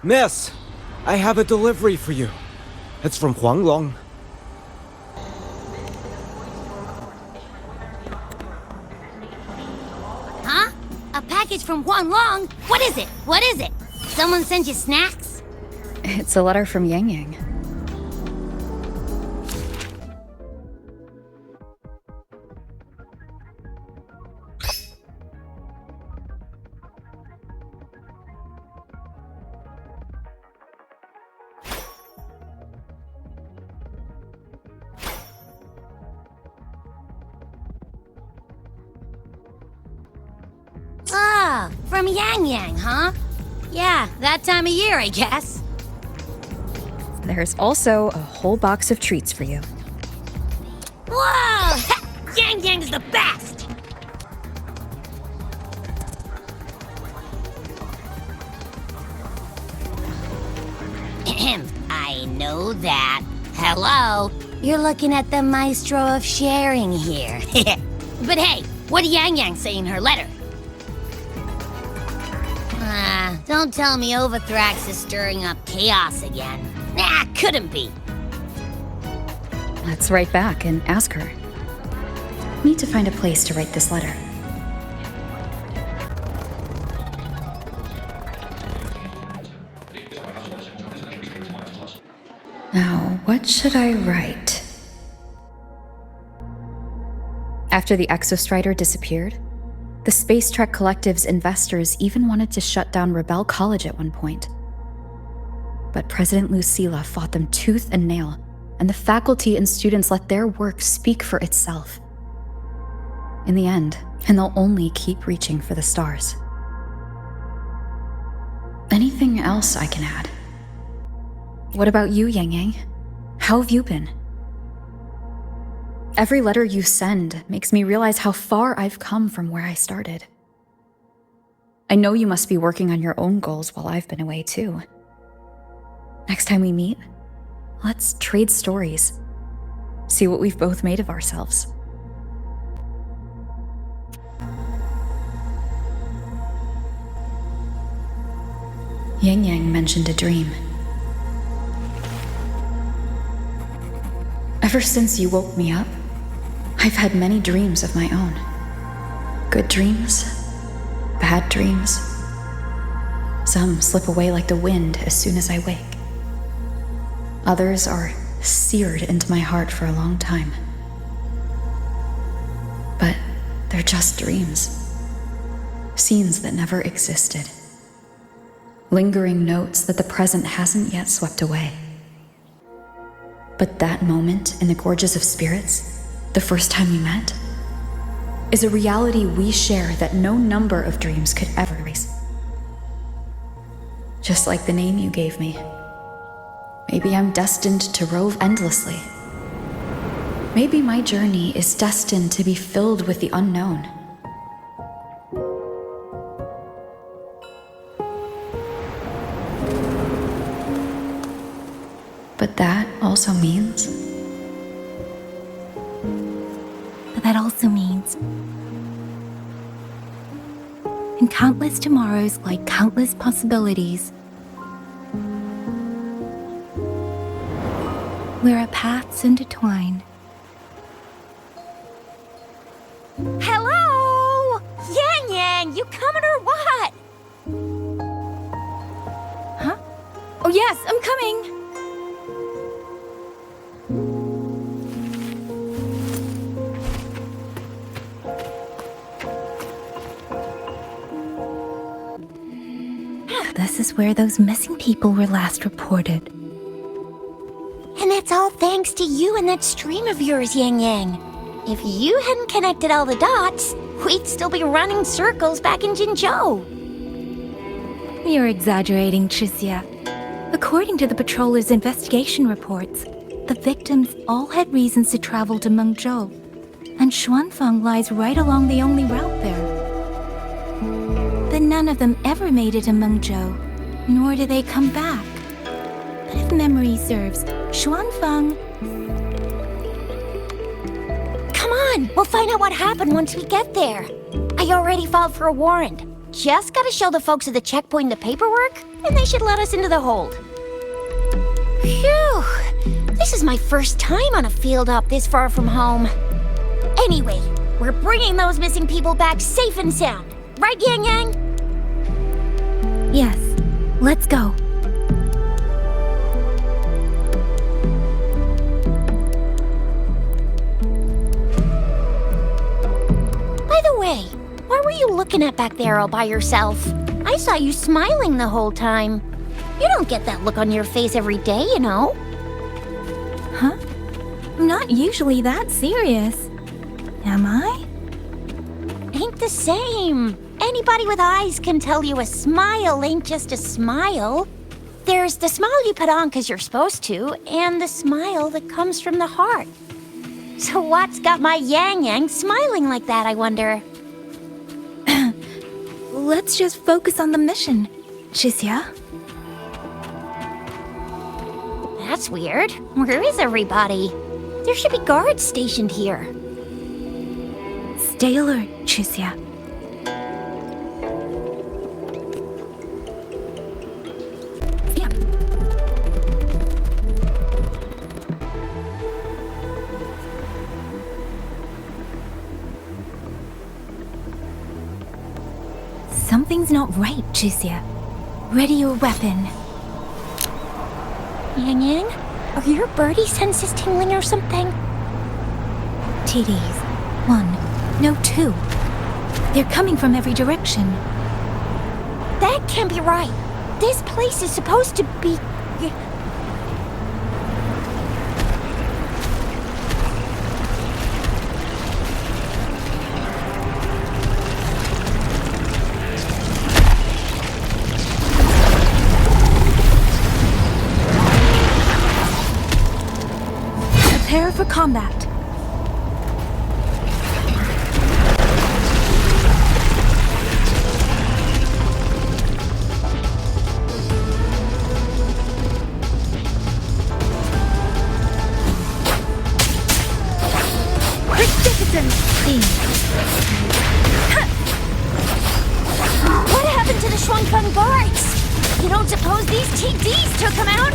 Miss, I have a delivery for you. It's from Huanglong. Huh? A package from Huanglong? What is it? What is it? Someone sent you snacks? It's a letter from Yang Yang. Ah, from Yang Yang, huh? Yeah, that time of year, I guess. There's also a whole box of treats for you. Whoa! Yang Yang's the best! I know that. Hello? You're looking at the maestro of sharing here. But hey, what did Yang Yang say in her letter? Don't tell me Overthrax is stirring up chaos again. Nah, couldn't be. Let's write back and ask her. Need to find a place to write this letter. Now, what should I write? After the Exostrider disappeared, the Space Trek Collective's investors even wanted to shut down Rebel College at one point. But President Lucilla fought them tooth and nail, and the faculty and students let their work speak for itself. In the end, and they'll only keep reaching for the stars. Anything else I can add? What about you, Yang Yang? How have you been? Every letter you send makes me realize how far I've come from where I started. I know you must be working on your own goals while I've been away too. Next time we meet, let's trade stories. See what we've both made of ourselves. Yang Yang mentioned a dream. Ever since you woke me up, I've had many dreams of my own. Good dreams, bad dreams. Some slip away like the wind as soon as I wake. Others are seared into my heart for a long time. But they're just dreams. Scenes that never existed. Lingering notes that the present hasn't yet swept away. But that moment in the Gorges of Spirits, the first time we met, is a reality we share that no number of dreams could ever erase. Just like the name you gave me. Maybe I'm destined to rove endlessly. Maybe my journey is destined to be filled with the unknown. But that also means... That also means... in countless tomorrows lie countless possibilities. Where our paths intertwine. Hello? Yang Yang, you coming or what? Huh? Oh yes, I'm coming! This is where those missing people were last reported. And that's all thanks to you and that stream of yours, Yang Yang. If you hadn't connected all the dots, we'd still be running circles back in Jinzhou. You're exaggerating, Tricia. According to the patroller's investigation reports, the victims all had reasons to travel to Mengzhou, and Xuanfang lies right along the only route there. But none of them ever made it to Mengzhou, nor did they come back. But if memory serves, Xuanfang... Come on, we'll find out what happened once we get there. I already filed for a warrant. just gotta show the folks at the checkpoint the paperwork, and they should let us into the hold. Phew! This is my first time on a field op this far from home. Anyway, we're bringing those missing people back safe and sound. Right, Yang Yang? Yes, let's go. By the way, what were you looking at back there all by yourself? I saw you smiling the whole time. You don't get that look on your face every day, you know. Huh? I'm not usually that serious. Am I? Ain't the same. Anybody with eyes can tell you a smile ain't just a smile. There's the smile you put on 'cause you're supposed to, and the smile that comes from the heart. So what's got my Yang Yang smiling like that, I wonder? Let's just focus on the mission, Chixia. That's weird. Where is everybody? There should be guards stationed here. Stay alert, Chixia. Yeah. Something's not right, Chixia. Ready your weapon. Yang Yang, are your birdie senses tingling or something? TDs. 1. No, 2. They're coming from every direction. That can't be right. This place is supposed to be... Prepare for combat. What happened to the Shuangfeng guards? You don't suppose these TDs took them out?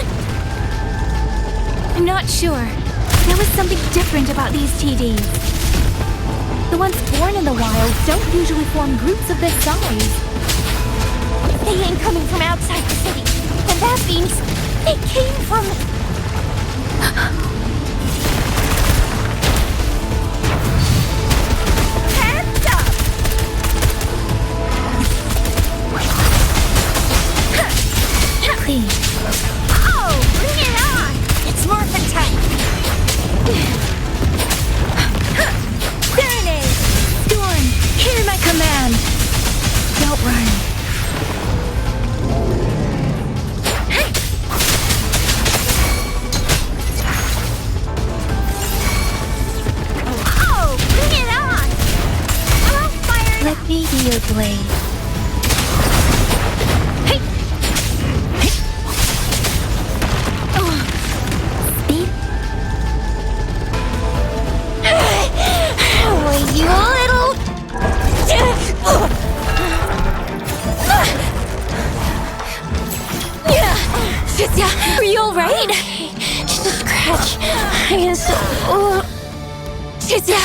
I'm not sure. There was something different about these TDs. The ones born in the wild don't usually form groups of this size. They ain't coming from outside the city. And that means they came from... Hands up! Please. Oh, bring it on! It's morphin' time! Serenade! Storm, hear my command! Don't run. Oh, bring it on! I'll fire... Let me be your blade. Hey! Hey! Speed. Oh, you little... Chixia, are you alright? Just a scratch. I guess... Chixia,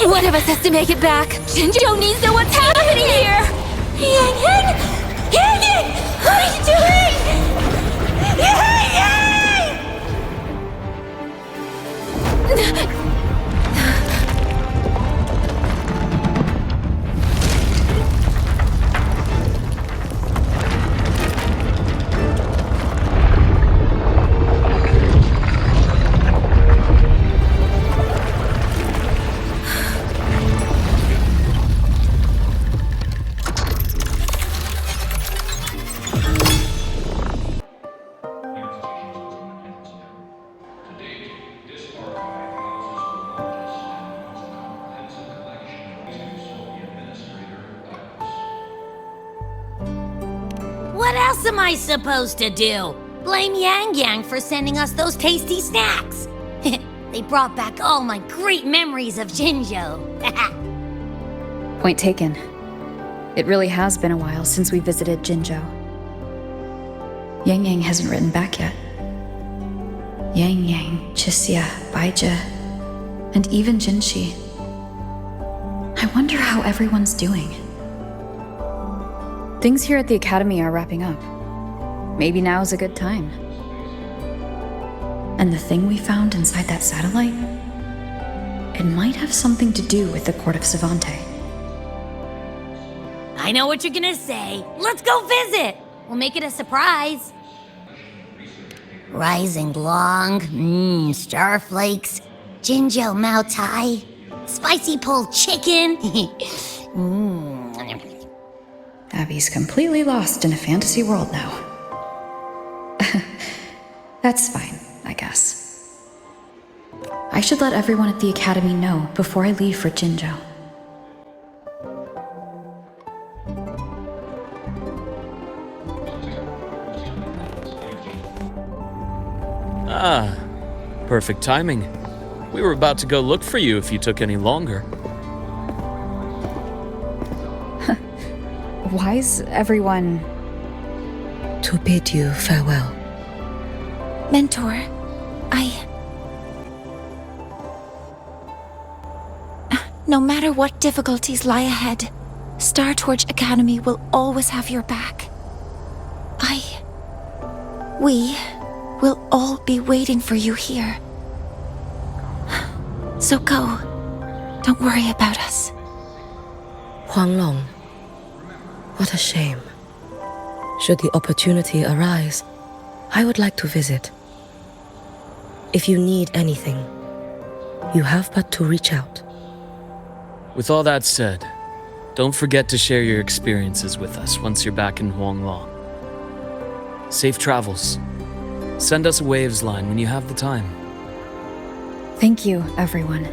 one of us has to make it back. Mengzhou needs to know what's happening here. Yang Yang! Yang Yang! What are you doing? Yang Yang! What else am I supposed to do? Blame Yang Yang for sending us those tasty snacks. They brought back all my great memories of Jinzhou. Point taken. It really has been a while since we visited Jinzhou. Yang Yang hasn't written back yet. Yang Yang, Chixia, Baizhi, and even Jinxi. I wonder how everyone's doing. Things here at the Academy are wrapping up. Maybe now's a good time. And the thing we found inside that satellite? It might have something to do with the Court of Savante. I know what you're gonna say. Let's go visit! We'll make it a surprise. Rising Long, starflakes, Jinzhou Mao Tai, spicy pulled chicken. Abby's completely lost in a fantasy world now. That's fine, I guess. I should let everyone at the Academy know before I leave for Jinzhou. Ah, perfect timing. We were about to go look for you if you took any longer. Why's everyone... To bid you farewell. Mentor, No matter what difficulties lie ahead, Star Torch Academy will always have your back. We will all be waiting for you here. So go. Don't worry about us. Huanglong, what a shame. Should the opportunity arise, I would like to visit. If you need anything, you have but to reach out. With all that said, don't forget to share your experiences with us once you're back in Huanglong. Safe travels. Send us a waves line when you have the time. Thank you, everyone.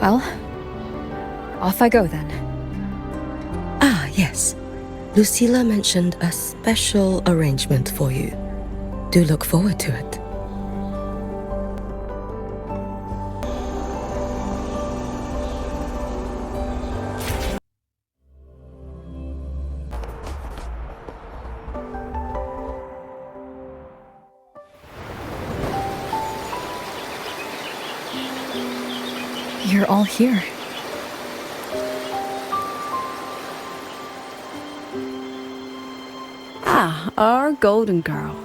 Well, off I go then. Ah, yes. Lucilla mentioned a special arrangement for you. Do look forward to it. You're all here. Ah, our golden girl.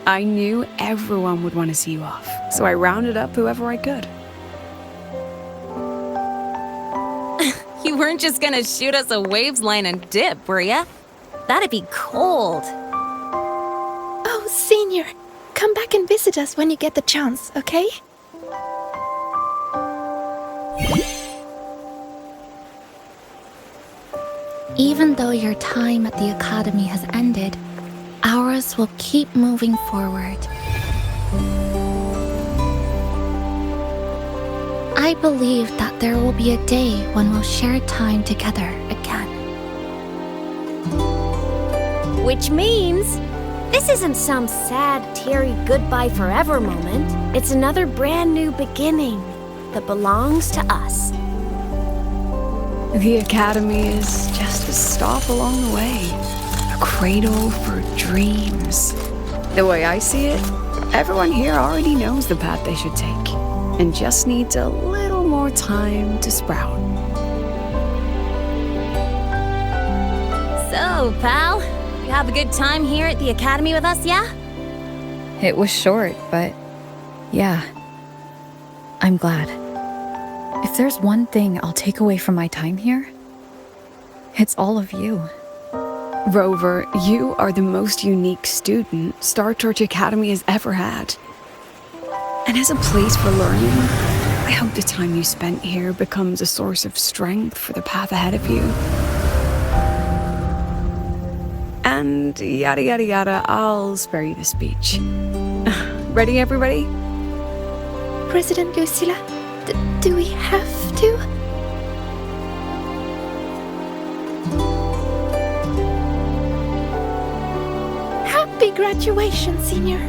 I knew everyone would want to see you off, so I rounded up whoever I could. You weren't just gonna shoot us a waves line and dip, were ya? That'd be cold. Oh, Senior, come back and visit us when you get the chance, okay? Even though your time at the Academy has ended, ours will keep moving forward. I believe that there will be a day when we'll share time together again. Which means, this isn't some sad, teary goodbye forever moment. It's another brand new beginning that belongs to us. The Academy is just a stop along the way. A cradle for dreams. The way I see it, everyone here already knows the path they should take, and just needs a little more time to sprout. So, pal, you have a good time here at the Academy with us, yeah? It was short, but yeah, I'm glad. If there's one thing I'll take away from my time here, it's all of you. Rover, you are the most unique student Star Torch Academy has ever had. And as a place for learning, I hope the time you spent here becomes a source of strength for the path ahead of you. And yada yada yada, I'll spare you the speech. Ready, everybody? President Lucilla, do we have to? Happy graduation, Senior.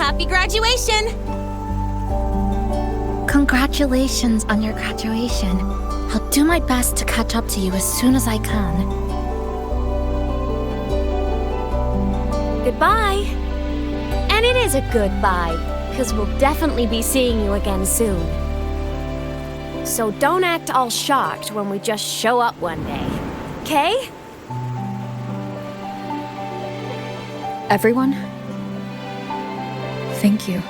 Happy graduation! Congratulations on your graduation. I'll do my best to catch up to you as soon as I can. Goodbye. And it is a goodbye, because we'll definitely be seeing you again soon. So don't act all shocked when we just show up one day. Okay? Everyone, thank you.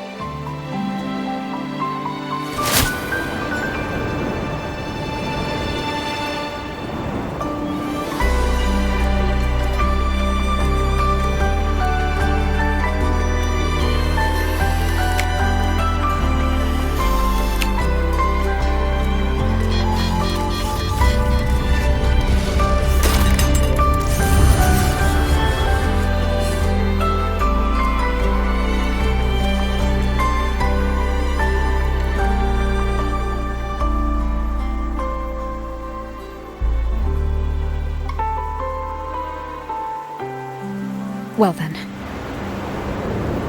Well then.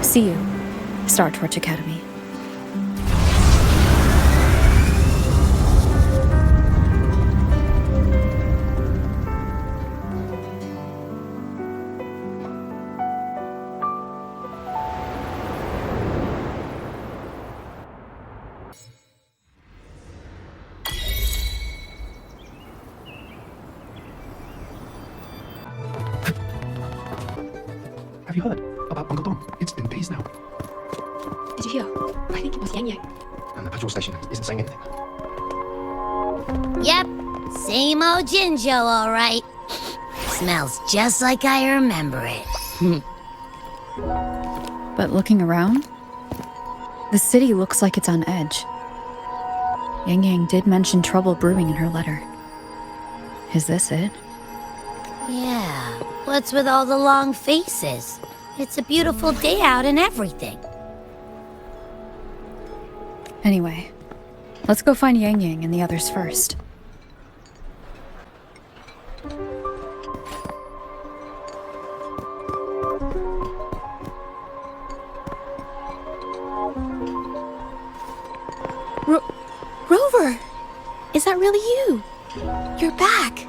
See you, Star Torch Academy. Have you heard about Uncle Dom? It's been days now. Did you hear? I think it was Yang Yang. And the patrol station isn't saying anything. Yep, same old Jinzhou, all right. Smells just like I remember it. But looking around, the city looks like it's on edge. Yang Yang did mention trouble brewing in her letter. Is this it? Yeah, what's with all the long faces? It's a beautiful day out and everything. Anyway, let's go find Yang Yang and the others first. Rover! Is that really you? You're back!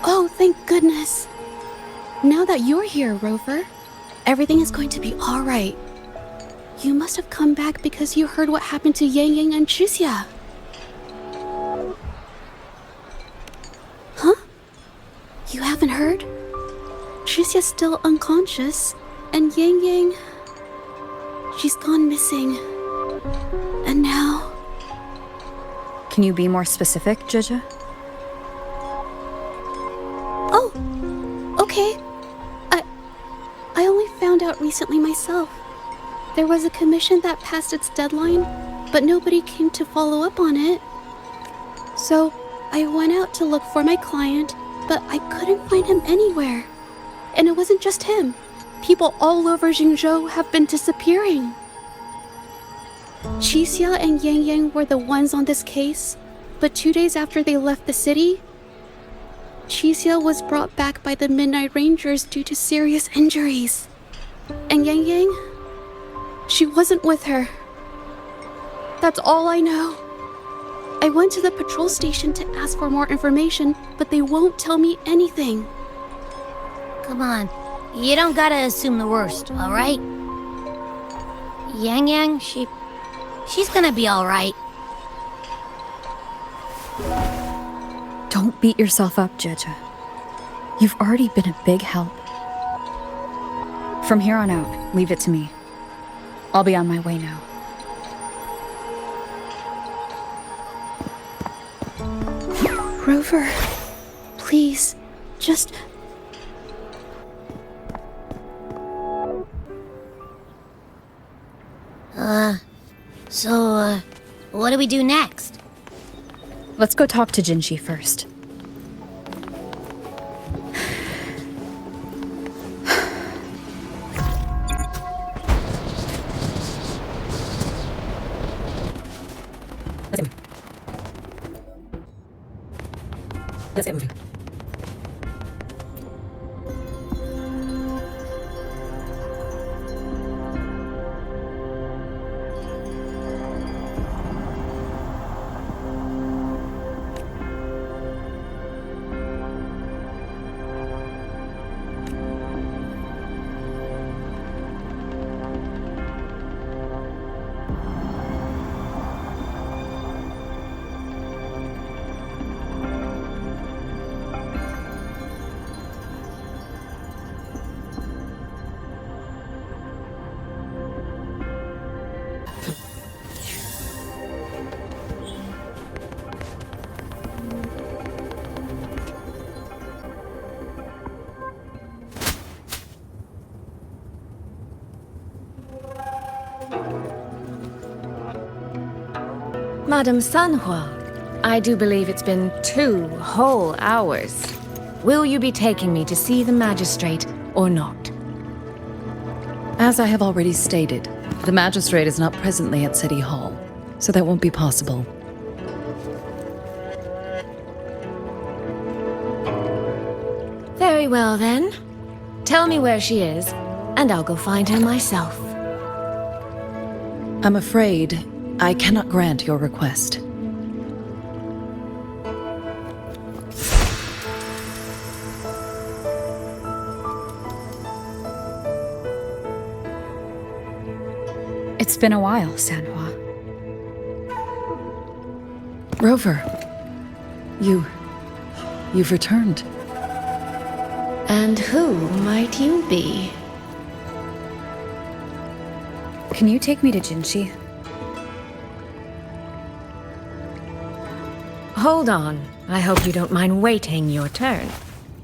Oh, thank goodness. Now that you're here, Rover, everything is going to be alright. You must have come back because you heard what happened to Yang Yang and Chixia. Huh? You haven't heard? Chixia's still unconscious, and Yang Yang... she's gone missing. And now... Can you be more specific, Jija? Oh, okay. I only found out recently myself. There was a commission that passed its deadline, but nobody came to follow up on it. So, I went out to look for my client, but I couldn't find him anywhere. And it wasn't just him. People all over Mengzhou have been disappearing. Chixia and Yang Yang were the ones on this case, but 2 days after they left the city, Chixia was brought back by the Midnight Rangers due to serious injuries. And Yang Yang, she wasn't with her. That's all I know. I went to the patrol station to ask for more information, but they won't tell me anything. Come on, you don't gotta assume the worst, all right? Yang Yang, she's gonna be all right. Don't beat yourself up, Jija. You've already been a big help. From here on out, leave it to me. I'll be on my way now. Rover, please, just... So, what do we do next? Let's go talk to Jinshi first. Let's get moving. Madame Sanhua, I do believe it's been 2 whole hours. Will you be taking me to see the magistrate or not? As I have already stated, the magistrate is not presently at City Hall, so that won't be possible. Very well then. Tell me where she is, and I'll go find her myself. I'm afraid I cannot grant your request. It's been a while, Sanhua. Rover, you've returned. And who might you be? Can you take me to Genshin? Hold on. I hope you don't mind waiting your turn.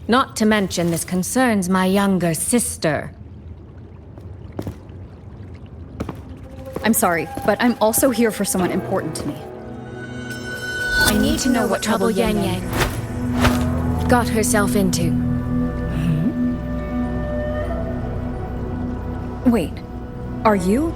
Not to mention this concerns my younger sister. I'm sorry, but I'm also here for someone important to me. I need to know what trouble Yang Yang got herself into. Wait, are you?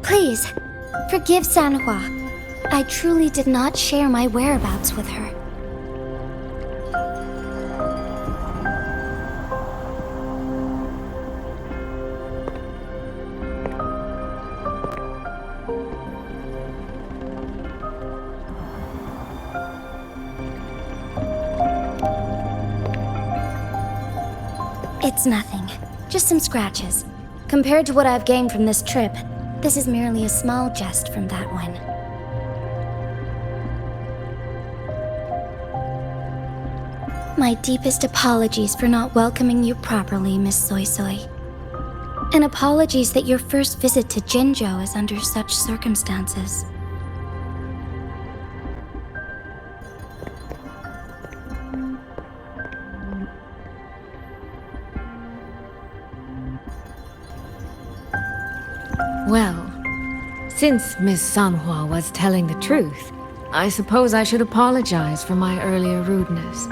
Please, forgive Sanhua. I truly did not share my whereabouts with her. It's nothing. Just some scratches. Compared to what I've gained from this trip, this is merely a small jest from that one. My deepest apologies for not welcoming you properly, Miss Soy Soy. And apologies that your first visit to Mengzhou is under such circumstances. Well, since Miss Sanhua was telling the truth, I suppose I should apologize for my earlier rudeness.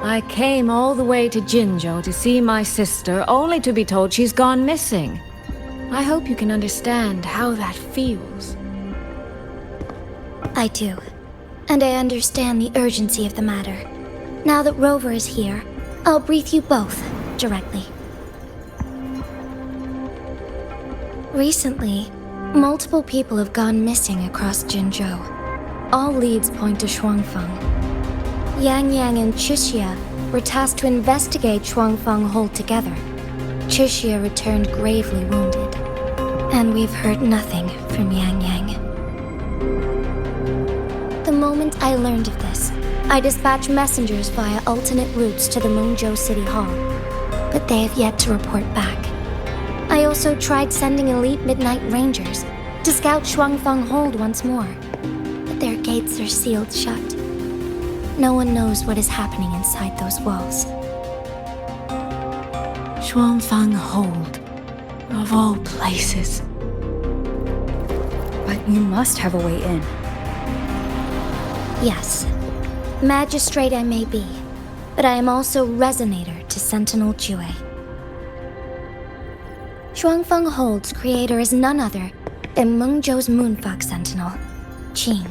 I came all the way to Mengzhou to see my sister, only to be told she's gone missing. I hope you can understand how that feels. I do. And I understand the urgency of the matter. Now that Rover is here, I'll brief you both directly. Recently, multiple people have gone missing across Mengzhou. All leads point to Shuangfeng. Yang Yang and Chixia were tasked to investigate Shuangfeng altogether. Chixia returned gravely wounded, and we've heard nothing from Yang Yang. The moment I learned of this, I dispatched messengers via alternate routes to the Mengzhou City Hall, but they have yet to report back. I also tried sending elite Midnight Rangers to scout Shuangfeng Hold once more, but their gates are sealed shut. No one knows what is happening inside those walls. Shuangfeng Hold, of all places. But you must have a way in. Yes, magistrate I may be, but I am also resonator to Sentinel Jue. Shuangfeng Hold's creator is none other than Mengzhou's Moonfox Sentinel, Qing.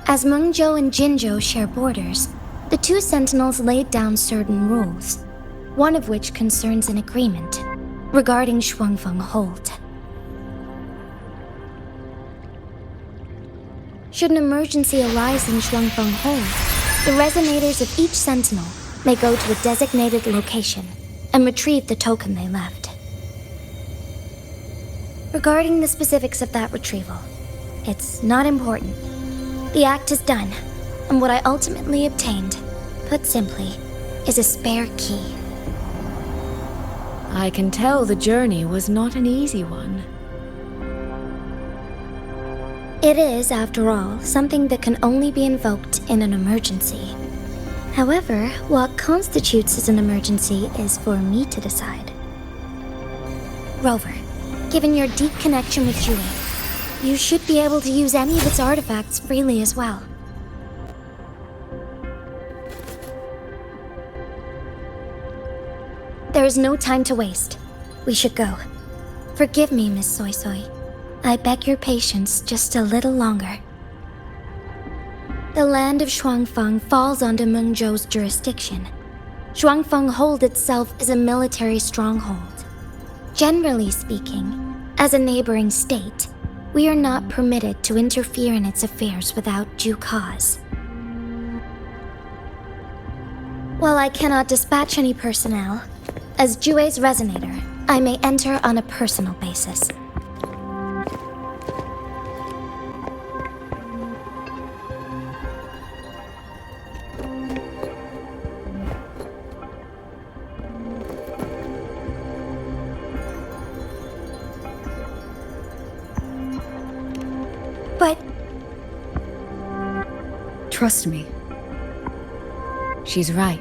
As Mengzhou and Jinzhou share borders, the two sentinels laid down certain rules, one of which concerns an agreement regarding Shuangfeng Hold. Should an emergency arise in Shuangfeng Hold, the resonators of each sentinel may go to a designated location and retrieve the token they left. Regarding the specifics of that retrieval, it's not important. The act is done, and what I ultimately obtained, put simply, is a spare key. I can tell the journey was not an easy one. It is, after all, something that can only be invoked in an emergency. However, what constitutes as an emergency is for me to decide. Rover, given your deep connection with Jue, you should be able to use any of its artifacts freely as well. There is no time to waste. We should go. Forgive me, Miss Soy Soy. I beg your patience just a little longer. The land of Shuangfeng falls under Mengzhou's jurisdiction. Shuangfeng Hold itself is a military stronghold. Generally speaking, as a neighboring state, we are not permitted to interfere in its affairs without due cause. While I cannot dispatch any personnel, as Jue's resonator, I may enter on a personal basis. But... Trust me. She's right.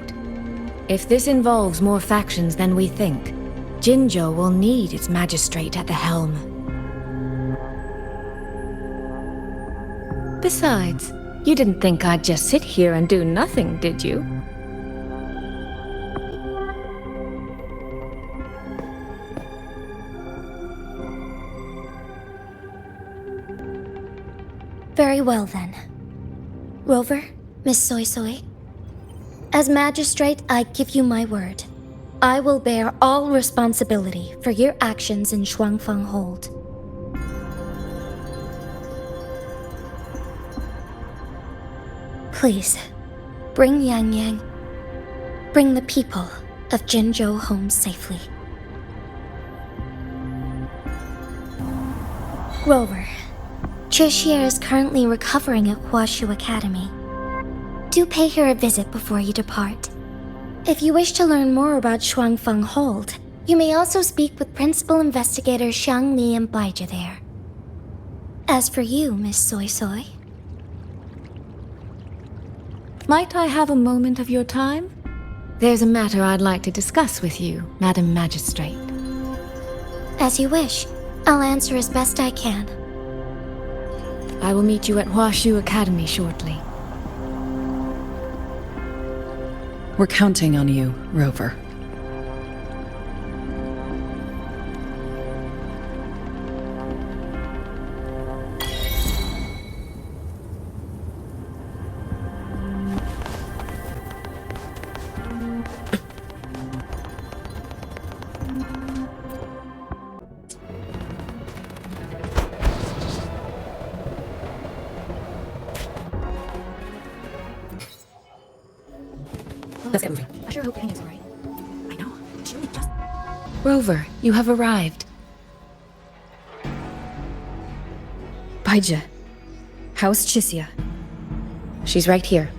If this involves more factions than we think, Jinzhou will need its magistrate at the helm. Besides, you didn't think I'd just sit here and do nothing, did you? Very well then. Rover, Miss Soy Soy. As magistrate, I give you my word. I will bear all responsibility for your actions in Shuangfeng Hold. Please, bring Yang Yang. Bring the people of Jinzhou home safely. Rover, Chixie is currently recovering at Huashu Academy. Do pay her a visit before you depart. If you wish to learn more about Shuangfeng Hold, you may also speak with Principal Investigator Xiang Li and Baizhi there. As for you, Miss Soy Soy... Might I have a moment of your time? There's a matter I'd like to discuss with you, Madam Magistrate. As you wish. I'll answer as best I can. I will meet you at Huashu Academy shortly. We're counting on you, Rover. Let's get moving. I sure hope Annie's alright. I know. She only just... Rover, you have arrived. Baizhi, how's Chixie? She's right here.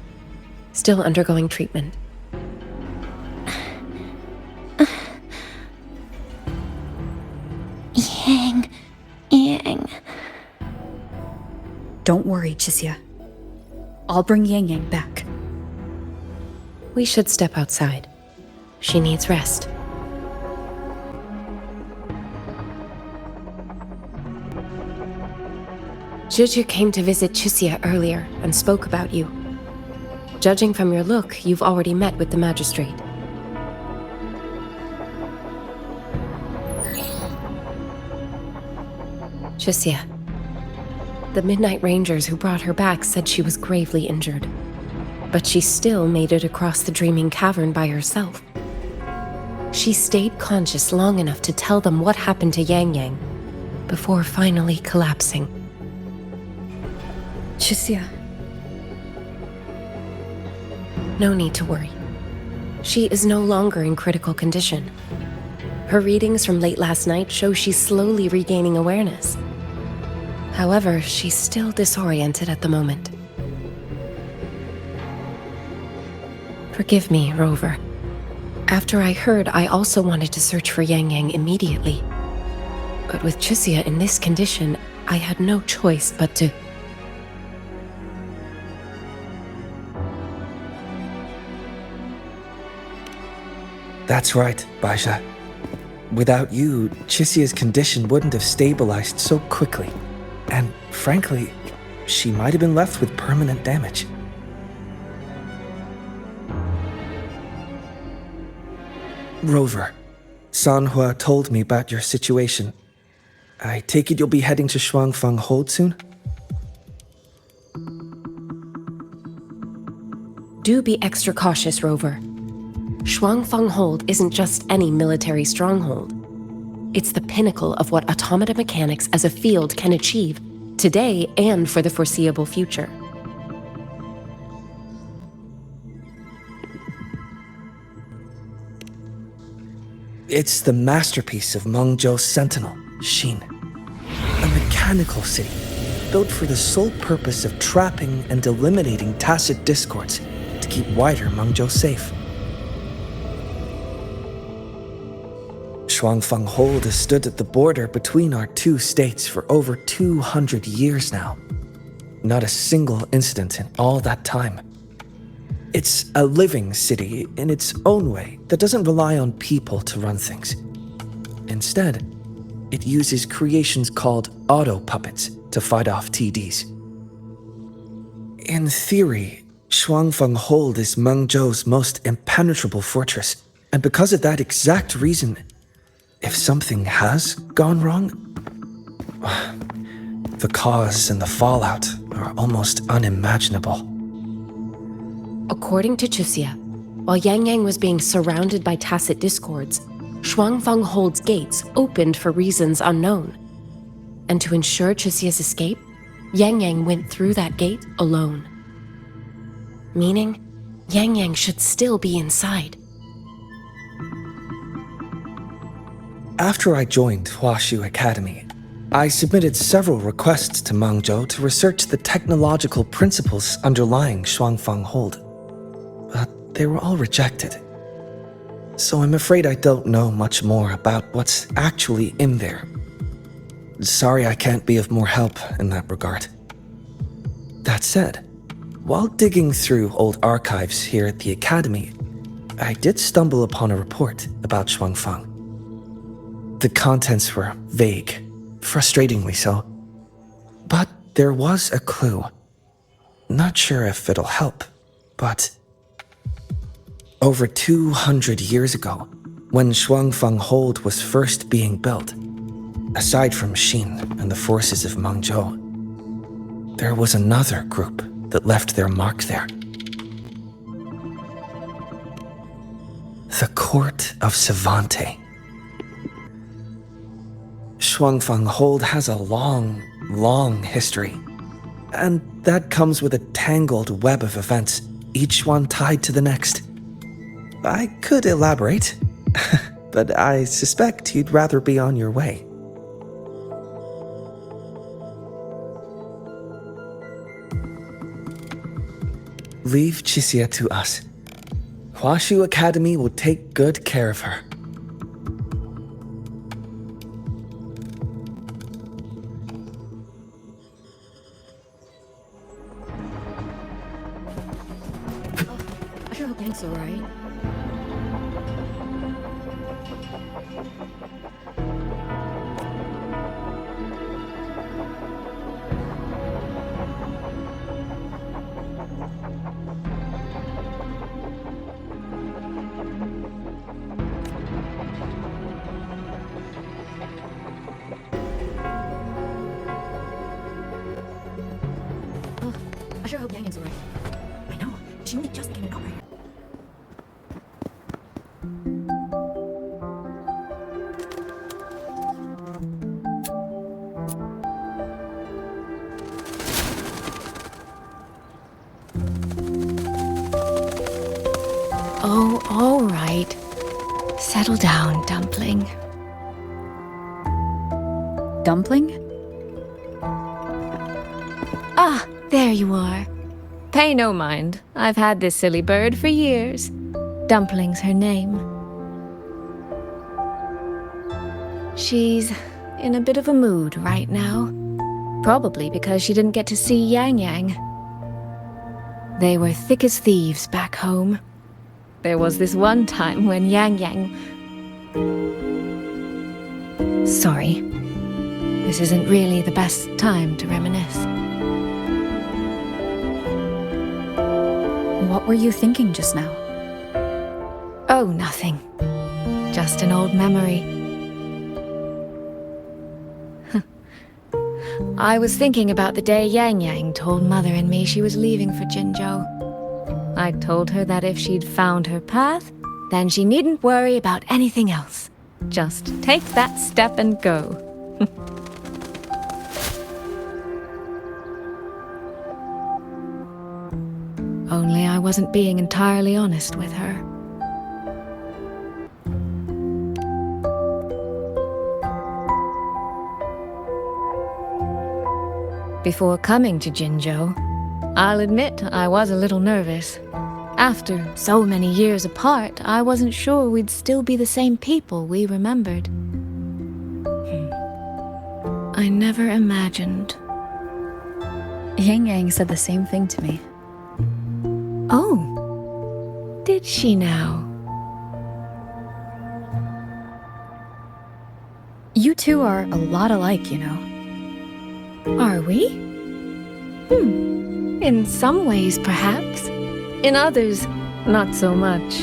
Still undergoing treatment. Yang. Don't worry, Chixie. I'll bring Yang Yang back. We should step outside. She needs rest. Juju came to visit Chixia earlier and spoke about you. Judging from your look, you've already met with the magistrate. Chixia. The Midnight Rangers who brought her back said she was gravely injured. But she still made it across the Dreaming Cavern by herself. She stayed conscious long enough to tell them what happened to Yang Yang, before finally collapsing. Chixia. No need to worry. She is no longer in critical condition. Her readings from late last night show she's slowly regaining awareness. However, she's still disoriented at the moment. Forgive me, Rover. After I heard, I also wanted to search for Yang Yang immediately. But with Chixia in this condition, I had no choice but to... That's right, Baisha. Without you, Chixia's condition wouldn't have stabilized so quickly. And frankly, she might have been left with permanent damage. Rover, Sanhua told me about your situation. I take it you'll be heading to Shuangfang Hold soon? Do be extra cautious, Rover. Shuangfang Hold isn't just any military stronghold. It's the pinnacle of what automata mechanics as a field can achieve, today and for the foreseeable future. It's the masterpiece of Mengzhou's sentinel, Xin. A mechanical city, built for the sole purpose of trapping and eliminating tacit discords to keep wider Mengzhou safe. Shuangfang Hold has stood at the border between our two states for over 200 years now. Not a single incident in all that time. It's a living city in its own way that doesn't rely on people to run things. Instead, it uses creations called auto-puppets to fight off TDs. In theory, Shuangfang Hold is Mengzhou's most impenetrable fortress, and because of that exact reason, if something has gone wrong, the cause and the fallout are almost unimaginable. According to Chixia, while Yang Yang was being surrounded by tacit discords, Shuangfang Hold's gates opened for reasons unknown. And to ensure Chixia's escape, Yang Yang went through that gate alone. Meaning, Yang Yang should still be inside. After I joined Huashu Academy, I submitted several requests to Mengzhou to research the technological principles underlying Shuangfang Hold. But they were all rejected. So I'm afraid I don't know much more about what's actually in there. Sorry I can't be of more help in that regard. That said, while digging through old archives here at the Academy, I did stumble upon a report about Shuangfang. The contents were vague, frustratingly so. But there was a clue. Not sure if it'll help, but... Over 200 years ago, when Shuangfang Hold was first being built, aside from Xin and the forces of Mengzhou, there was another group that left their mark there. The Court of Savante. Shuangfang Hold has a long, long history, and that comes with a tangled web of events, each one tied to the next. I could elaborate, but I suspect you'd rather be on your way. Leave Chixia to us. Huashu Academy will take good care of her. I sure hope Hank's alright. sure hope Yang Yang's alright. I know. She only just became an operator. Oh, all right. Settle down, Dumpling. Dumpling? Ah, there you are. Pay no mind. I've had this silly bird for years. Dumpling's her name. She's in a bit of a mood right now. Probably because she didn't get to see Yang Yang. They were thick as thieves back home. There was this one time when Yang Yang... Sorry. This isn't really the best time to reminisce. What were you thinking just now? Oh, nothing. Just an old memory. I was thinking about the day Yang Yang told Mother and me she was leaving for Jinzhou. I told her that if she'd found her path, then she needn't worry about anything else. Just take that step and go. Only I wasn't being entirely honest with her. Before coming to Jinzhou, I'll admit I was a little nervous. After so many years apart, I wasn't sure we'd still be the same people we remembered. I never imagined. Yang Yang said the same thing to me. Oh, did she now? You two are a lot alike, you know. Are we? In some ways, perhaps. In others, not so much.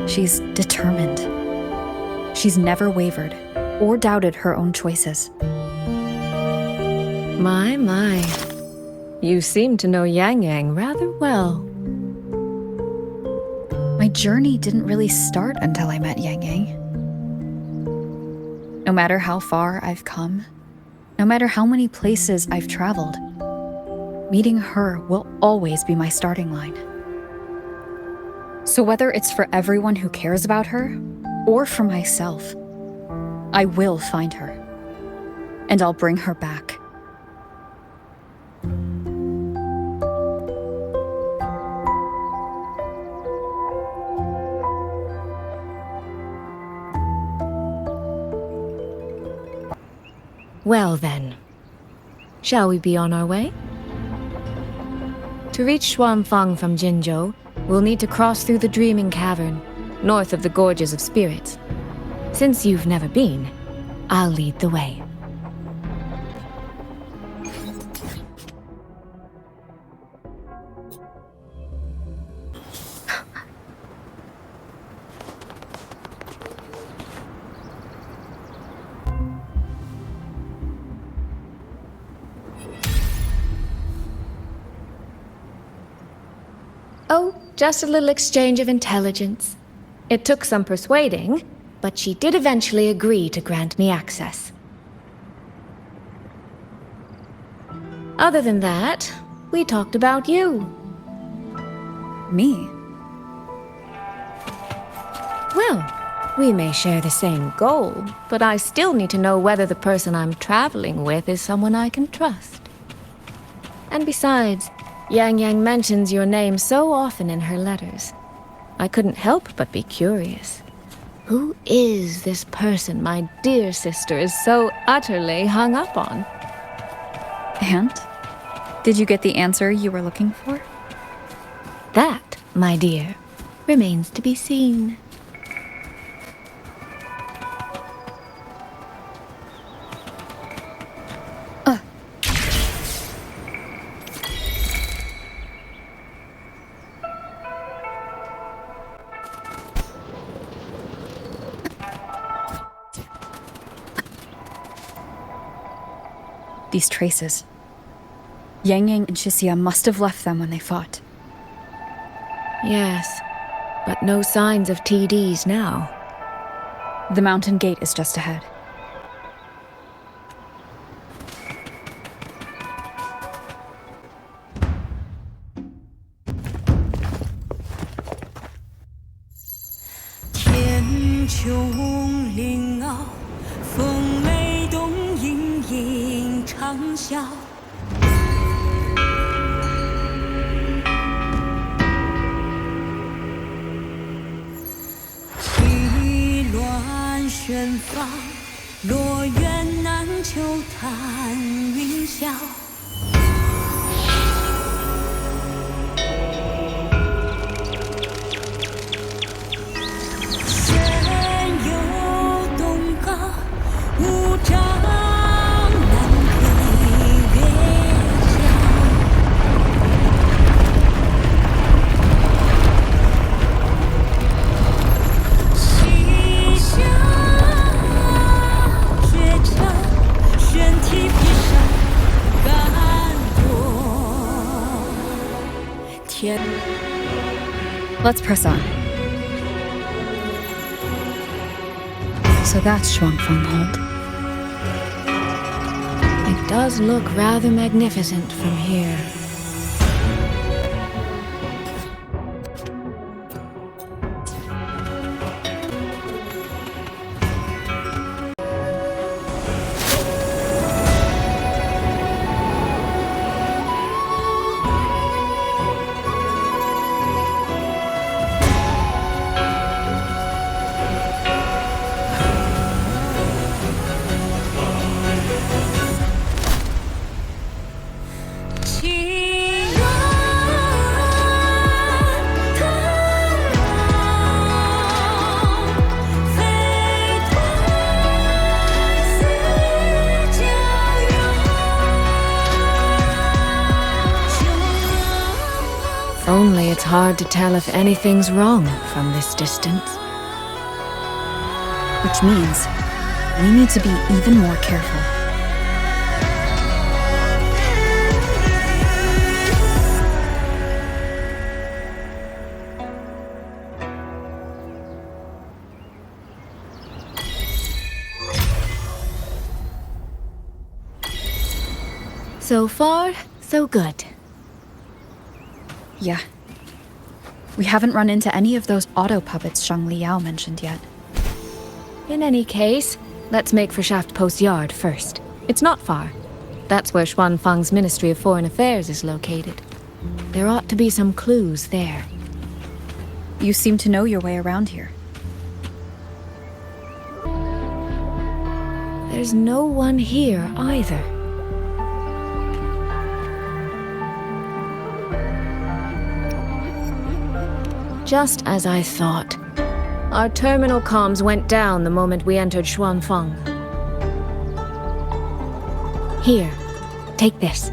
She's determined. She's never wavered or doubted her own choices. My. You seem to know Yang Yang rather well. My journey didn't really start until I met Yang Yang. No matter how far I've come, no matter how many places I've traveled, meeting her will always be my starting line. So whether it's for everyone who cares about her, or for myself, I will find her. And I'll bring her back. Well then, shall we be on our way? To reach Xuanfang from Jinzhou, we'll need to cross through the Dreaming Cavern, north of the Gorges of Spirits. Since you've never been, I'll lead the way. Oh, just a little exchange of intelligence. It took some persuading, but she did eventually agree to grant me access. Other than that, we talked about you. Me? Well, we may share the same goal, but I still need to know whether the person I'm traveling with is someone I can trust. And besides, Yang Yang mentions your name so often in her letters. I couldn't help but be curious. Who is this person my dear sister is so utterly hung up on? And? Did you get the answer you were looking for? That, my dear, remains to be seen. These traces. Yang Yang and Shixia must have left them when they fought. Yes, but no signs of TDs now. The mountain gate is just ahead. Let's press on. So that's Shuangfang Hold. It does look rather magnificent from here. Only it's hard to tell if anything's wrong from this distance. Which means we need to be even more careful. So far, so good. Yeah. We haven't run into any of those auto puppets Shang Liao mentioned yet. In any case, let's make for Shaft Post Yard first. It's not far. That's where Xuanfang's Ministry of Foreign Affairs is located. There ought to be some clues there. You seem to know your way around here. There's no one here either. Just as I thought. Our terminal comms went down the moment we entered Xuanfang. Here, take this.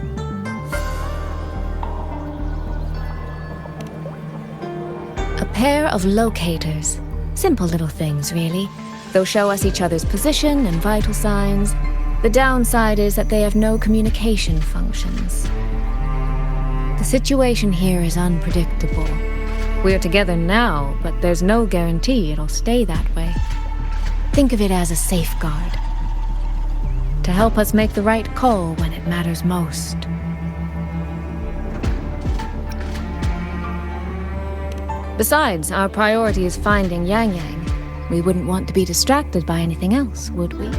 A pair of locators. Simple little things, really. They'll show us each other's position and vital signs. The downside is that they have no communication functions. The situation here is unpredictable. We're together now, but there's no guarantee it'll stay that way. Think of it as a safeguard. To help us make the right call when it matters most. Besides, our priority is finding Yang Yang. We wouldn't want to be distracted by anything else, would we?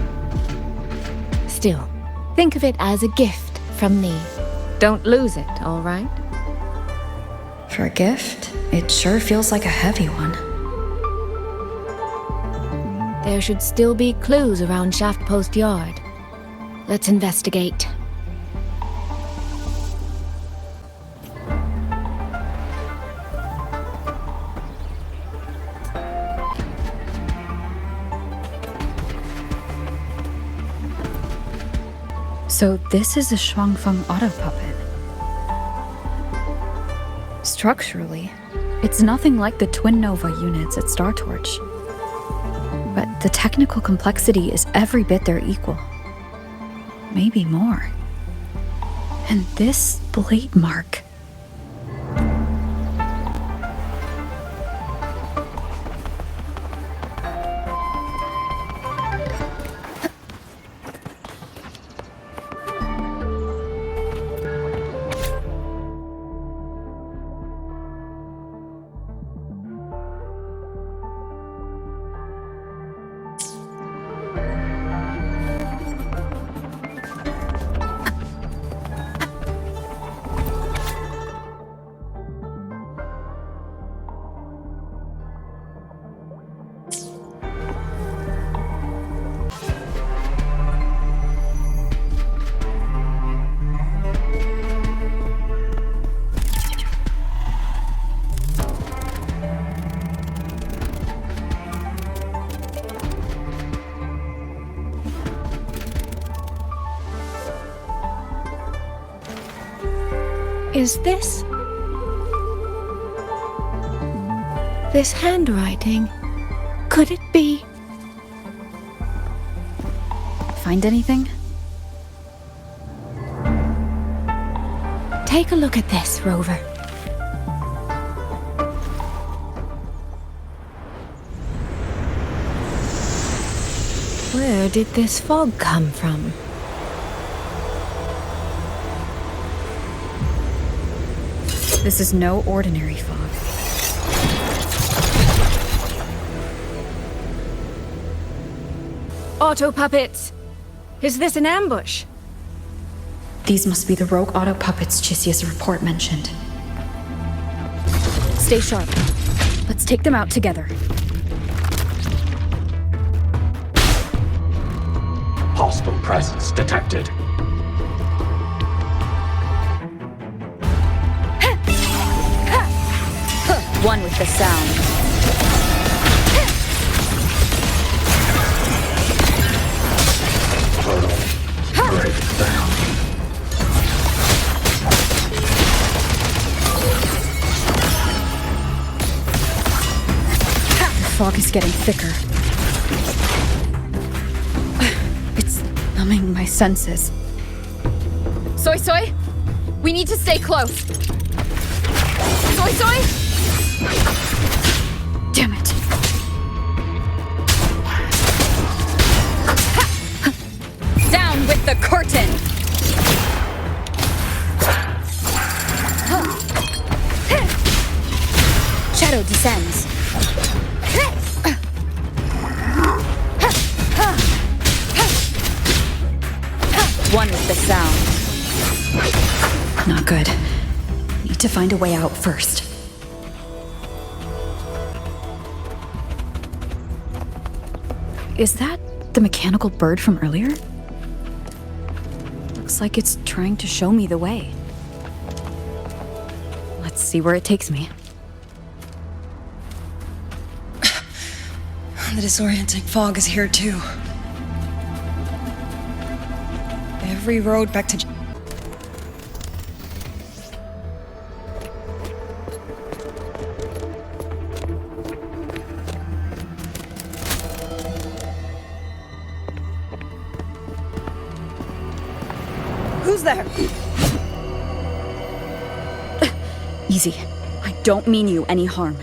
Still, think of it as a gift from me. Don't lose it, all right? For a gift, it sure feels like a heavy one. There should still be clues around Shaft Post Yard. Let's investigate. So this is a Shuangfang auto puppet. Structurally, it's nothing like the twin Nova units at Star Torch. But the technical complexity is every bit their equal. Maybe more. And this blade mark. Is this handwriting? Could it be? Find anything? Take a look at this, Rover. Where did this fog come from? This is no ordinary fog. Auto puppets! Is this an ambush? These must be the rogue auto puppets Chisia's report mentioned. Stay sharp. Let's take them out together. Hostile presence detected. One with the sound. Break it down. The fog is getting thicker. It's numbing my senses. Soy, we need to stay close. Soy! Damn it. Down with the curtain! Shadow descends. One with the sound. Not good. Need to find a way out first. Is that the mechanical bird from earlier? Looks like it's trying to show me the way. Let's see where it takes me. The disorienting fog is here too. Every road back to... Who's there? Easy. I don't mean you any harm.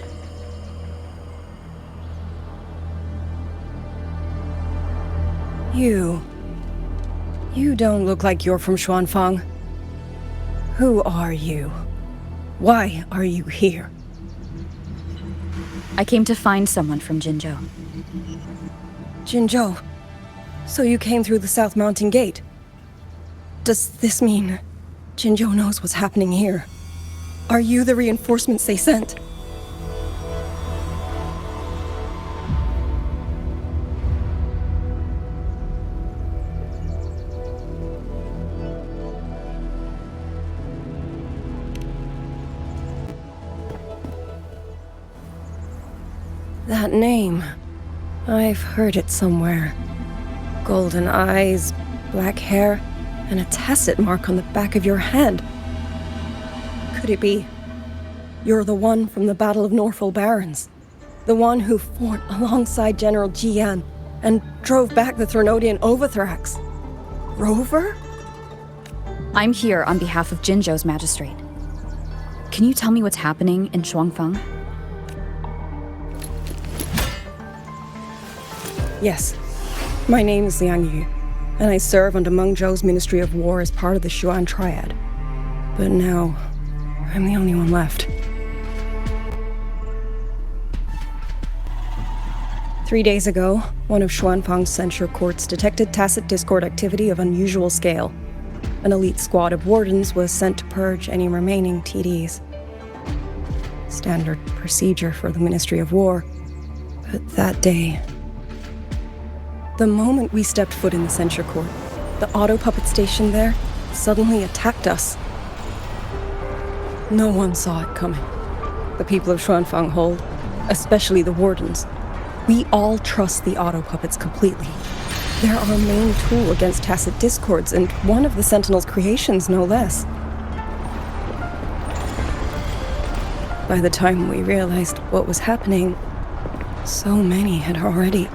You don't look like you're from Xuanfang. Who are you? Why are you here? I came to find someone from Jinzhou. Jinzhou. So you came through the South Mountain Gate. Does this mean Jinzhou knows what's happening here? Are you the reinforcements they sent? That name. I've heard it somewhere. Golden eyes, black hair, and a tacit mark on the back of your hand. Could it be? You're the one from the Battle of Norfolk Barrens. The one who fought alongside General Jian and drove back the Threnodian Overthrax. Rover? I'm here on behalf of Jinzhou's magistrate. Can you tell me what's happening in Shuangfang? Yes. My name is Liang Yu, and I serve under Mengzhou's Ministry of War as part of the Xuan Triad. But now, I'm the only one left. 3 days ago, one of Xuanfang's censure courts detected tacit discord activity of unusual scale. An elite squad of wardens was sent to purge any remaining TDs. Standard procedure for the Ministry of War. But that day, the moment we stepped foot in the censure court, the auto puppet station there suddenly attacked us. No one saw it coming. The people of Xuanfang Hold, especially the wardens. We all trust the auto puppets completely. They're our main tool against tacit discords, and one of the Sentinel's creations, no less. By the time we realized what was happening, so many had already.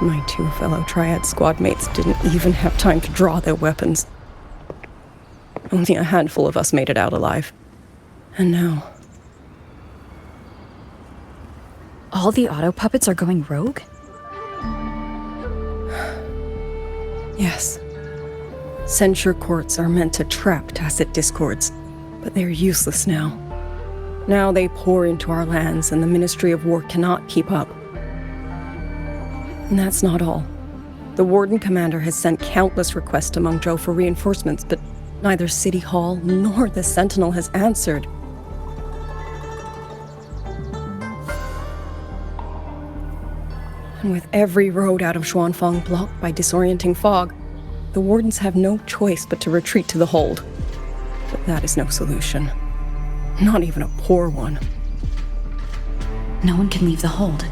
My 2 fellow Triad squad mates didn't even have time to draw their weapons. Only a handful of us made it out alive. And now... All the auto puppets are going rogue? Yes. Censure courts are meant to trap tacit discords, but they're useless now. Now they pour into our lands, and the Ministry of War cannot keep up. And that's not all. The Warden Commander has sent countless requests to Mengzhou for reinforcements, but neither City Hall nor the Sentinel has answered. And with every road out of Xuanfang blocked by disorienting fog, the Wardens have no choice but to retreat to the Hold. But that is no solution. Not even a poor one. No one can leave the Hold,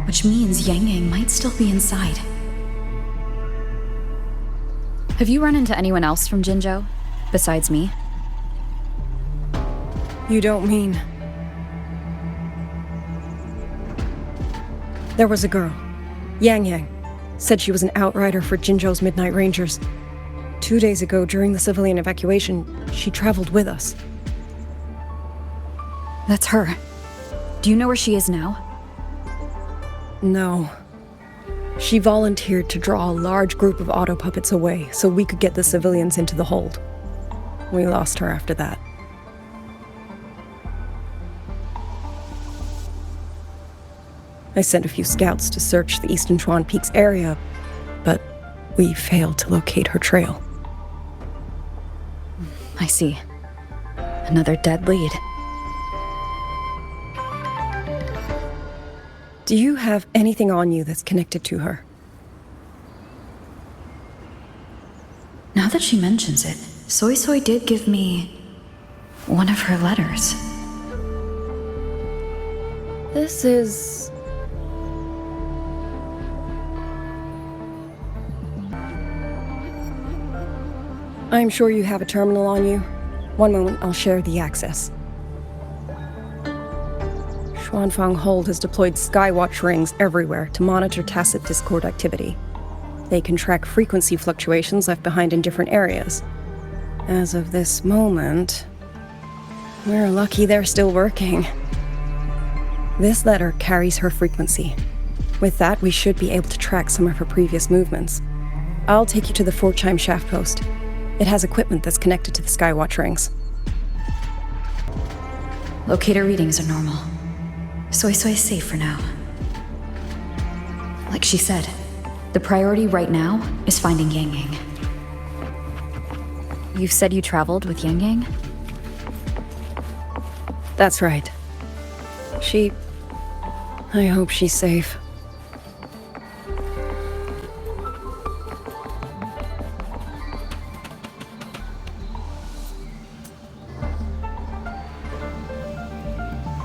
which means Yang Yang might still be inside. Have you run into anyone else from Jinzhou, besides me? You don't mean... There was a girl, Yang Yang. Said she was an outrider for Jinzhou's Midnight Rangers. 2 days ago, during the civilian evacuation, she traveled with us. That's her. Do you know where she is now? No. She volunteered to draw a large group of auto puppets away so we could get the civilians into the Hold. We lost her after that. I sent a few scouts to search the Eastern Chuan Peaks area, but we failed to locate her trail. I see. Another dead lead. Do you have anything on you that's connected to her? Now that she mentions it, Soy Soy did give me one of her letters. This is... I'm sure you have a terminal on you. One moment, I'll share the access. Xuanfang Hold has deployed Skywatch rings everywhere to monitor tacit discord activity. They can track frequency fluctuations left behind in different areas. As of this moment, we're lucky they're still working. This letter carries her frequency. With that, we should be able to track some of her previous movements. I'll take you to the Fort-Chime shaft post. It has equipment that's connected to the Skywatch rings. Locator readings are normal. Soy Soy is safe for now. Like she said, the priority right now is finding Yang Yang. You've said you traveled with Yang Yang? That's right. I hope she's safe.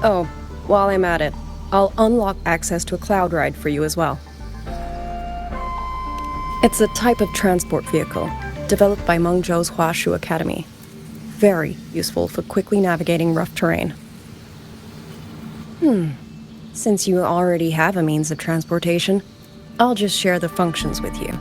Oh, while I'm at it, I'll unlock access to a cloud ride for you as well. It's a type of transport vehicle, developed by Mengzhou's Huashu Academy. Very useful for quickly navigating rough terrain. Since you already have a means of transportation, I'll just share the functions with you.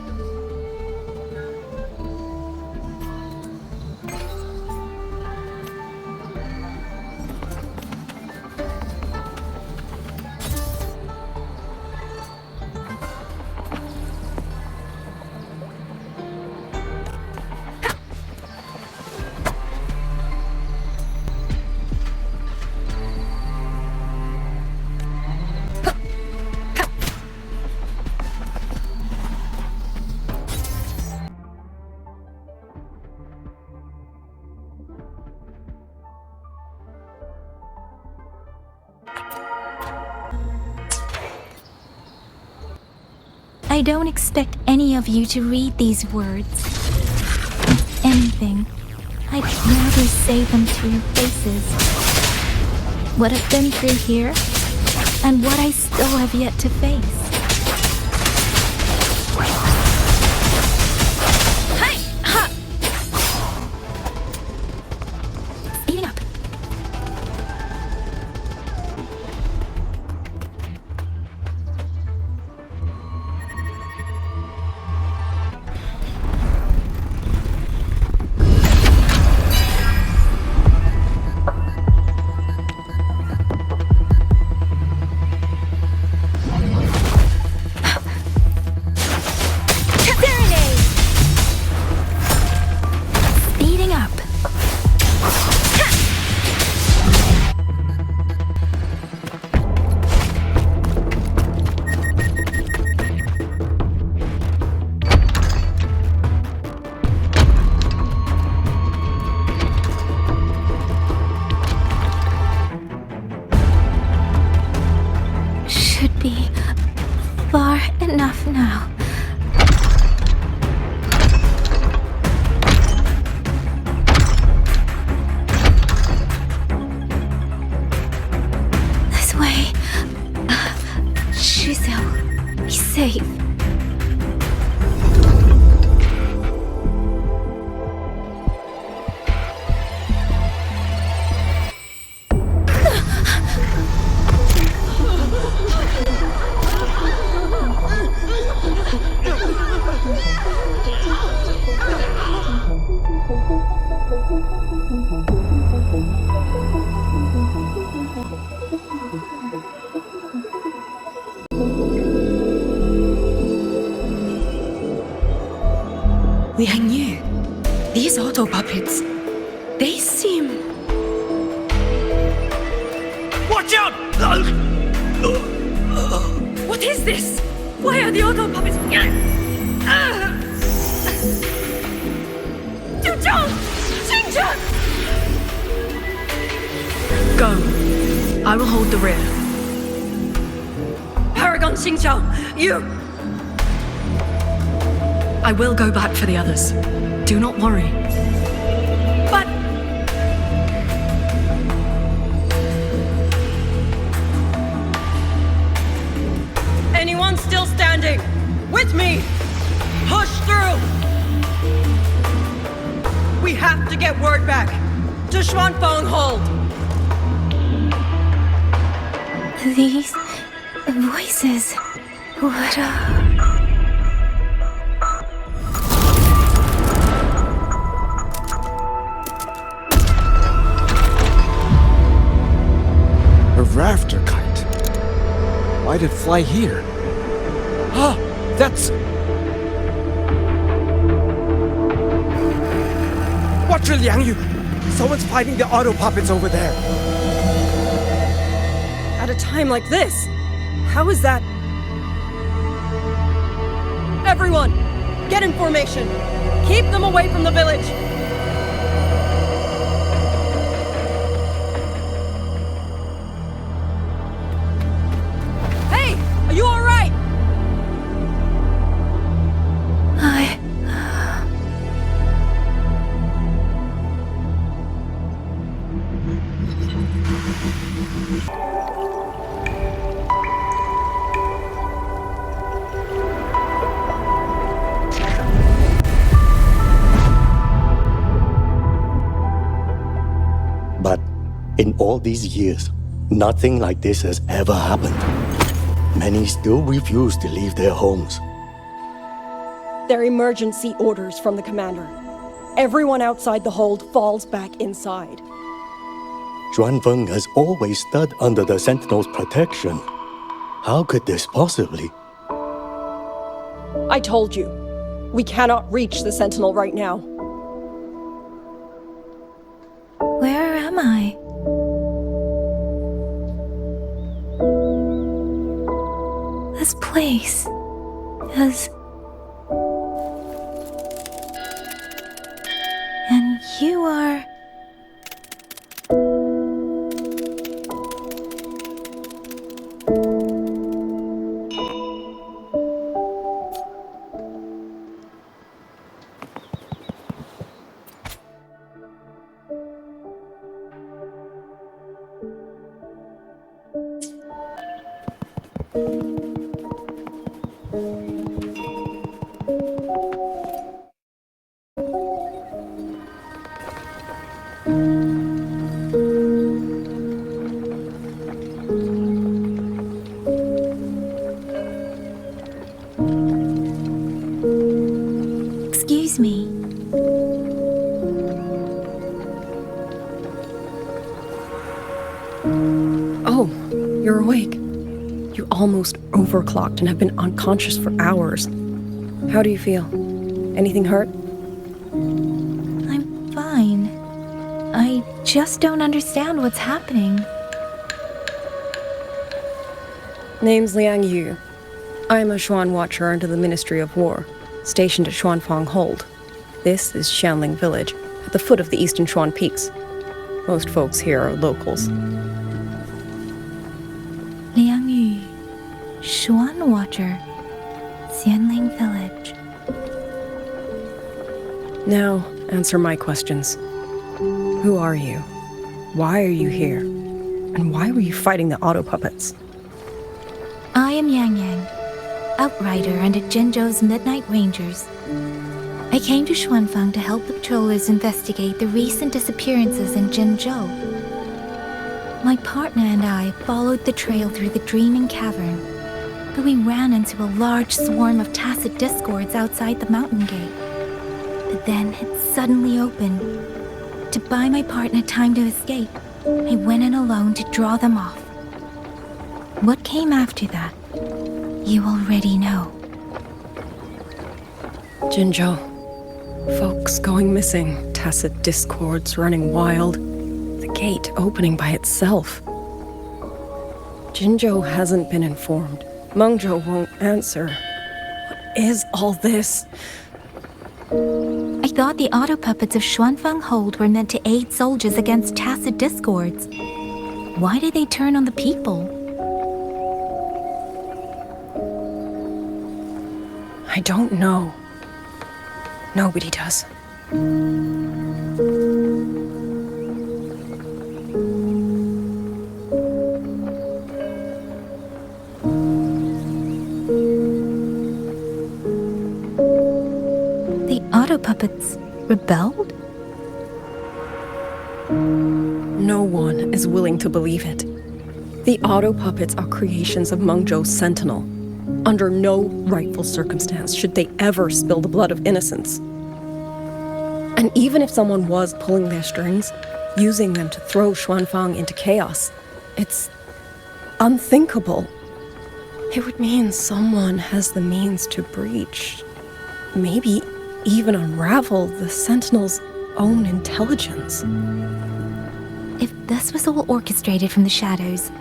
I don't expect any of you to read these words. If anything, I'd rather say them to your faces. What I've been through here, and what I still have yet to face. Speeding up. Speeding up. Should be far enough now. This way. Shizel, be safe. Liang Yu, these auto puppets, they seem... Watch out! What is this? Why are the auto puppets... Go. I will hold the rear. Paragon Xingqiao, you... I will go back for the others. Do not worry. But... Anyone still standing? With me! Push through! We have to get word back to Xuanfeng Hold! These voices. What A rafter kite. Why'd it fly here? Ah, that's... Watch your Liang Yu! Someone's fighting the auto puppets over there. At a time like this, how is that? Everyone, get in formation. Keep them away from the village. Hey, are you all right? But in all these years, nothing like this has ever happened. Many still refuse to leave their homes. They're emergency orders from the commander. Everyone outside the hold falls back inside. Xuanfeng has always stood under the Sentinel's protection. How could this possibly? I told you, we cannot reach the Sentinel right now. Where am I? This place is... And you are... Excuse me. Oh, you're awake. You almost overclocked and have been unconscious for hours. How do you feel? Anything hurt? I'm fine. I just don't understand what's happening. Name's Liang Yu. I'm a Xuan Watcher under the Ministry of War, stationed at Xuanfang Hold. This is Xianling Village, at the foot of the Eastern Xuan Peaks. Most folks here are locals. Liang Yu, Xuan Watcher, Xianling Village. Now, answer my questions. Who are you? Why are you here? And why were you fighting the auto puppets? I am Yang Yang, Outrider under Zhenzhou's Midnight Rangers. I came to Xuanfang to help the patrollers investigate the recent disappearances in Zhenzhou. My partner and I followed the trail through the Dreaming Cavern, but we ran into a large swarm of tacit discords outside the mountain gate. But then it suddenly opened. To buy my partner time to escape, I went in alone to draw them off. What came after that, you already know. Zhenzhou. Folks going missing, tacit discords running wild, the gate opening by itself. Zhenzhou hasn't been informed. Mengzhou won't answer. What is all this? I thought the auto puppets of Xuanfang Hold were meant to aid soldiers against tacit discords. Why did they turn on the people? I don't know. Nobody does. The auto puppets rebelled? No one is willing to believe it. The auto puppets are creations of Mengzhou's Sentinel. Under no rightful circumstance should they ever spill the blood of innocents. And even if someone was pulling their strings, using them to throw Xuanfang into chaos, it's unthinkable. It would mean someone has the means to breach, maybe even unravel the Sentinel's own intelligence. If this was all orchestrated from the shadows,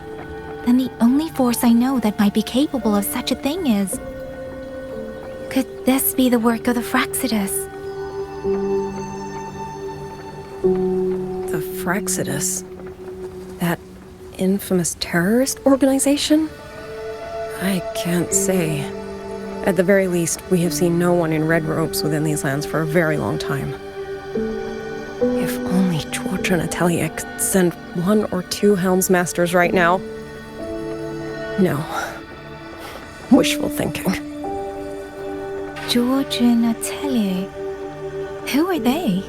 then the only force I know that might be capable of such a thing is... Could this be the work of the Fraxidus? The Fraxidus? That infamous terrorist organization? I can't say. At the very least, we have seen no one in red robes within these lands for a very long time. If only George and Atelier could send 1 or 2 Helmsmasters right now. No. Wishful thinking. George and Atelier? Who are they?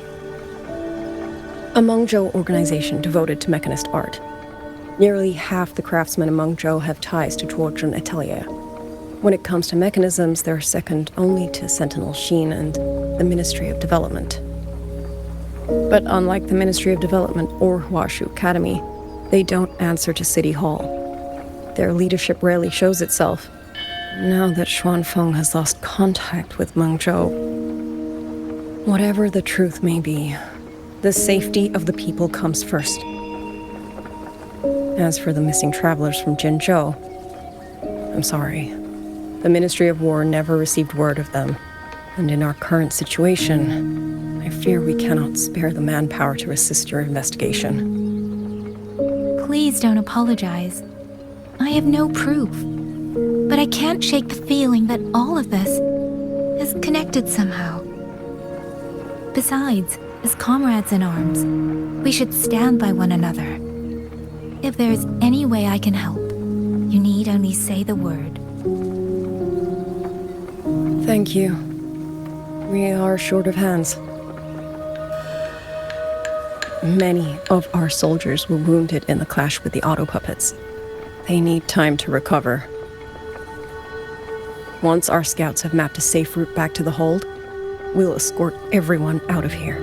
A Mengzhou organization devoted to mechanist art. Nearly half the craftsmen in Mengzhou have ties to George and Atelier. When it comes to mechanisms, they're second only to Sentinel Sheen and the Ministry of Development. But unlike the Ministry of Development or Huashu Academy, they don't answer to City Hall. Their leadership rarely shows itself. Now that Xuanfeng has lost contact with Mengzhou, whatever the truth may be, the safety of the people comes first. As for the missing travelers from Zhenzhou, I'm sorry. The Ministry of War never received word of them, and in our current situation, I fear we cannot spare the manpower to assist your investigation. Please don't apologize. I have no proof, but I can't shake the feeling that all of this is connected somehow. Besides, as comrades in arms, we should stand by one another. If there's any way I can help, You need only say the word. Thank you. We are short of hands. Many of our soldiers were wounded in the clash with the auto puppets. They need time to recover. Once our scouts have mapped a safe route back to the hold, we'll escort everyone out of here.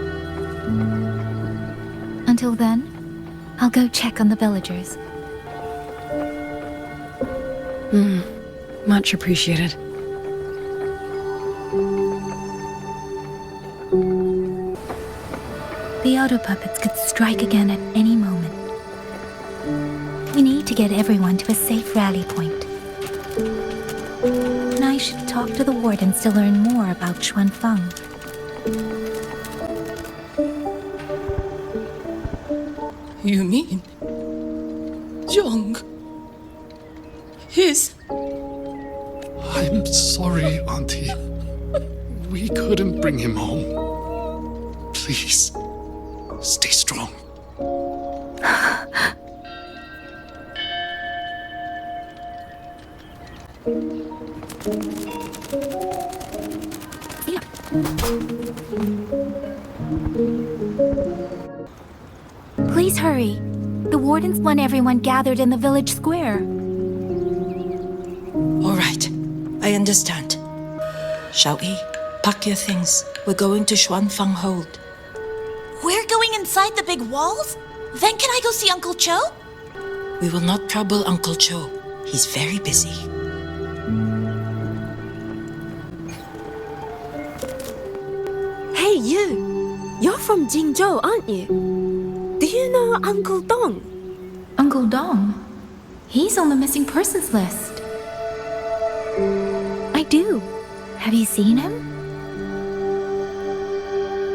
Until then, I'll go check on the villagers. Much appreciated. The auto puppets could strike again at any moment. We need to get everyone to a safe rally point. And I should talk to the wardens to learn more about Xuanfang. You mean Young? His... I'm sorry, Auntie. We couldn't bring him home. Please, stay strong. Please hurry. The wardens want everyone gathered in the village square. All right, I understand. Shall we? Pack your things. We're going to Xuanfang Hold. We're going inside the big walls? Then can I go see Uncle Cho? We will not trouble Uncle Cho. He's very busy. Hey, you! You're from Jingzhou, aren't you? Do you know Uncle Dong? Uncle Dong? He's on the missing persons list. I do. Have you seen him?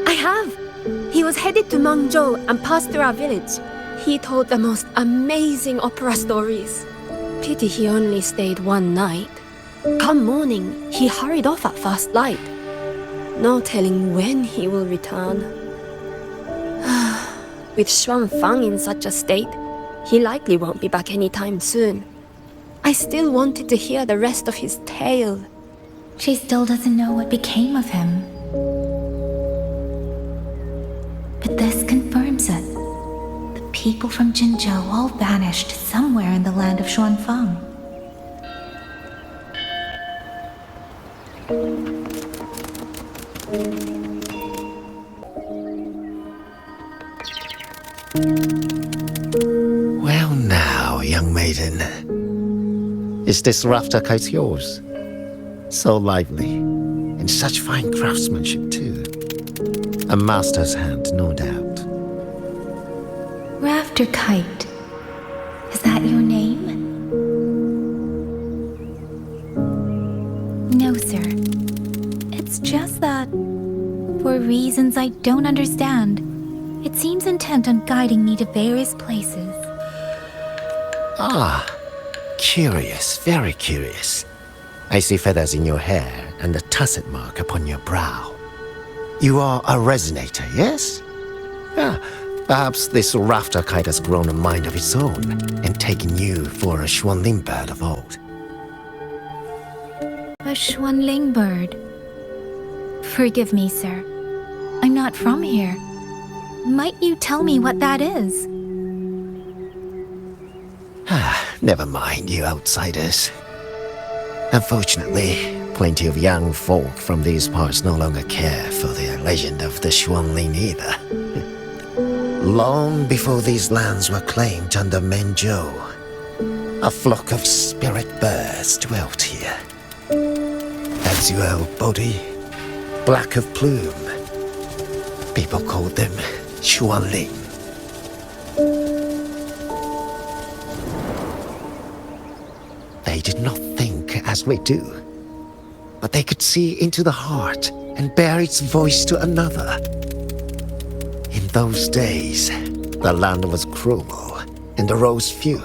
I have. He was headed to Mengzhou and passed through our village. He told the most amazing opera stories. Pity he only stayed one night. Come morning, he hurried off at first light. No telling when he will return. With Xuanfang in such a state, he likely won't be back anytime soon. I still wanted to hear the rest of his tale. She still doesn't know what became of him. But this confirms it. The people from Jinzhou all vanished somewhere in the land of Xuanfang. Well now, young maiden. Is this rafter kite yours? So lively, and such fine craftsmanship too. A master's hand, no doubt. Rafter Kite. Is that your name? No, sir. It's just that, for reasons I don't understand, it seems intent on guiding me to various places. Ah, curious, very curious. I see feathers in your hair and a tusset mark upon your brow. You are a resonator, yes? Ah, perhaps this rafter kite has grown a mind of its own and taken you for a Xuanling bird of old. A Xuanling bird. Forgive me, sir. I'm not from here. Might you tell me what that is? Never mind, you outsiders. Unfortunately, plenty of young folk from these parts no longer care for the legend of the Xuanling either. Long before these lands were claimed under Mengzhou, a flock of spirit birds dwelt here. Azure body, black of plume. People called them Xuanling. They did not think as we do, but they could see into the heart and bear its voice to another. In those days, the land was cruel and the roads few.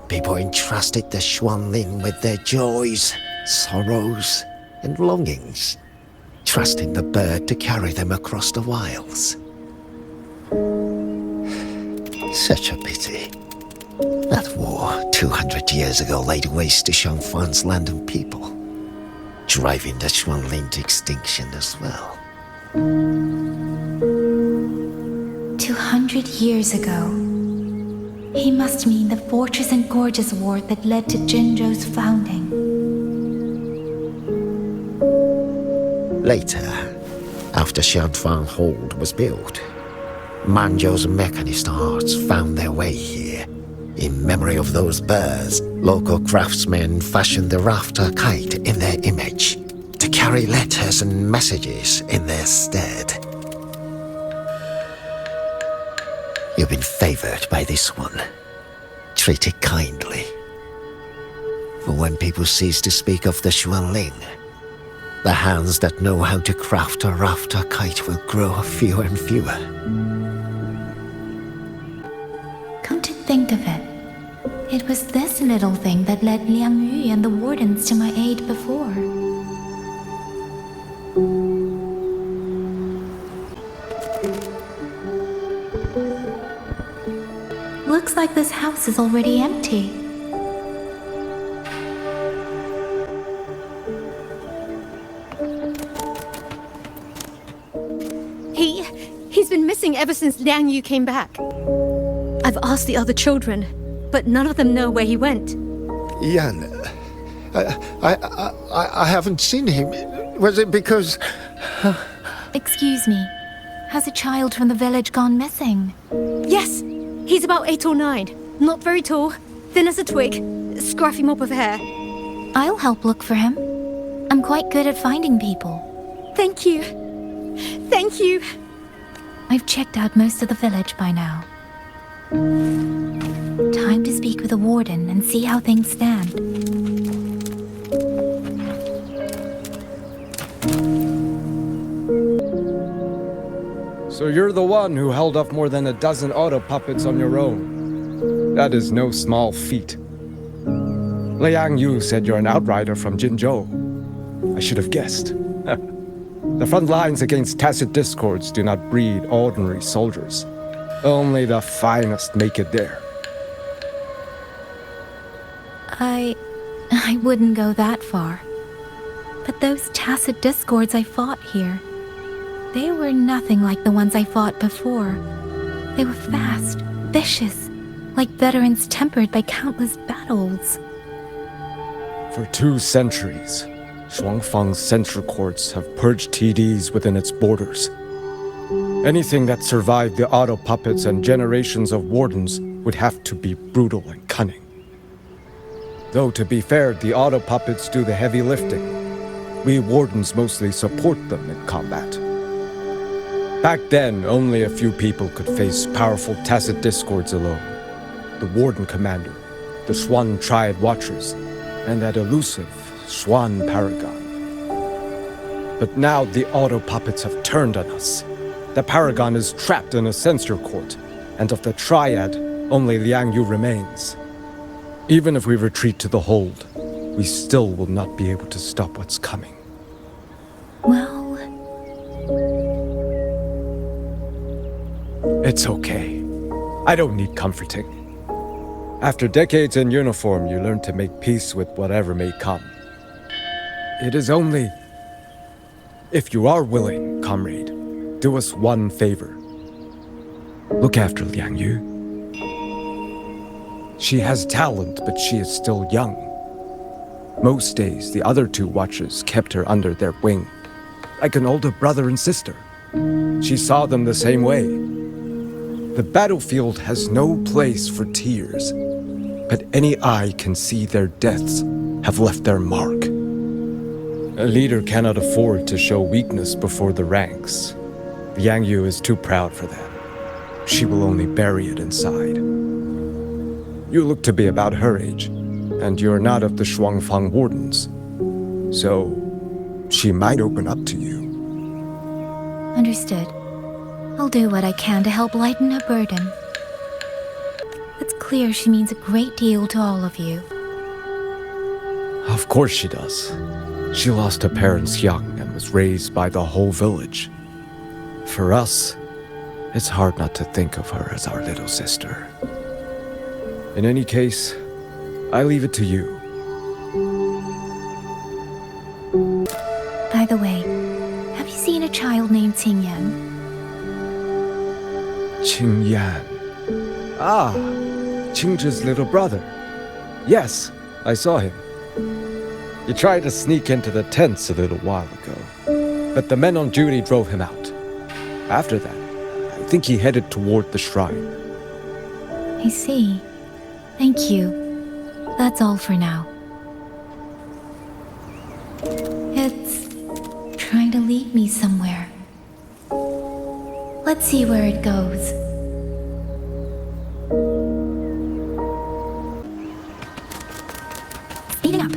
People entrusted the Xuanling with their joys, sorrows, and longings, trusting the bird to carry them across the wilds. Such a pity. That war 200 years ago laid waste to Xiangfan's land and people, driving the Xuanling to extinction as well. 200 years ago. He must mean the Fortress and Gorges War that led to Jinzhou's founding. Later, after Xianfang Hold was built, Mengzhou's mechanist arts found their way here. In memory of those birds, local craftsmen fashioned the rafter kite in their image to carry letters and messages in their stead. You've been favored by this one. Treat it kindly. For when people cease to speak of the Xuanling, the hands that know how to craft a rafter kite will grow fewer and fewer. Come to think of it, it was this little thing that led Liang Yu and the wardens to my aid before. Looks like this house is already empty. He's been missing ever since Liang Yu came back. I've asked the other children, but none of them know where he went. Yan, I haven't seen him. Was it because... Excuse me, has a child from the village gone missing? Yes, he's about 8 or 9. Not very tall, thin as a twig, scruffy mop of hair. I'll help look for him. I'm quite good at finding people. Thank you. Thank you. I've checked out most of the village by now. Time to speak with the warden and see how things stand. So you're the one who held off more than a dozen auto puppets on your own. That is no small feat. Liang Yu said you're an outrider from Jinzhou. I should have guessed. The front lines against tacit discords do not breed ordinary soldiers. Only the finest make it there. I wouldn't go that far. But those tacit discords I fought here, they were nothing like the ones I fought before. They were fast, vicious, like veterans tempered by countless battles. For 2 centuries, Shuangfang's central courts have purged TDs within its borders. Anything that survived the auto puppets and generations of wardens would have to be brutal and cunning. Though to be fair, the auto puppets do the heavy lifting. We wardens mostly support them in combat. Back then, only a few people could face powerful tacit discords alone. The warden commander, the Xuan Triad Watchers, and that elusive Xuan Paragon. But now the auto puppets have turned on us. The Paragon is trapped in a censor court, and of the Triad, only Liang Yu remains. Even if we retreat to the hold, we still will not be able to stop what's coming. Well... It's okay. I don't need comforting. After decades in uniform, you learn to make peace with whatever may come. It is only... If you are willing, comrade, do us one favor. Look after Liang Yu. She has talent, but she is still young. Most days, the other 2 watchers kept her under their wing, like an older brother and sister. She saw them the same way. The battlefield has no place for tears, but any eye can see their deaths have left their mark. A leader cannot afford to show weakness before the ranks. Liang Yu is too proud for that. She will only bury it inside. You look to be about her age, and you're not of the Shuangfang Wardens. So, she might open up to you. Understood. I'll do what I can to help lighten her burden. It's clear she means a great deal to all of you. Of course she does. She lost her parents young and was raised by the whole village. For us, it's hard not to think of her as our little sister. In any case, I leave it to you. By the way, have you seen a child named Qingyan? Qingyan. Ah, Qingzhi's little brother. Yes, I saw him. He tried to sneak into the tents a little while ago, but the men on duty drove him out. After that, I think he headed toward the shrine. I see. Thank you. That's all for now. It's trying to lead me somewhere. Let's see where it goes. Speeding up.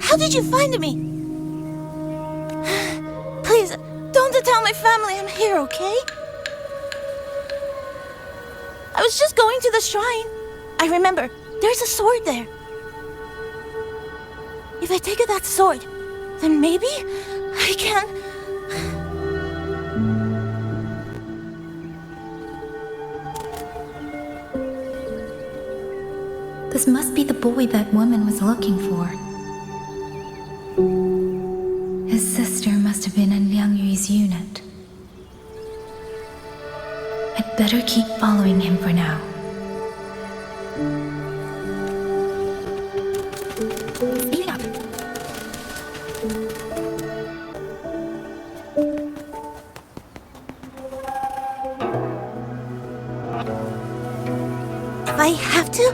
How did you find me? Please, don't tell my family I'm here, okay? I was just going to the shrine. I remember, there's a sword there. If I take that sword, then maybe I can... This must be the boy that woman was looking for. His sister must have been in Liang Yu's unit. I'd better keep following him for now. Speeding up. If I have to,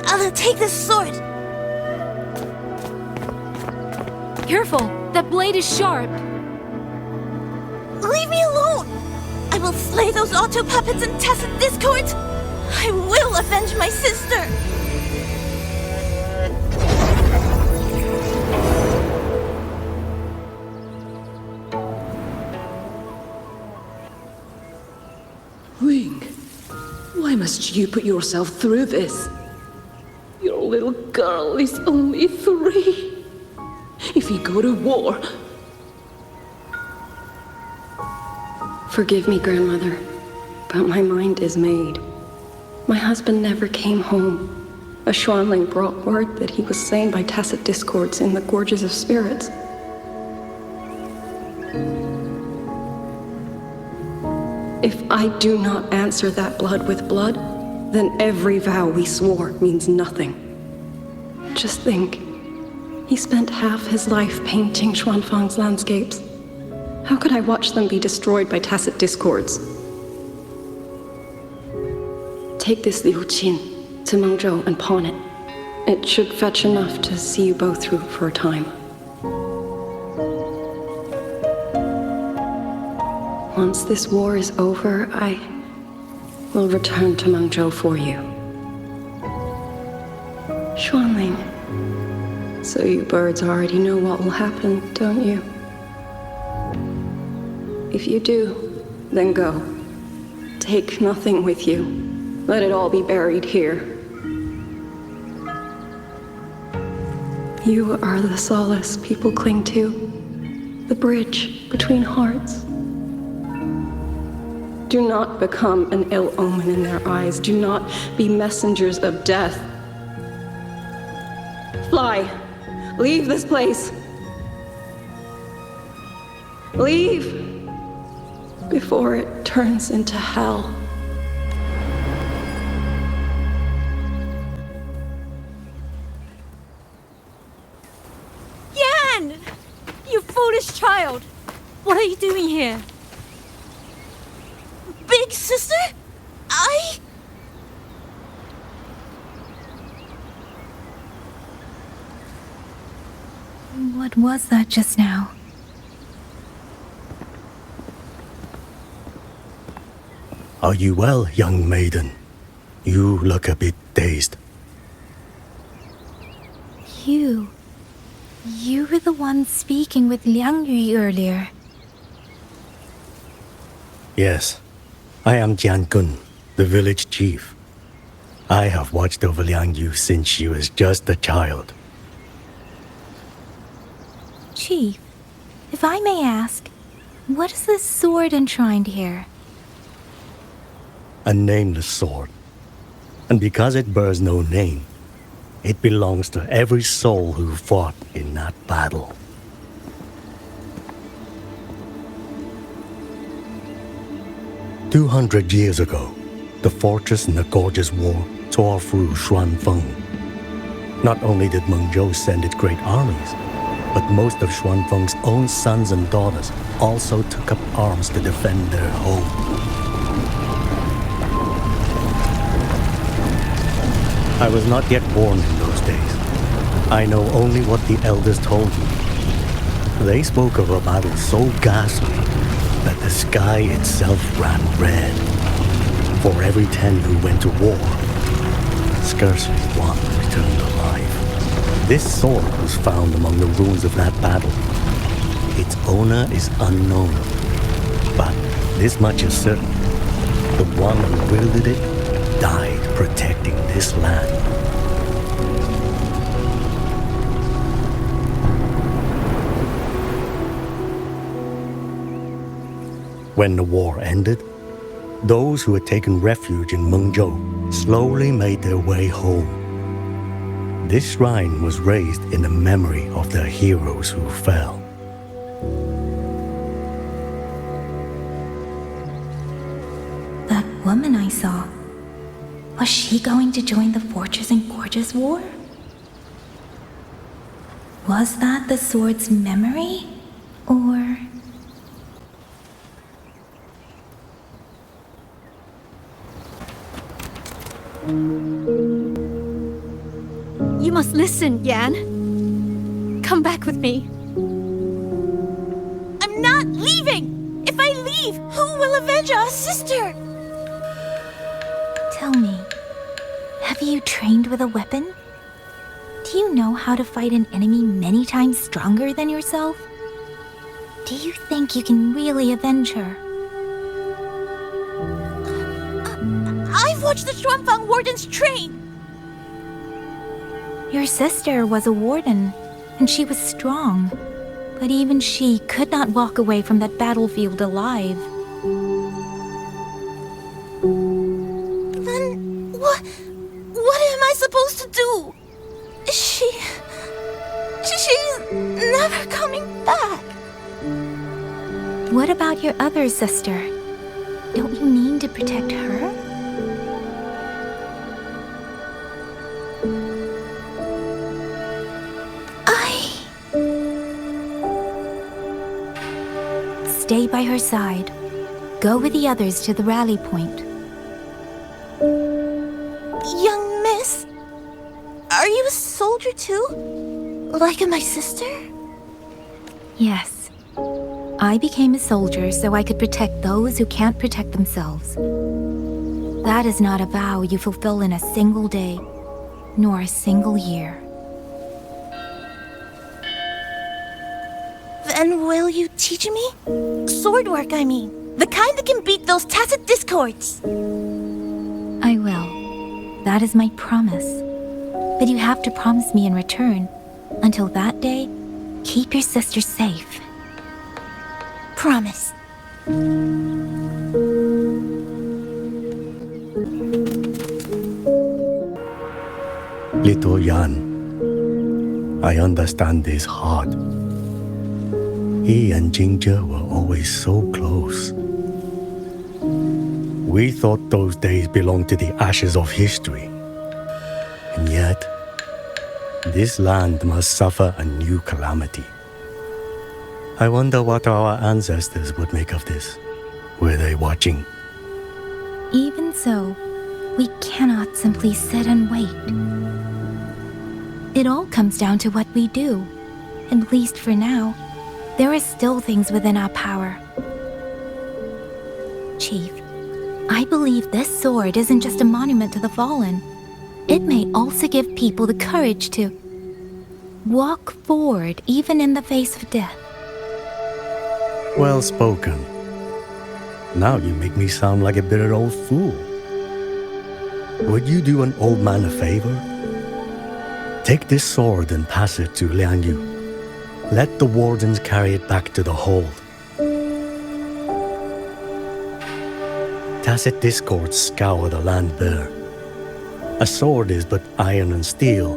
I'll take this sword. Careful! That blade is sharp! Leave me alone! I will slay those auto puppets and tacit discords! I will avenge my sister! Wing, why must you put yourself through this? Your little girl is only 3. If you go to war... Forgive me, Grandmother, but my mind is made. My husband never came home. A Xuanling brought word that he was slain by tacit discords in the Gorges of Spirits. If I do not answer that blood with blood, then every vow we swore means nothing. Just think. He spent half his life painting Xuanfang's landscapes. How could I watch them be destroyed by tacit discords? Take this Liu Qin to Mengzhou and pawn it. It should fetch enough to see you both through for a time. Once this war is over, I will return to Mengzhou for you. Xuanling. So you birds already know what will happen, don't you? If you do, then go. Take nothing with you. Let it all be buried here. You are the solace people cling to, the bridge between hearts. Do not become an ill omen in their eyes. Do not be messengers of death. Fly! Leave this place! Leave! Before it turns into hell. Yan! You foolish child! What are you doing here? Big sister? What was that just now? Are you well, young maiden? You look a bit dazed. You were the one speaking with Liang Yu earlier. Yes, I am Jian Gun, the village chief. I have watched over Liang Yu since she was just a child. Chief, if I may ask, what is this sword enshrined here? A nameless sword. And because it bears no name, it belongs to every soul who fought in that battle. "200 years ago, the fortress in the gorgeous war tore through Xuanfeng. Not only did Mengzhou send its great armies, but most of Xuanfeng's own sons and daughters also took up arms to defend their home. I was not yet born in those days. I know only what the elders told me. They spoke of a battle so ghastly that the sky itself ran red. For every 10 who went to war, scarcely one returned alive. This sword was found among the ruins of that battle. Its owner is unknown, but this much is certain. The one who wielded it died protecting this land. When the war ended, those who had taken refuge in Mengzhou slowly made their way home. This shrine was raised in the memory of the heroes who fell. That woman I saw, was she going to join the Fortress and Gorgeous War? Was that the sword's memory? Or... You must listen, Yan. Come back with me. I'm not leaving! If I leave, who will avenge our sister? Tell me, have you trained with a weapon? Do you know how to fight an enemy many times stronger than yourself? Do you think you can really avenge her? I've watched the Xuanfang wardens train! Your sister was a warden, and she was strong. But even she could not walk away from that battlefield alive. Then what am I supposed to do? She's never coming back. What about your other sister? Don't you need to protect her? Stay by her side. Go with the others to the rally point. Young miss, are you a soldier too? Like my sister? Yes. I became a soldier so I could protect those who can't protect themselves. That is not a vow you fulfill in a single day, nor a single year. Then will you teach me? Sword work, I mean. The kind that can beat those tacit discords. I will. That is my promise. But you have to promise me in return. Until that day, keep your sister safe. Promise. Little Yan, I understand this hard. He and Ginger were always so close. We thought those days belonged to the ashes of history. And yet, this land must suffer a new calamity. I wonder what our ancestors would make of this. Were they watching? Even so, we cannot simply sit and wait. It all comes down to what we do. At least for now. There are still things within our power. Chief, I believe this sword isn't just a monument to the fallen. It may also give people the courage to walk forward even in the face of death. Well spoken. Now you make me sound like a bitter old fool. Would you do an old man a favor? Take this sword and pass it to Liang Yu. Let the wardens carry it back to the hold. Tacit discords scour the land bare. A sword is but iron and steel,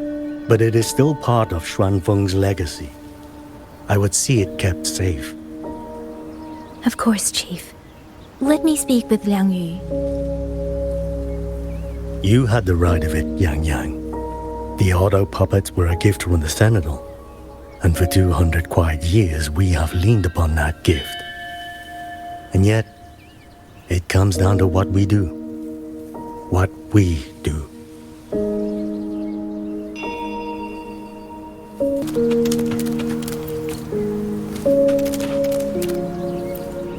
but it is still part of Xuanfeng's legacy. I would see it kept safe. Of course, Chief. Let me speak with Liang Yu. You had the right of it, Yang Yang. The auto puppets were a gift from the Sentinel, and for 200 quiet years we have leaned upon that gift. And yet, it comes down to what we do. What we do.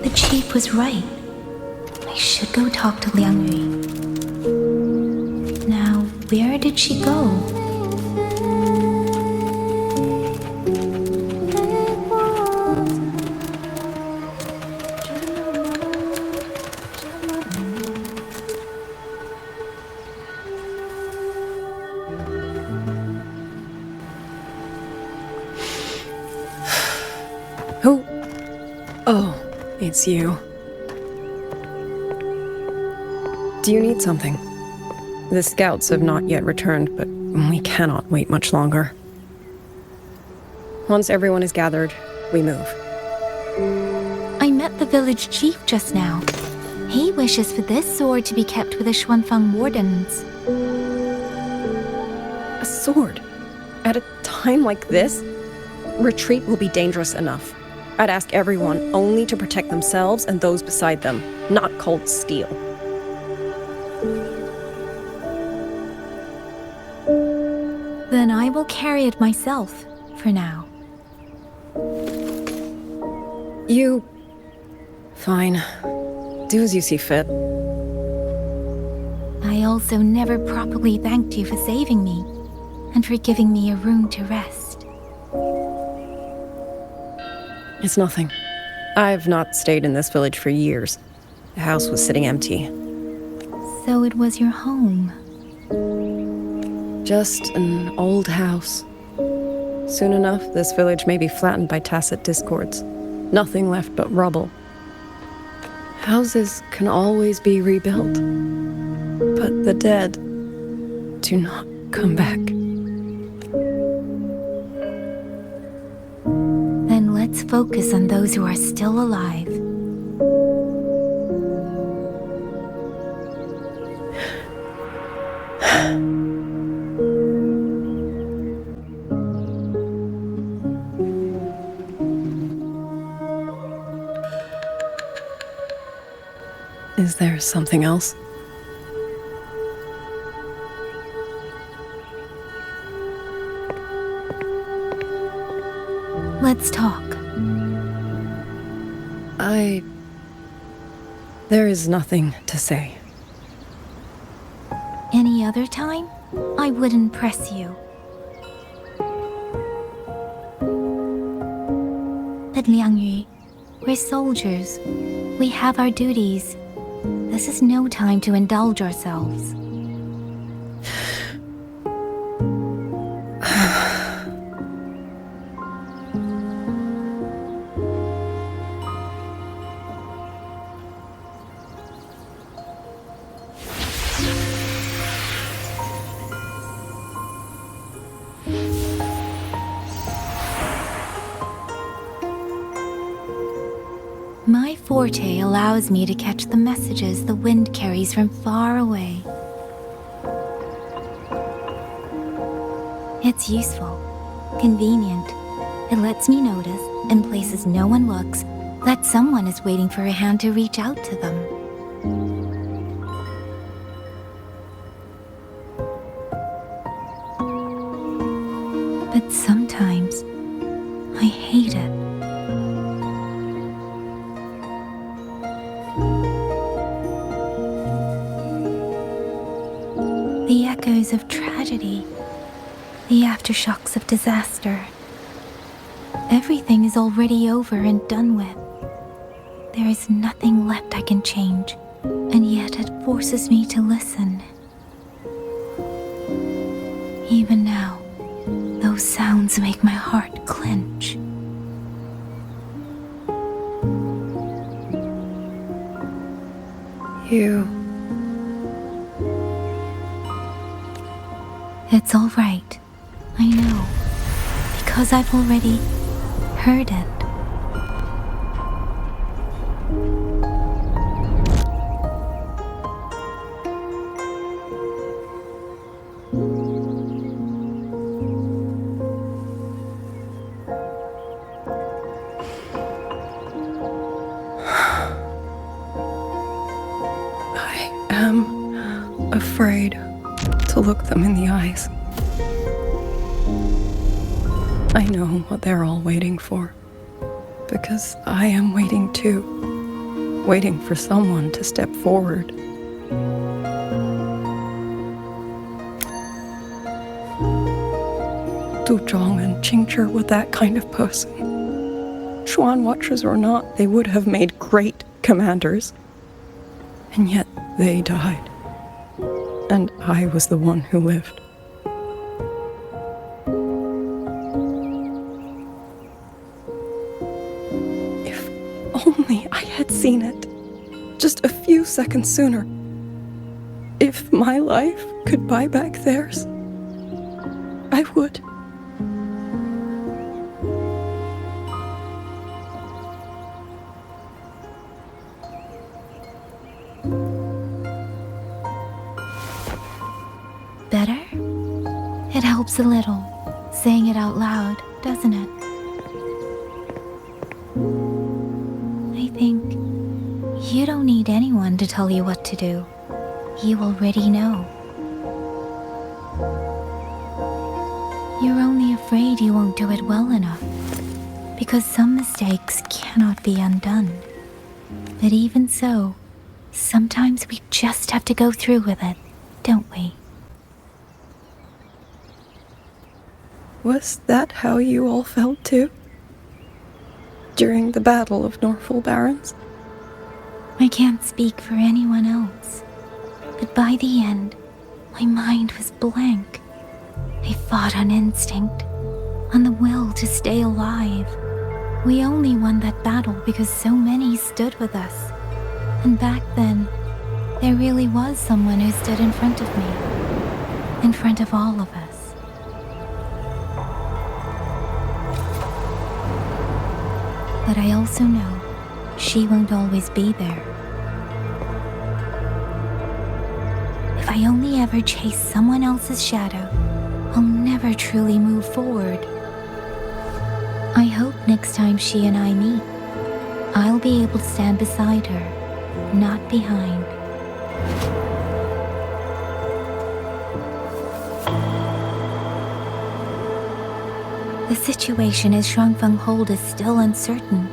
The Chief was right. I should go talk to Liang Yu. Now, where did she go? Who? Oh, it's you. Do you need something? The scouts have not yet returned, but we cannot wait much longer. Once everyone is gathered, we move. I met the village chief just now. He wishes for this sword to be kept with the Xuanfang wardens. A sword? At a time like this? Retreat will be dangerous enough. I'd ask everyone only to protect themselves and those beside them, not cold steel. Then I will carry it myself, for now. You... Fine. Do as you see fit. I also never properly thanked you for saving me, and for giving me a room to rest. It's nothing. I've not stayed in this village for years. The house was sitting empty. So it was your home. Just an old house. Soon enough, this village may be flattened by tacit discords. Nothing left but rubble. Houses can always be rebuilt. But the dead do not come back. Then let's focus on those who are still alive. Is there something else? Let's talk. There is nothing to say. Any other time, I wouldn't press you. But Liang Yu, we're soldiers. We have our duties. This is no time to indulge ourselves. My forte allows me to catch the messages the wind carries from far away. It's useful, convenient. It lets me notice, in places no one looks, that someone is waiting for a hand to reach out to them. But sometimes, I hate it. The echoes of tragedy, the aftershocks of disaster. Everything is already over and done with. There is nothing left I can change, and yet it forces me to listen. Even now, those sounds make my heart clench. You... It's all right. I know. Because I've already heard it. I am afraid to look them in the eyes. I know what they're all waiting for. Because I am waiting too. Waiting for someone to step forward. Du Zhong and Qingzhi were that kind of person. Xuan Watchers or not, they would have made great commanders. And yet they died. And I was the one who lived. If only I had seen it. Just a few seconds sooner. If my life could buy back theirs, I would. Better? It helps a little, saying it out loud, doesn't it? I think you don't need anyone to tell you what to do. You already know. You're only afraid you won't do it well enough, because some mistakes cannot be undone. But even so, sometimes we just have to go through with it, don't we? Was that how you all felt too? During the Battle of Norfolk Barrens? I can't speak for anyone else, but by the end, my mind was blank. I fought on instinct, on the will to stay alive. We only won that battle because so many stood with us. And back then, there really was someone who stood in front of me, in front of all of us. But I also know she won't always be there. If I only ever chase someone else's shadow, I'll never truly move forward. I hope next time she and I meet, I'll be able to stand beside her, not behind. The situation as Shuangfeng Hold is still uncertain,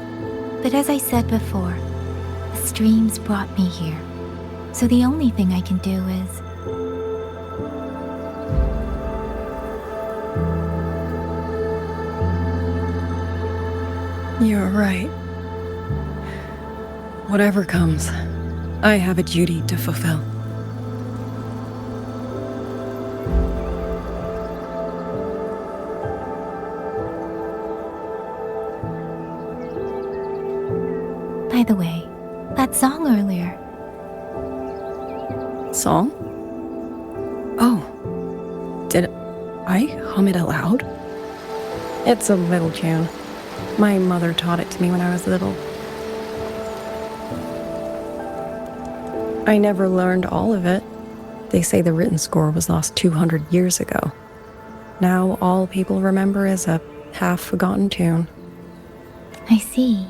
but as I said before, the streams brought me here, so the only thing I can do is... You're right. Whatever comes, I have a duty to fulfill. By the way, that song earlier. Song? Oh. Did I hum it aloud? It's a little tune. My mother taught it to me when I was little. I never learned all of it. They say the written score was lost 200 years ago. Now all people remember is a half-forgotten tune. I see.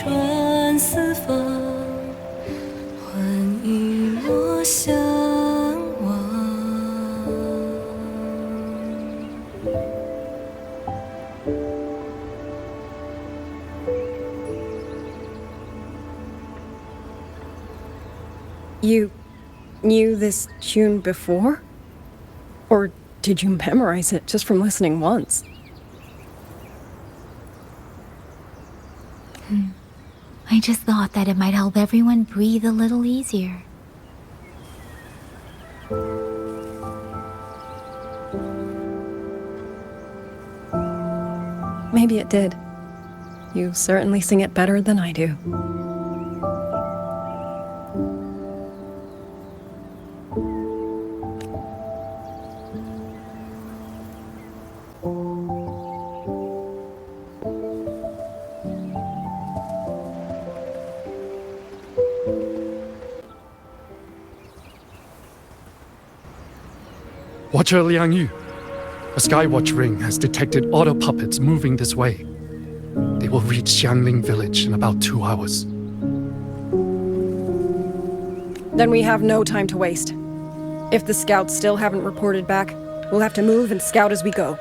转四方，欢与我相望。You knew this tune before? Or did you memorize it just from listening once? I just thought that it might help everyone breathe a little easier. Maybe it did. You certainly sing it better than I do. Watcher Liang Yu, a Skywatch ring has detected auto puppets moving this way. They will reach Xiangling village in about 2 hours. Then we have no time to waste. If the scouts still haven't reported back, we'll have to move and scout as we go.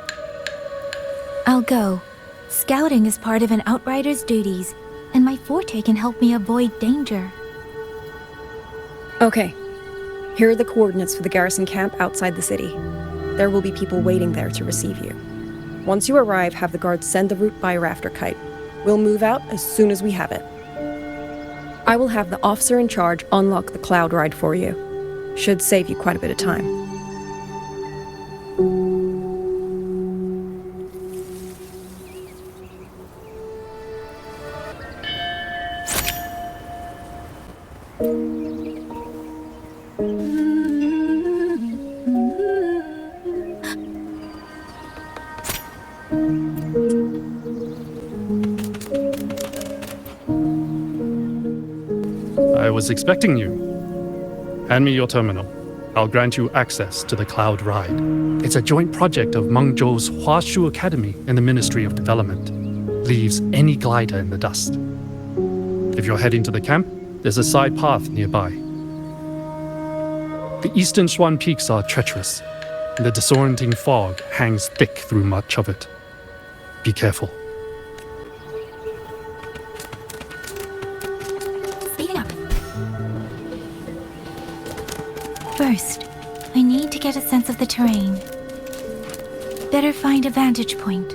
I'll go. Scouting is part of an outrider's duties, and my forte can help me avoid danger. Okay. Here are the coordinates for the garrison camp outside the city. There will be people waiting there to receive you. Once you arrive, have the guards send the route by rafter kite. We'll move out as soon as we have it. I will have the officer in charge unlock the cloud ride for you. Should save you quite a bit of time. I was expecting you. Hand me your terminal. I'll grant you access to the Cloud Ride. It's a joint project of Mengzhou's Huashu Academy and the Ministry of Development. Leaves any glider in the dust. If you're heading to the camp, there's a side path nearby. The eastern Swan Peaks are treacherous, and the disorienting fog hangs thick through much of it. Be careful. First, I need to get a sense of the terrain. Better find a vantage point.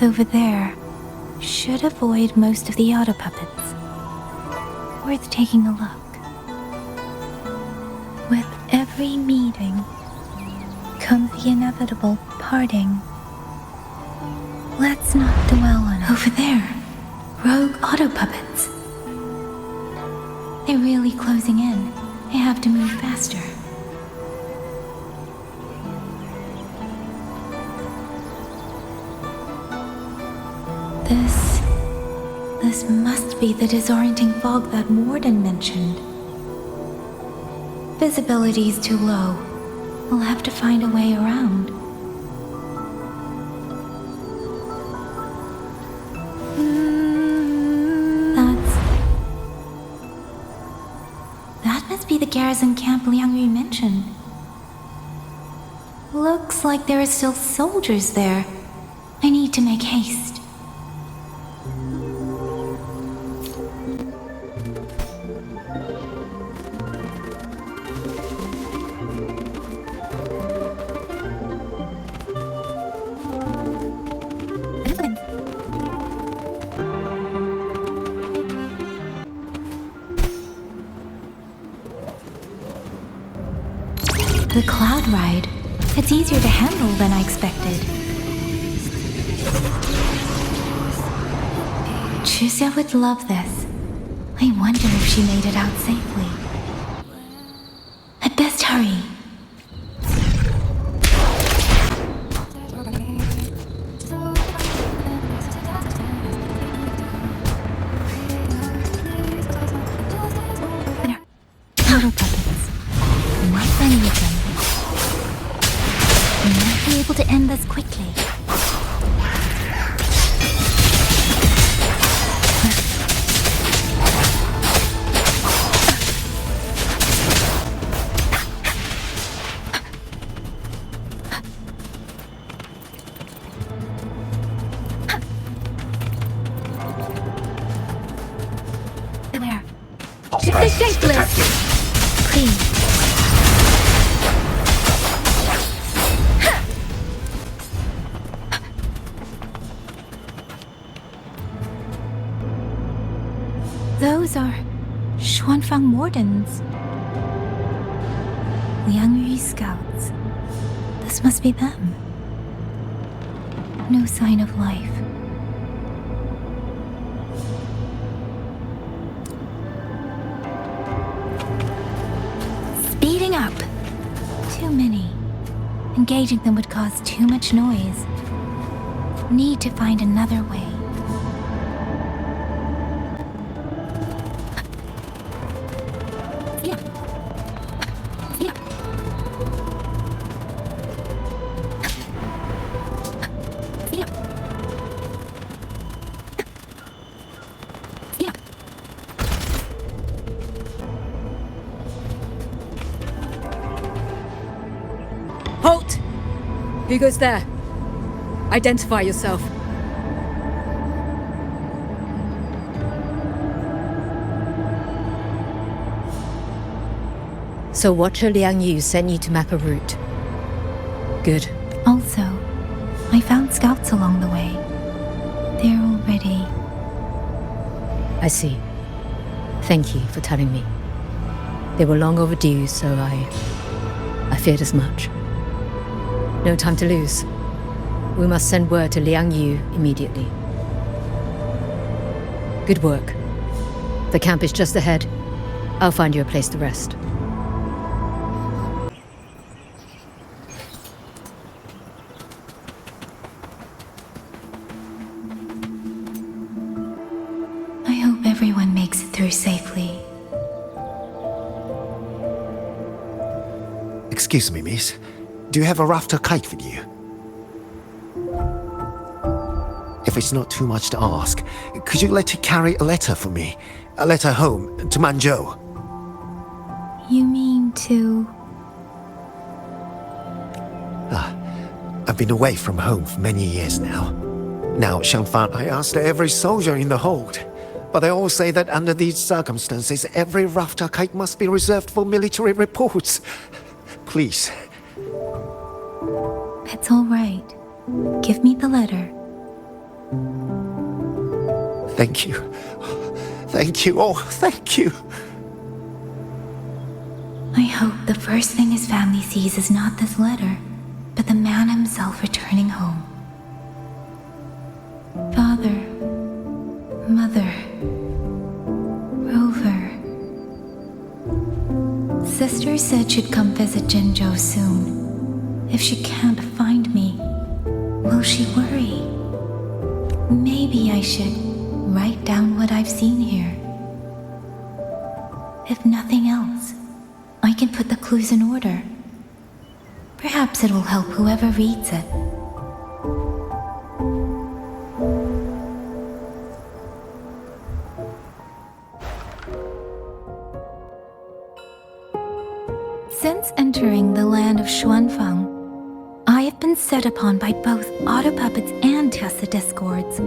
Over there should avoid most of the auto puppets. Worth taking a look. With every meeting comes the inevitable parting. Let's not dwell on it. Over there, rogue auto puppets. They're really closing in. I have to move faster. This must be the disorienting fog that Warden mentioned. Visibility's too low. We'll have to find a way around. That must be the garrison camp Liang Yu mentioned. Looks like there are still soldiers there. I need to make haste. The cloud ride. It's easier to handle than I expected. Chusya would love this. I wonder if she made it out safely. I'd best hurry. Little puppets. Not many of them. We might be able to end this quickly. There. Please. Those are Xuanfang Wardens. Liangyu scouts. This must be them. No sign of life. Speeding up. Too many. Engaging them would cause too much noise. Need to find another way. Halt! Who goes there? Identify yourself. So Watcher Liangyu sent you to map a route. Good. Also, I found scouts along the way. They're already... I see. Thank you for telling me. They were long overdue, so I feared as much. No time to lose. We must send word to Liangyu immediately. Good work. The camp is just ahead. I'll find you a place to rest. I hope everyone makes it through safely. Excuse me, miss. Do you have a rafter kite with you? If it's not too much to ask, could you let her carry a letter for me? A letter home, to Mengzhou. You mean to... I've been away from home for many years now. Now, Shangfan, I asked every soldier in the hold, but they all say that under these circumstances, every rafter kite must be reserved for military reports. Please. It's all right. Give me the letter. Thank you. Thank you. Oh, thank you. I hope the first thing his family sees is not this letter, but the man himself returning home. Father, Mother, Rover. Sister said she'd come visit Mengzhou soon. If she can't find me, will she worry? Maybe I should write down what I've seen here. If nothing else, I can put the clues in order. Perhaps it will help whoever reads it. Since entering the land of Xuanfang, I have been set upon by both autopuppets and Tessa discords.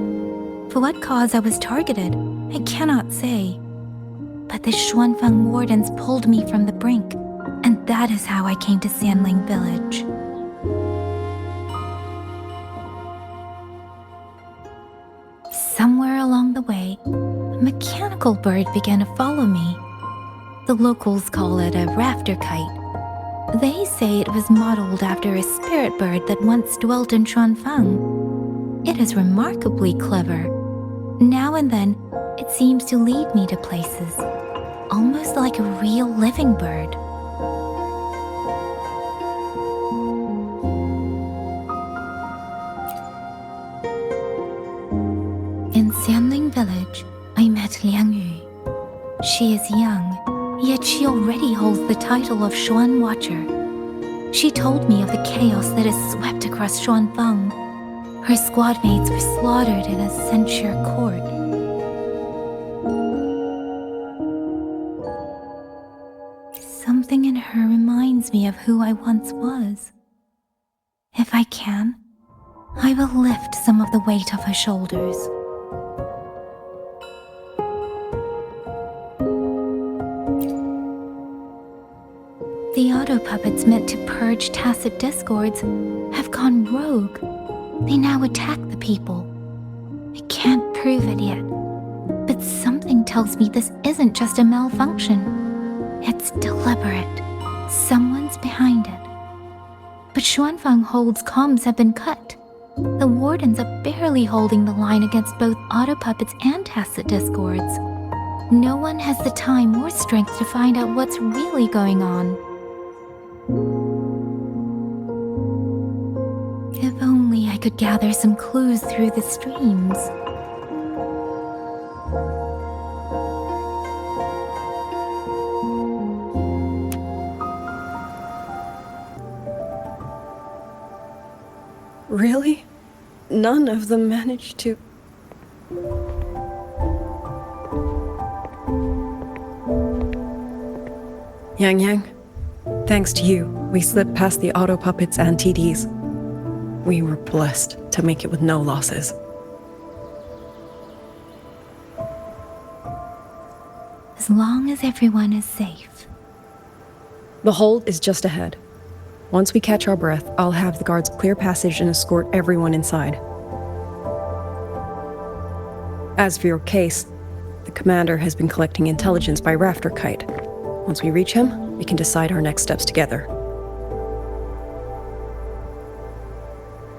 For what cause I was targeted, I cannot say. But the Xuanfang wardens pulled me from the brink, and that is how I came to Sanling Village. Somewhere along the way, a mechanical bird began to follow me. The locals call it a rafter kite. They say it was modeled after a spirit bird that once dwelt in Xuanfang. It is remarkably clever. Now and then, it seems to lead me to places, almost like a real living bird. In Xianling village, I met Liang Yu. She is young, yet she already holds the title of Xuan Watcher. She told me of the chaos that has swept across Xuanfang. Her squad mates were slaughtered in a censure court. Something in her reminds me of who I once was. If I can, I will lift some of the weight off her shoulders. The auto puppets meant to purge tacit discords have gone rogue. They now attack the people. I can't prove it yet, but something tells me this isn't just a malfunction. It's deliberate. Someone's behind it. But Xuanfang Hold's comms have been cut. The wardens are barely holding the line against both auto puppets and tacit discords. No one has the time or strength to find out what's really going on. If only I could gather some clues through the streams. Really? None of them managed to... Yang, thanks to you, we slipped past the auto puppets and TDs. We were blessed to make it with no losses. As long as everyone is safe. The hold is just ahead. Once we catch our breath, I'll have the guards clear passage and escort everyone inside. As for your case, the commander has been collecting intelligence by Rafter Kite. Once we reach him, we can decide our next steps together.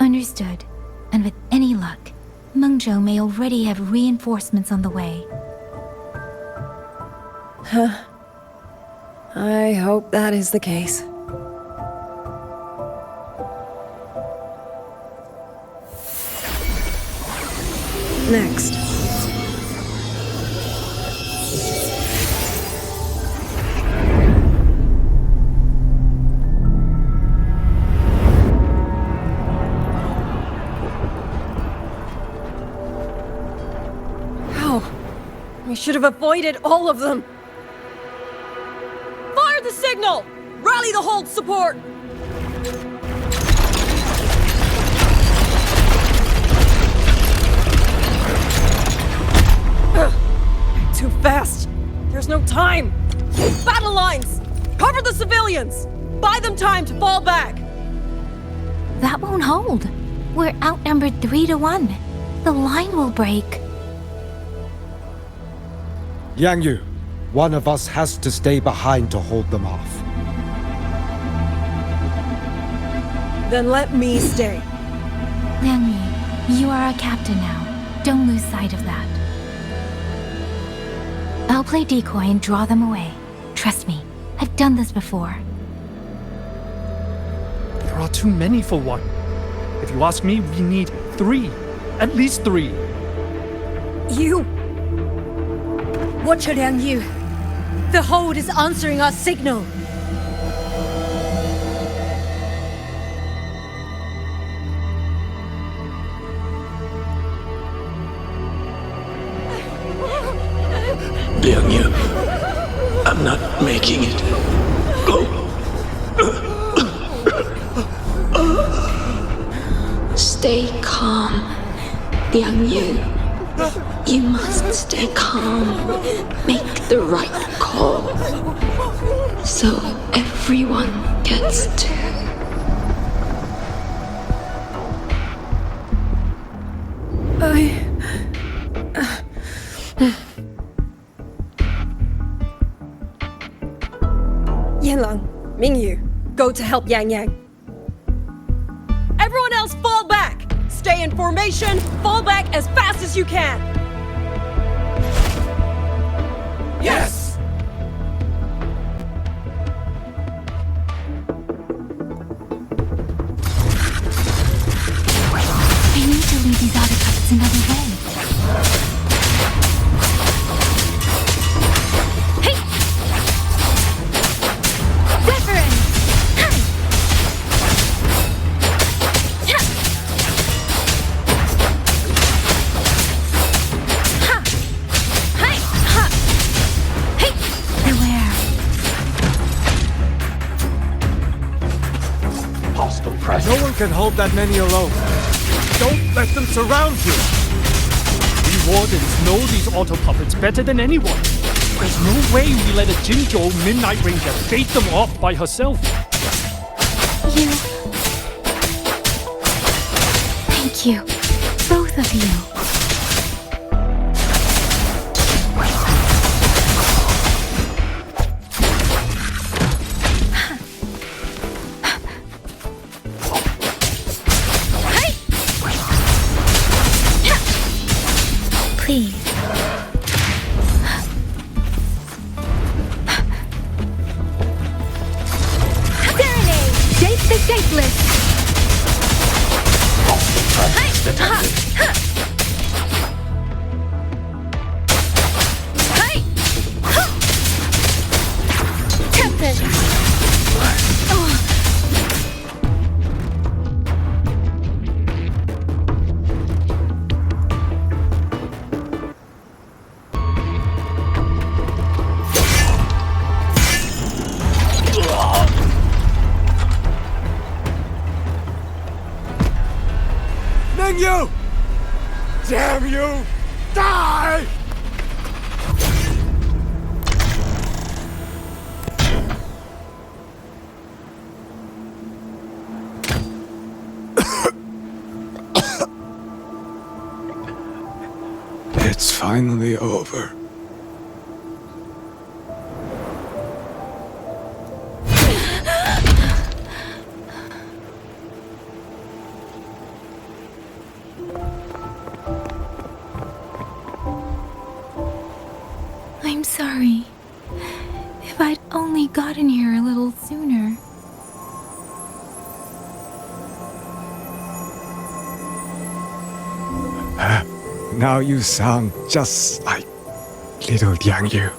Understood. And with any luck, Mengzhou may already have reinforcements on the way. I hope that is the case. Next. How? We should have avoided all of them. Fire the signal! Rally the hold support! Too fast! There's no time! Battle lines! Cover the civilians! Buy them time to fall back! That won't hold. We're outnumbered 3-1. The line will break. Yang Yu, one of us has to stay behind to hold them off. Then let me stay. Liang Yu, you are our captain now. Don't lose sight of that. I'll play decoy and draw them away. Trust me, I've done this before. There are too many for one. If you ask me, we need 3. At least 3. You! Watch her, Liang Yu. The hold is answering our signal. Liang Yu, I'm not making it. Go. Stay calm, Liang Yu. You must stay calm. Make the right call. So everyone gets to. Yanlang, Mingyu, go to help Yang Yang. Everyone else fall back! Stay in formation, fall back as fast as you can! Yes! I need to lead these other puppets another way. Hey! Wuthering! Hey! Ha! Ha! Hey! Ha! Hey! Beware. Hostile presence. No one can hold that many alone. Don't let them surround you! We wardens know these auto puppets better than anyone. There's no way we let a Jinzhou Midnight Ranger bait them off by herself. You. Thank you. Both of you. Please. Serenade! Shape the shapeless! Presence detected. Hey! Tempest! Mengzhou! Damn you! Die! It's finally over. I'm sorry. If I'd only gotten here a little sooner. Now you sound just like little Liang Yu.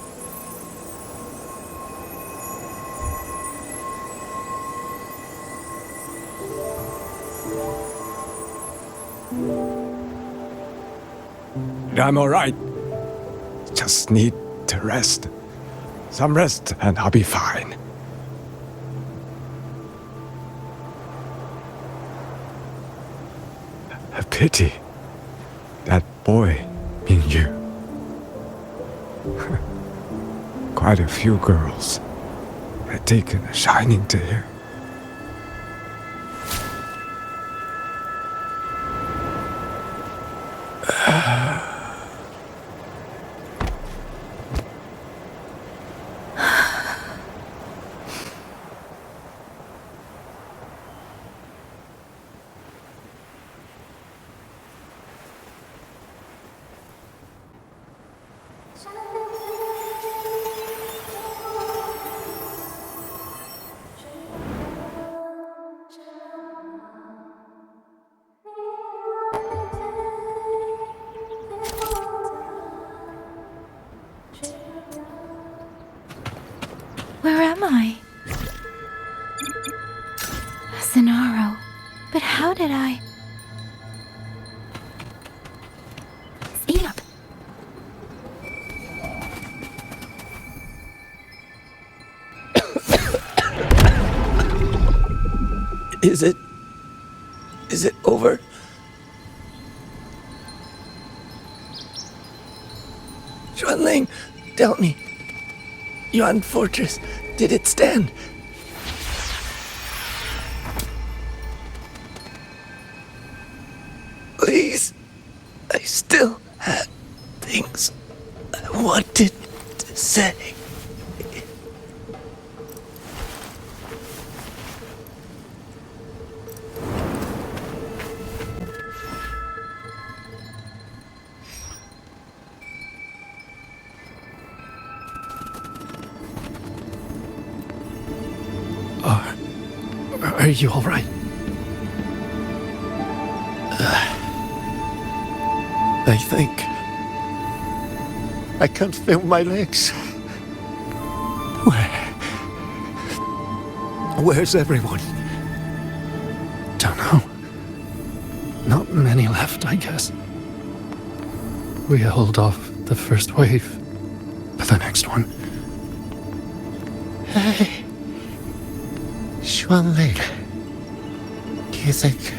I'm alright. Just need to rest. Some rest and I'll be fine. A pity. That boy, Mingyu. Quite a few girls had taken a shining to him. Where am I? Zenaro. But how did I... Speed up. Is it over? Xuanling, tell me. Yuan Fortress, did it stand? Please, I still had things I wanted to say. you all right? I think I can't feel my legs. Where's everyone? Don't know. Not many left, I guess. We held off the first wave, but the next one. Hey, Xuanling, do you think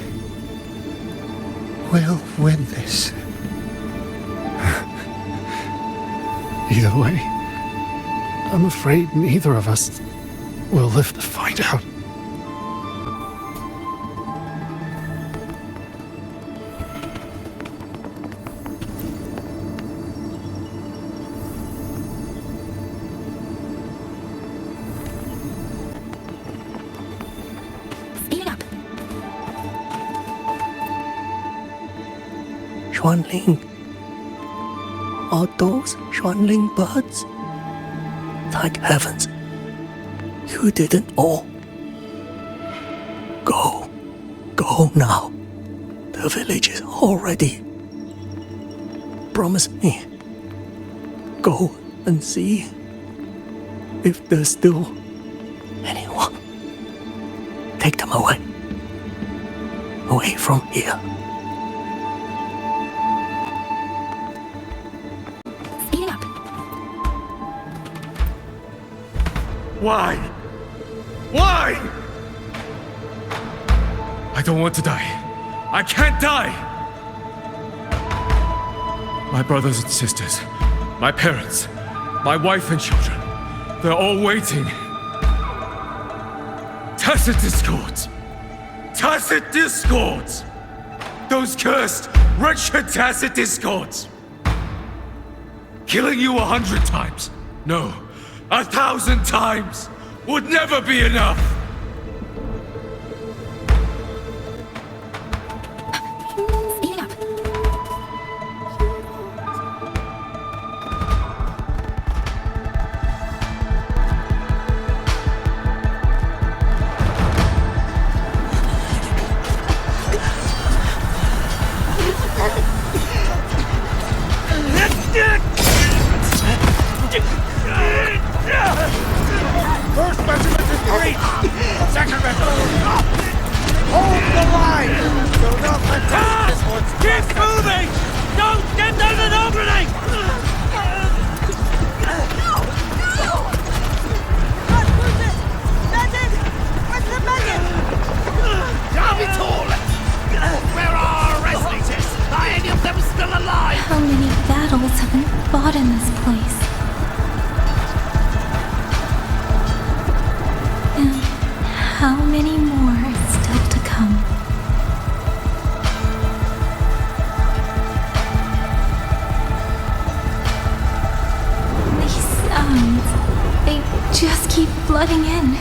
we'll win this? Either way, I'm afraid neither of us will live to find out. Xuanling. Are those Xuanling birds? Thank heavens. You didn't all. Go. Go now. The village is all ready. Promise me. Go and see if there's still anyone. Take them away. Away from here. Why? Why? I don't want to die. I can't die! My brothers and sisters, my parents, my wife and children, they're all waiting. Tacit discords! Tacit discords! Those cursed, wretched tacit discords! Killing you 100 times, no, 1,000 times would never be enough! First measurement is 3. Second measurement. Hold the line. Do not let this one. Keep moving! Don't get down an opening! Damn it all! Where are our resonators? Are any of them still alive? How many battles have we fought in this place? And how many more are still to come? These sounds, they just keep flooding in.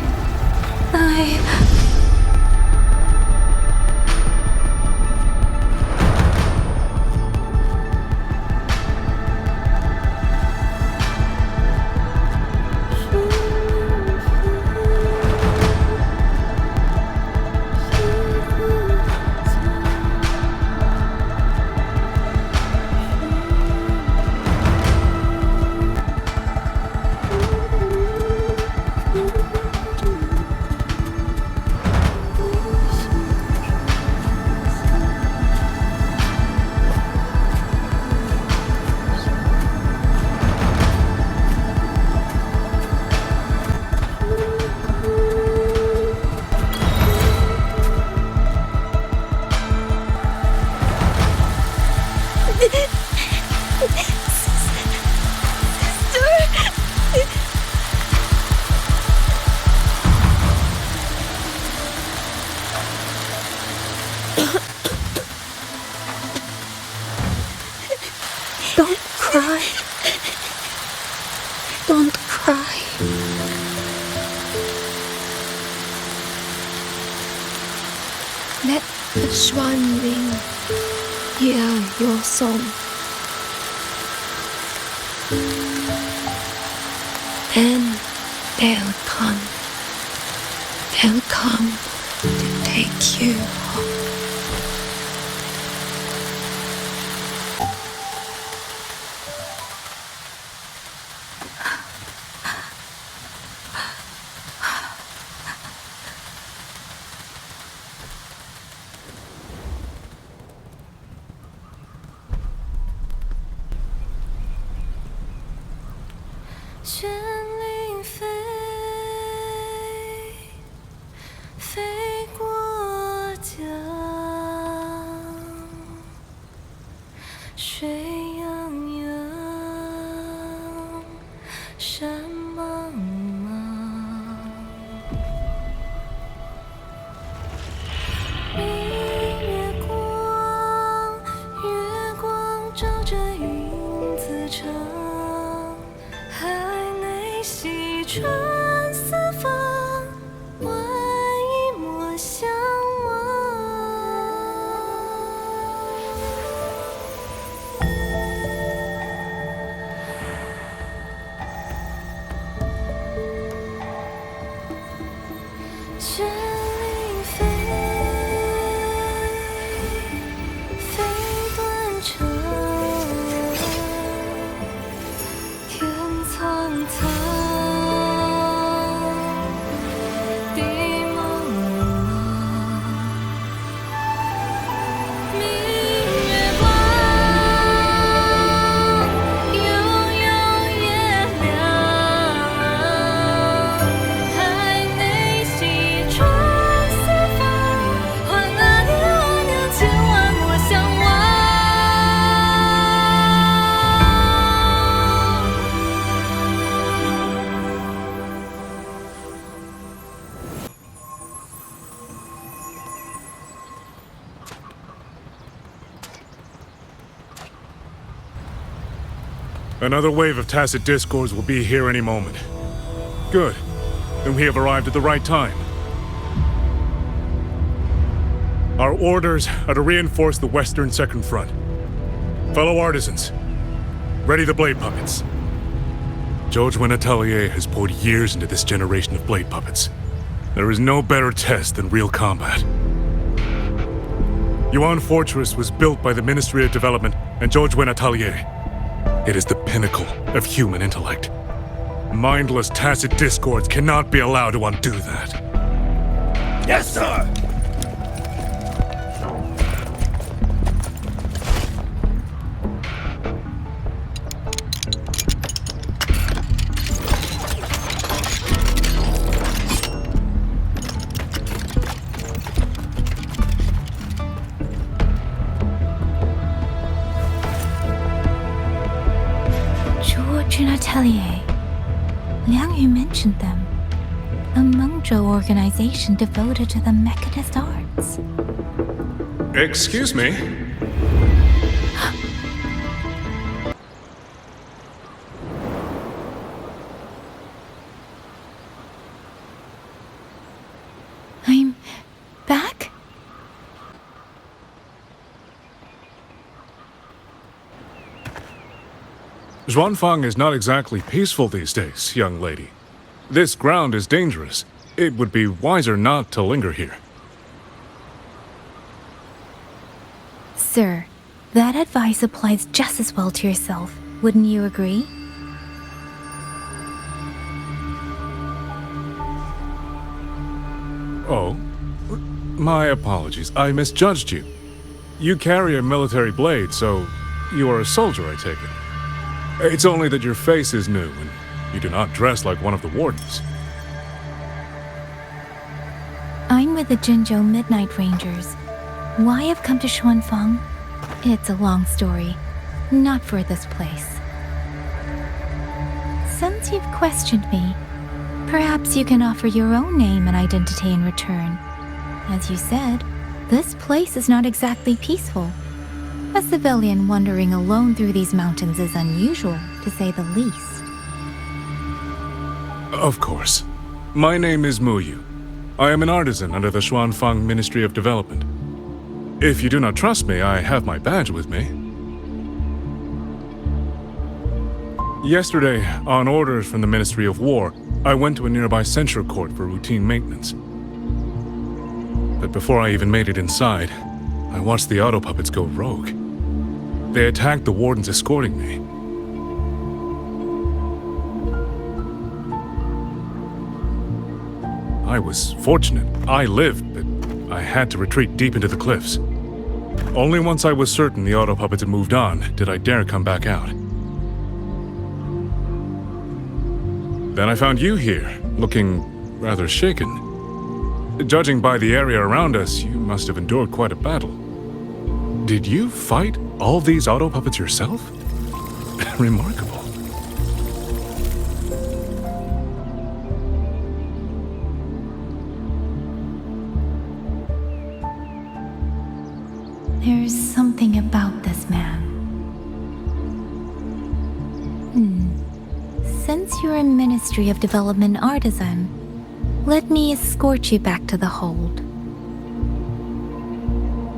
Don't cry. Don't cry. Let the Xuanling hear your song. And they'll come. They'll come to 旋铃飞，飞过江，水泱泱，山茫茫。明月光，月光照着云自长。海内西川四方，万一莫相旋铃飞，飞断肠，天苍苍，地茫茫。明月光，悠悠月亮，海内西川四方，万阿爹阿娘千万莫相忘。Another wave of tacit discords will be here any moment. Good. Then we have arrived at the right time. Our orders are to reinforce the western second front. Fellow artisans, ready the blade puppets. Zhoujuan Atelier has poured years into this generation of blade puppets. There is no better test than real combat. Yuan Fortress was built by the Ministry of Development and Zhoujuan Atelier. It is the pinnacle of human intellect. Mindless tacit discords cannot be allowed to undo that. Yes, sir! Zhoujuan Atelier. Liang Yu mentioned them. A Mengzhou organization devoted to the mechanist arts. Excuse me? I'm back? Zhuanfang is not exactly peaceful these days, young lady. This ground is dangerous. It would be wiser not to linger here. Sir, that advice applies just as well to yourself. Wouldn't you agree? Oh? My apologies. I misjudged you. You carry a military blade, so you are a soldier, I take it. It's only that your face is new, and you do not dress like one of the wardens. I'm with the Zhenzhou Midnight Rangers. Why I've come to Xuanfang? It's a long story. Not for this place. Since you've questioned me, perhaps you can offer your own name and identity in return. As you said, this place is not exactly peaceful. A civilian wandering alone through these mountains is unusual, to say the least. Of course. My name is Muyu. I am an artisan under the Xuanfang Ministry of Development. If you do not trust me, I have my badge with me. Yesterday, on orders from the Ministry of War, I went to a nearby censure court for routine maintenance. But before I even made it inside, I watched the auto puppets go rogue. They attacked the wardens escorting me. I was fortunate. I lived, but I had to retreat deep into the cliffs. Only once I was certain the auto puppets had moved on did I dare come back out. Then I found you here, looking rather shaken. Judging by the area around us, you must have endured quite a battle. Did you fight all these auto puppets yourself? Remarkable. There's something about this man. Since you're a Ministry of Development artisan, let me escort you back to the hold.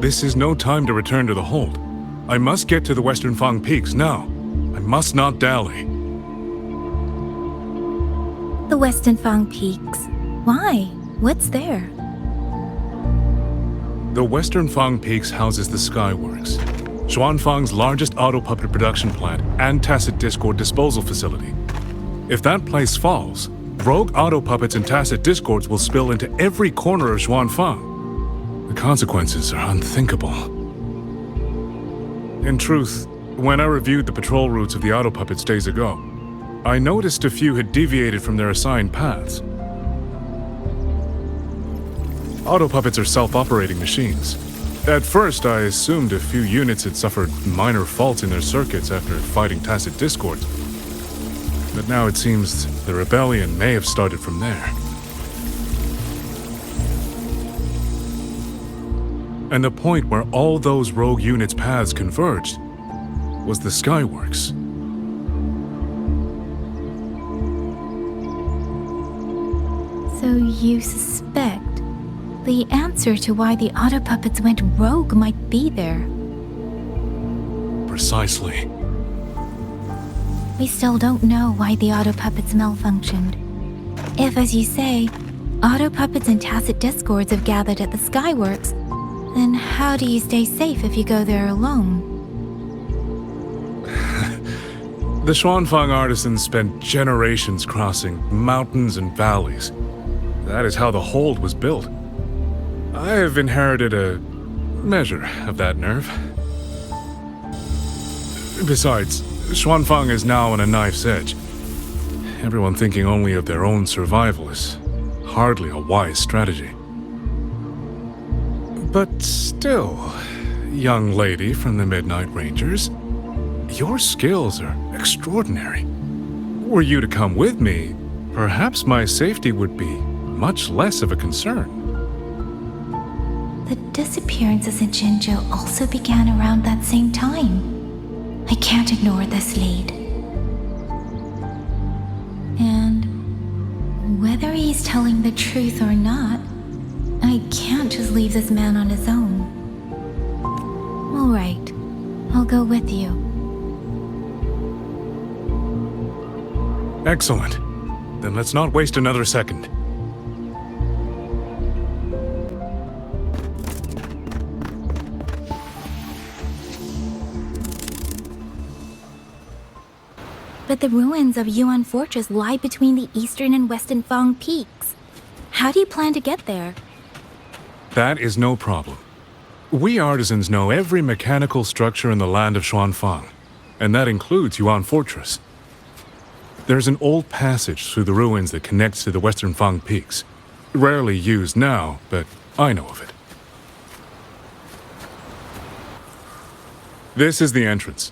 This is no time to return to the hold. I must get to the Western Fang Peaks now. I must not dally. The Western Fang Peaks? Why? What's there? The Western Fang Peaks houses the Skyworks, Xuanfang's largest auto puppet production plant and tacit discord disposal facility. If that place falls, rogue auto puppets and tacit discords will spill into every corner of Xuanfang. The consequences are unthinkable. In truth, when I reviewed the patrol routes of the auto puppets days ago, I noticed a few had deviated from their assigned paths. Auto puppets are self-operating machines. At first, I assumed a few units had suffered minor faults in their circuits after fighting tacit discords. But now it seems the rebellion may have started from there. And the point where all those rogue units' paths converged was the Skyworks. So you suspect the answer to why the auto puppets went rogue might be there? Precisely. We still don't know why the auto puppets malfunctioned. If, as you say, auto puppets and tacit discords have gathered at the Skyworks, then how do you stay safe if you go there alone? The Xuanfang artisans spent generations crossing mountains and valleys. That is how the hold was built. I have inherited a measure of that nerve. Besides, Xuanfang is now on a knife's edge. Everyone thinking only of their own survival is hardly a wise strategy. But still, young lady from the Midnight Rangers, your skills are extraordinary. Were you to come with me, perhaps my safety would be much less of a concern. The disappearances in Mengzhou also began around that same time. I can't ignore this lead. And whether he's telling the truth or not, I can't just leave this man on his own. All right, I'll go with you. Excellent. Then let's not waste another second. But the ruins of Yuan Fortress lie between the eastern and western Fang Peaks. How do you plan to get there? That is no problem. We artisans know every mechanical structure in the land of Xuanfang, and that includes Yuan Fortress. There's an old passage through the ruins that connects to the western Fang Peaks. Rarely used now, but I know of it. This is the entrance.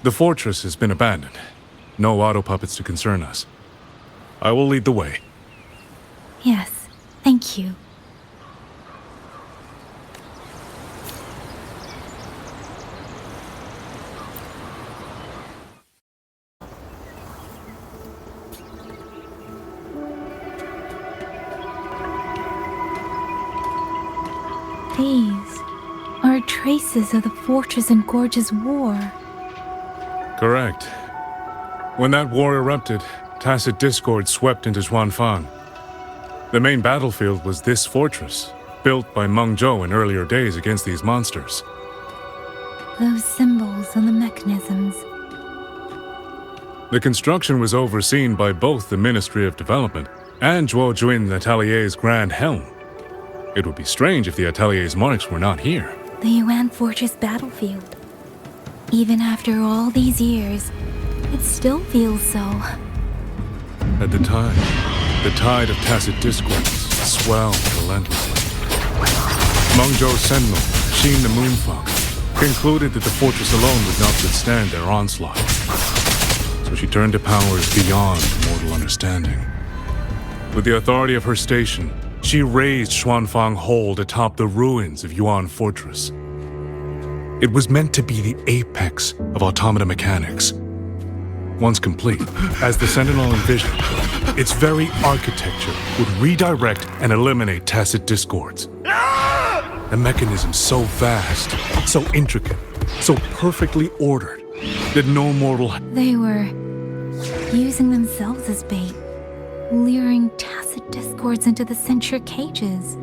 The fortress has been abandoned. No auto puppets to concern us. I will lead the way. Yes, thank you. These are traces of the Fortress and Gorge's war. Correct. When that war erupted, tacit discord swept into Xuanfang. The main battlefield was this fortress, built by Mengzhou in earlier days against these monsters. Those symbols and the mechanisms. The construction was overseen by both the Ministry of Development and Zhuo Jun Atelier's Grand Helm. It would be strange if the Atelier's marks were not here. The Yuan Fortress battlefield. Even after all these years, it still feels so At the time, the tide of tacit discourse swelled relentlessly. Mengzhou's sentinel, Sheen the Moonfang, concluded that the fortress alone would not withstand their onslaught. So she turned to powers beyond mortal understanding. With the authority of her station, she raised Xuanfang Hold atop the ruins of Yuan Fortress. It was meant to be the apex of automata mechanics. Once complete, as the Sentinel envisioned, its very architecture would redirect and eliminate tacit discords. A mechanism so vast, so intricate, so perfectly ordered, that no mortal... They were using themselves as bait, luring tacit discords into the censure cages.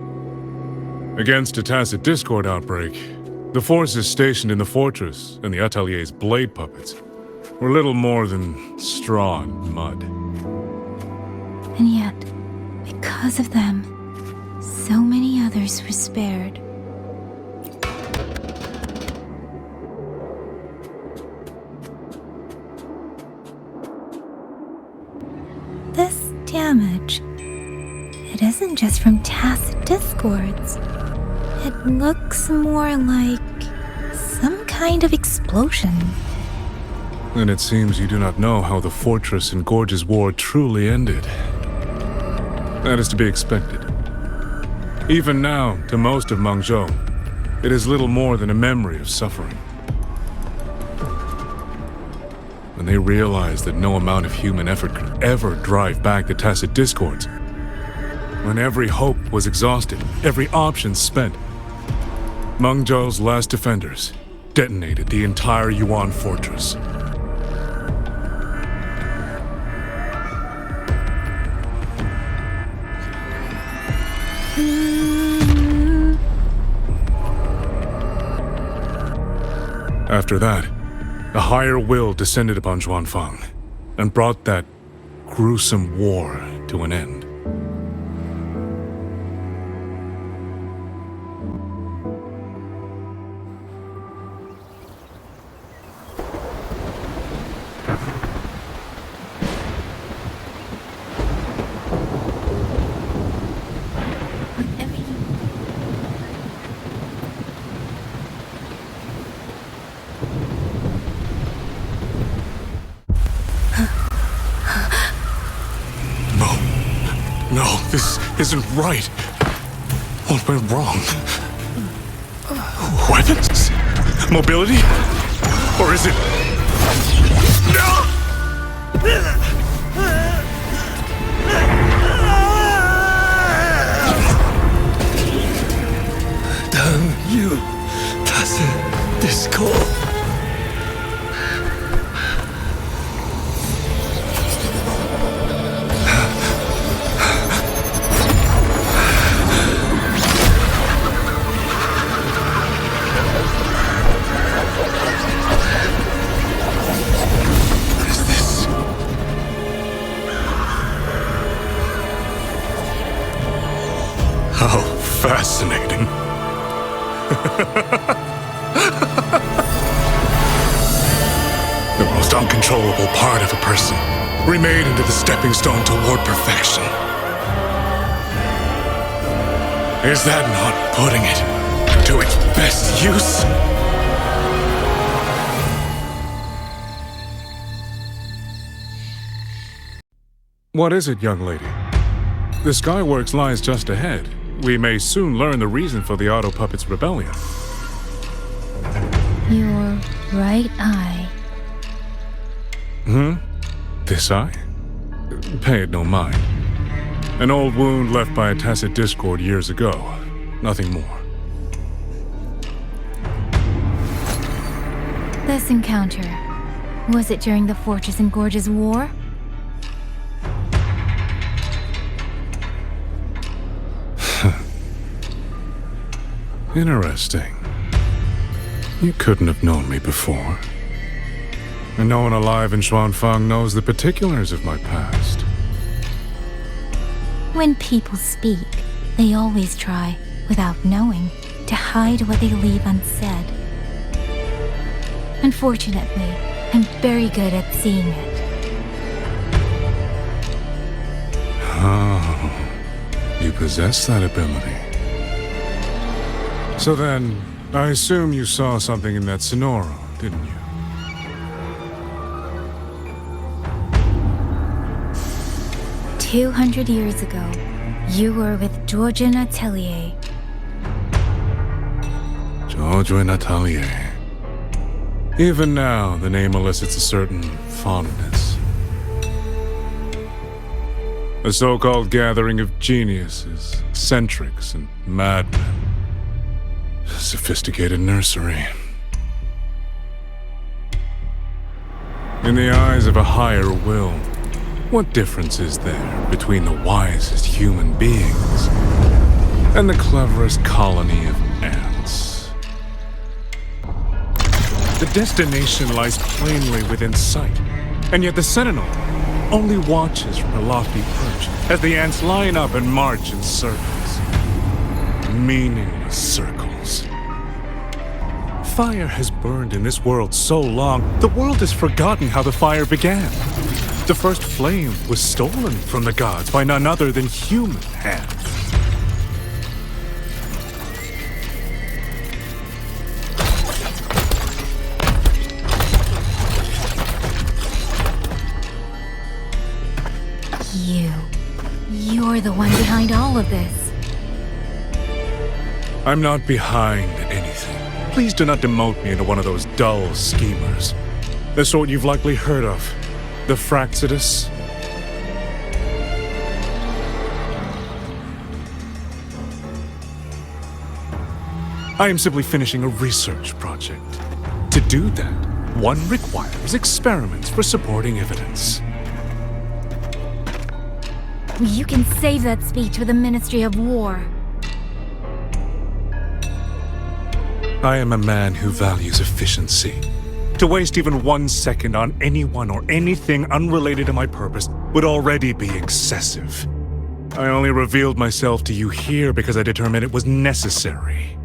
Against a tacit discord outbreak, the forces stationed in the fortress and the Atelier's blade puppets were little more than straw and mud. And yet, because of them, so many others were spared. This damage, it isn't just from tacit discords. It looks more like some kind of explosion. And it seems you do not know how the Fortress and Gorge's war truly ended. That is to be expected. Even now, to most of Mengzhou, it is little more than a memory of suffering. When they realized that no amount of human effort could ever drive back the tacit discords, when every hope was exhausted, every option spent, Mengzhou's last defenders detonated the entire Yuan Fortress. After that, a higher will descended upon Xuanfang and brought that gruesome war to an end. No, this isn't right. What went wrong? Weapons? Mobility? Or is it... Damn you, tacit discord. How fascinating. The most uncontrollable part of a person, remade into the stepping stone toward perfection. Is that not putting it to its best use? What is it, young lady? The Skyworks lies just ahead. We may soon learn the reason for the Auto Puppet's rebellion. Your right eye. This eye? Pay it no mind. An old wound left by a tacit discord years ago. Nothing more. This encounter, was it during the Fortress and Gorge's war? Interesting. You couldn't have known me before. And no one alive in Xuanfang knows the particulars of my past. When people speak, they always try, without knowing, to hide what they leave unsaid. Unfortunately, I'm very good at seeing it. Oh, you possess that ability. So then, I assume you saw something in that Sonoro, didn't you? "200 years ago, you were with Georgian Atelier." Georgian Atelier. Even now, the name elicits a certain fondness. A so-called gathering of geniuses, eccentrics, and madmen. A sophisticated nursery. In the eyes of a higher will, what difference is there between the wisest human beings and the cleverest colony of ants? The destination lies plainly within sight, and yet the Sentinel only watches from her lofty perch as the ants line up and march in circles. Meaningless circles. Fire has burned in this world so long, the world has forgotten how the fire began. The first flame was stolen from the gods by none other than human hands. You're the one behind all of this. I'm not behind anything. Please do not demote me into one of those dull schemers. The sort you've likely heard of. The Fraxidus. I am simply finishing a research project. To do that, one requires experiments for supporting evidence. You can save that speech for the Ministry of War. I am a man who values efficiency. To waste even 1 second on anyone or anything unrelated to my purpose would already be excessive. I only revealed myself to you here because I determined it was necessary.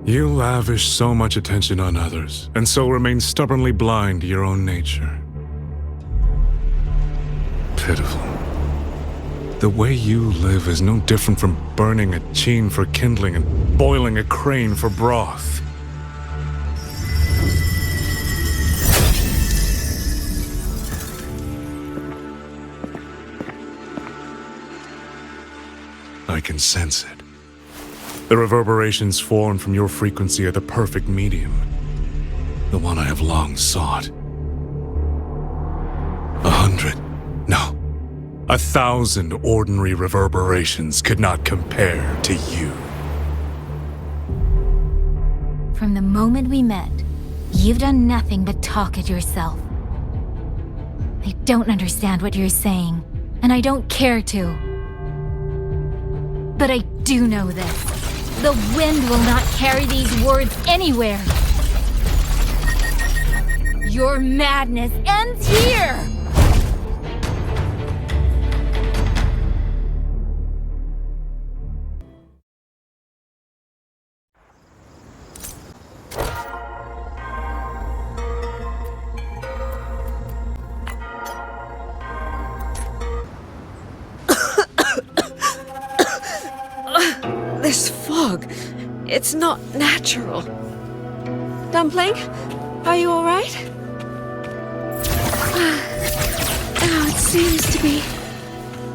You lavish so much attention on others, and so remain stubbornly blind to your own nature. Pitiful. The way you live is no different from burning a chine for kindling and boiling a crane for broth. I can sense it. The reverberations formed from your frequency are the perfect medium. The one I have long sought. 100, no, 1,000 ordinary reverberations could not compare to you. From the moment we met, you've done nothing but talk at yourself. I don't understand what you're saying, and I don't care to. But I do know this. The wind will not carry these words anywhere. Your madness ends here! This fog, it's not natural. Dumpling, are you all right? Oh, it seems to be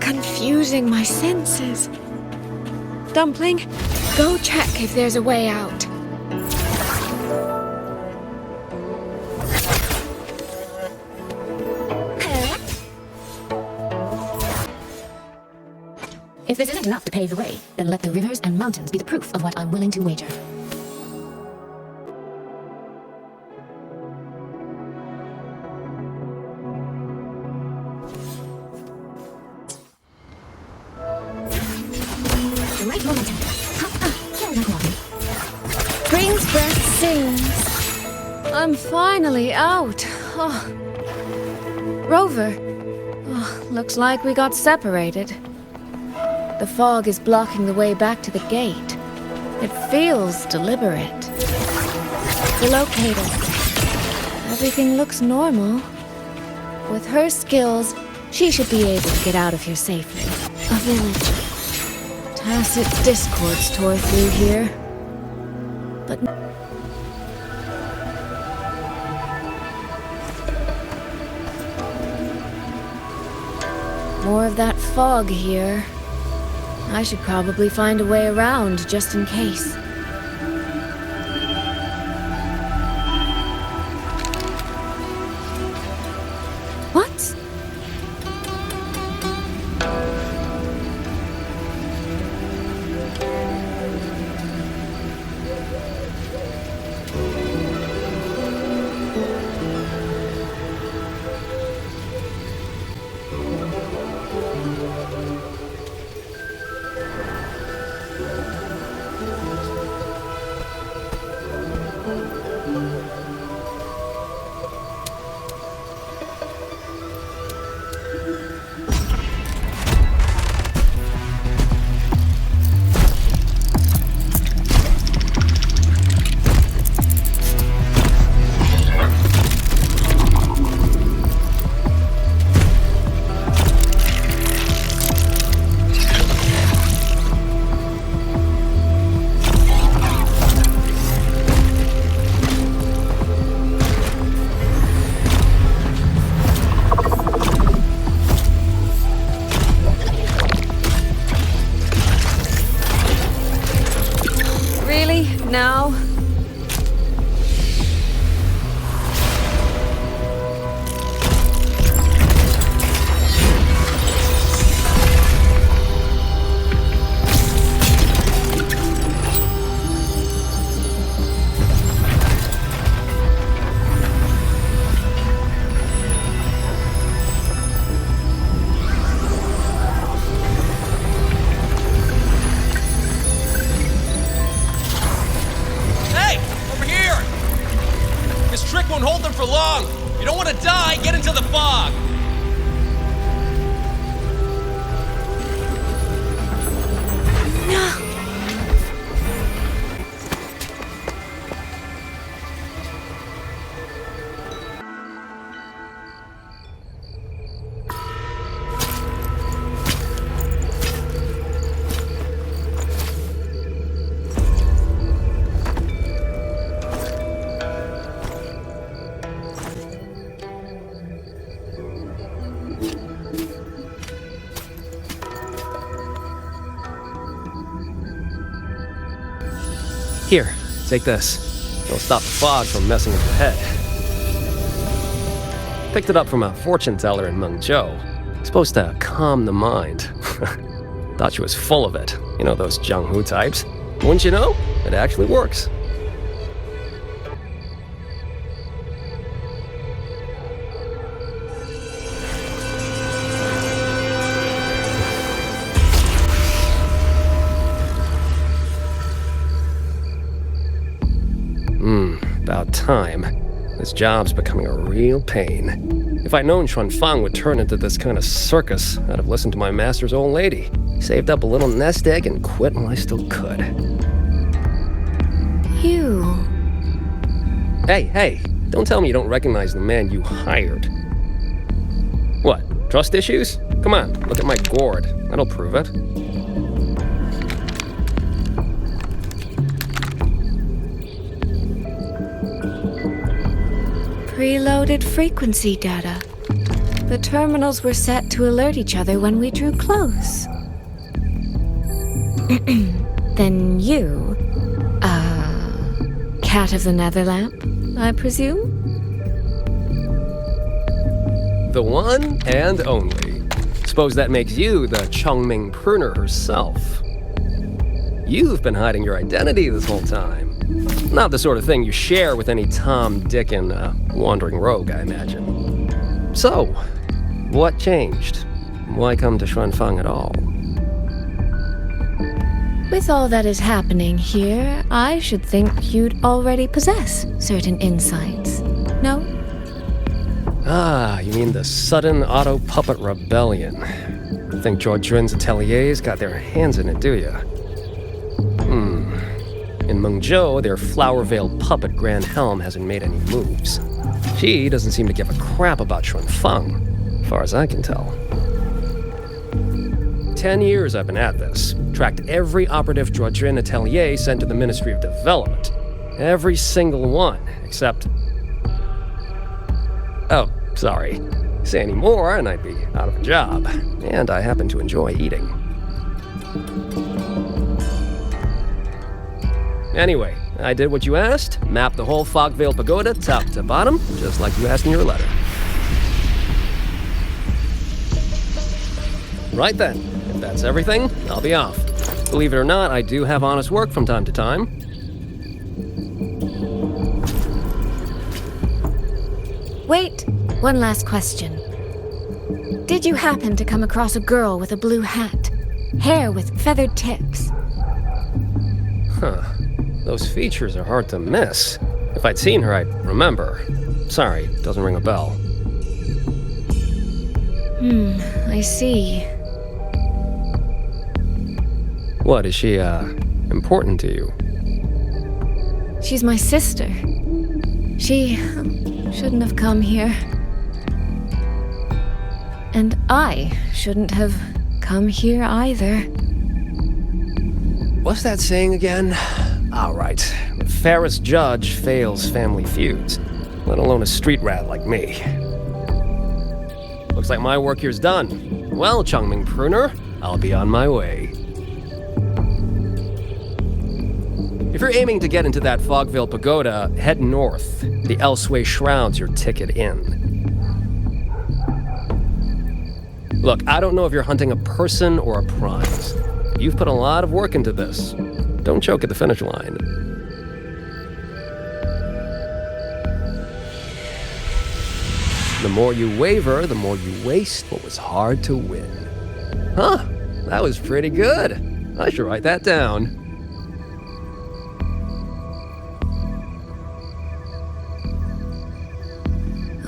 confusing my senses. Dumpling, go check if there's a way out. If this isn't enough to pave the way, then let the rivers and mountains be the proof of what I'm willing to wager. The right momentum. Can't like walking. Spring's breath sings. I'm finally out. Oh. Rover. Oh, looks like we got separated. The fog is blocking the way back to the gate. It feels deliberate. the locator. Everything looks normal. With her skills, she should be able to get out of here safely. A village. Tacit discords tore through here. But more of that fog here. I should probably find a way around just in case. What? Now? Here, take this. It'll stop the fog from messing with your head. Picked it up from a fortune teller in Mengzhou. It's supposed to calm the mind. Thought she was full of it. You know, those Jianghu types. Wouldn't you know? It actually works. About time. This job's becoming a real pain. If I'd known Xuanfang would turn into this kind of circus, I'd have listened to my master's old lady. Saved up a little nest egg and quit while I still could. You... Hey, don't tell me you don't recognize the man you hired. What, trust issues? Come on, look at my gourd. That'll prove it. Preloaded frequency data. The terminals were set to alert each other when we drew close. Then you, cat of the Netherlamp, I presume? The one and only. Suppose that makes you the Chongming pruner herself. You've been hiding your identity this whole time. Not the sort of thing you share with any Tom, Dick, and wandering rogue, I imagine. So, what changed? Why come to Xuanfang at all? With all that is happening here, I should think you'd already possess certain insights. No? Ah, you mean the sudden auto-puppet rebellion. Think George Jun's ateliers got their hands in it, do you? In Mengzhou, their Flower Veil puppet Grand Helm hasn't made any moves. She doesn't seem to give a crap about Xuanfeng, as far as I can tell. 10 years I've been at this. Tracked every operative Droidrin atelier sent to the Ministry of Development. Every single one, except... Oh, sorry. Say any more and I'd be out of a job. And I happen to enjoy eating. Anyway, I did what you asked, mapped the whole Fogvale Pagoda top to bottom, just like you asked in your letter. Right then, if that's everything, I'll be off. Believe it or not, I do have honest work from time to time. Wait, one last question. Did you happen to come across a girl with a blue hat? Hair with feathered tips? Huh. Those features are hard to miss. If I'd seen her, I'd remember. Sorry, doesn't ring a bell. I see. What, is she, important to you? She's my sister. She shouldn't have come here. And I shouldn't have come here either. What's that saying again? All right. The fairest judge fails family feuds, let alone a street rat like me. Looks like my work here's done. Well, Chongming Pruner, I'll be on my way. If you're aiming to get into that Fogvale Pagoda, head north. The Elseway Shroud's your ticket in. Look, I don't know if you're hunting a person or a prize. You've put a lot of work into this. Don't choke at the finish line. The more you waver, the more you waste what was hard to win. Huh, that was pretty good. I should write that down.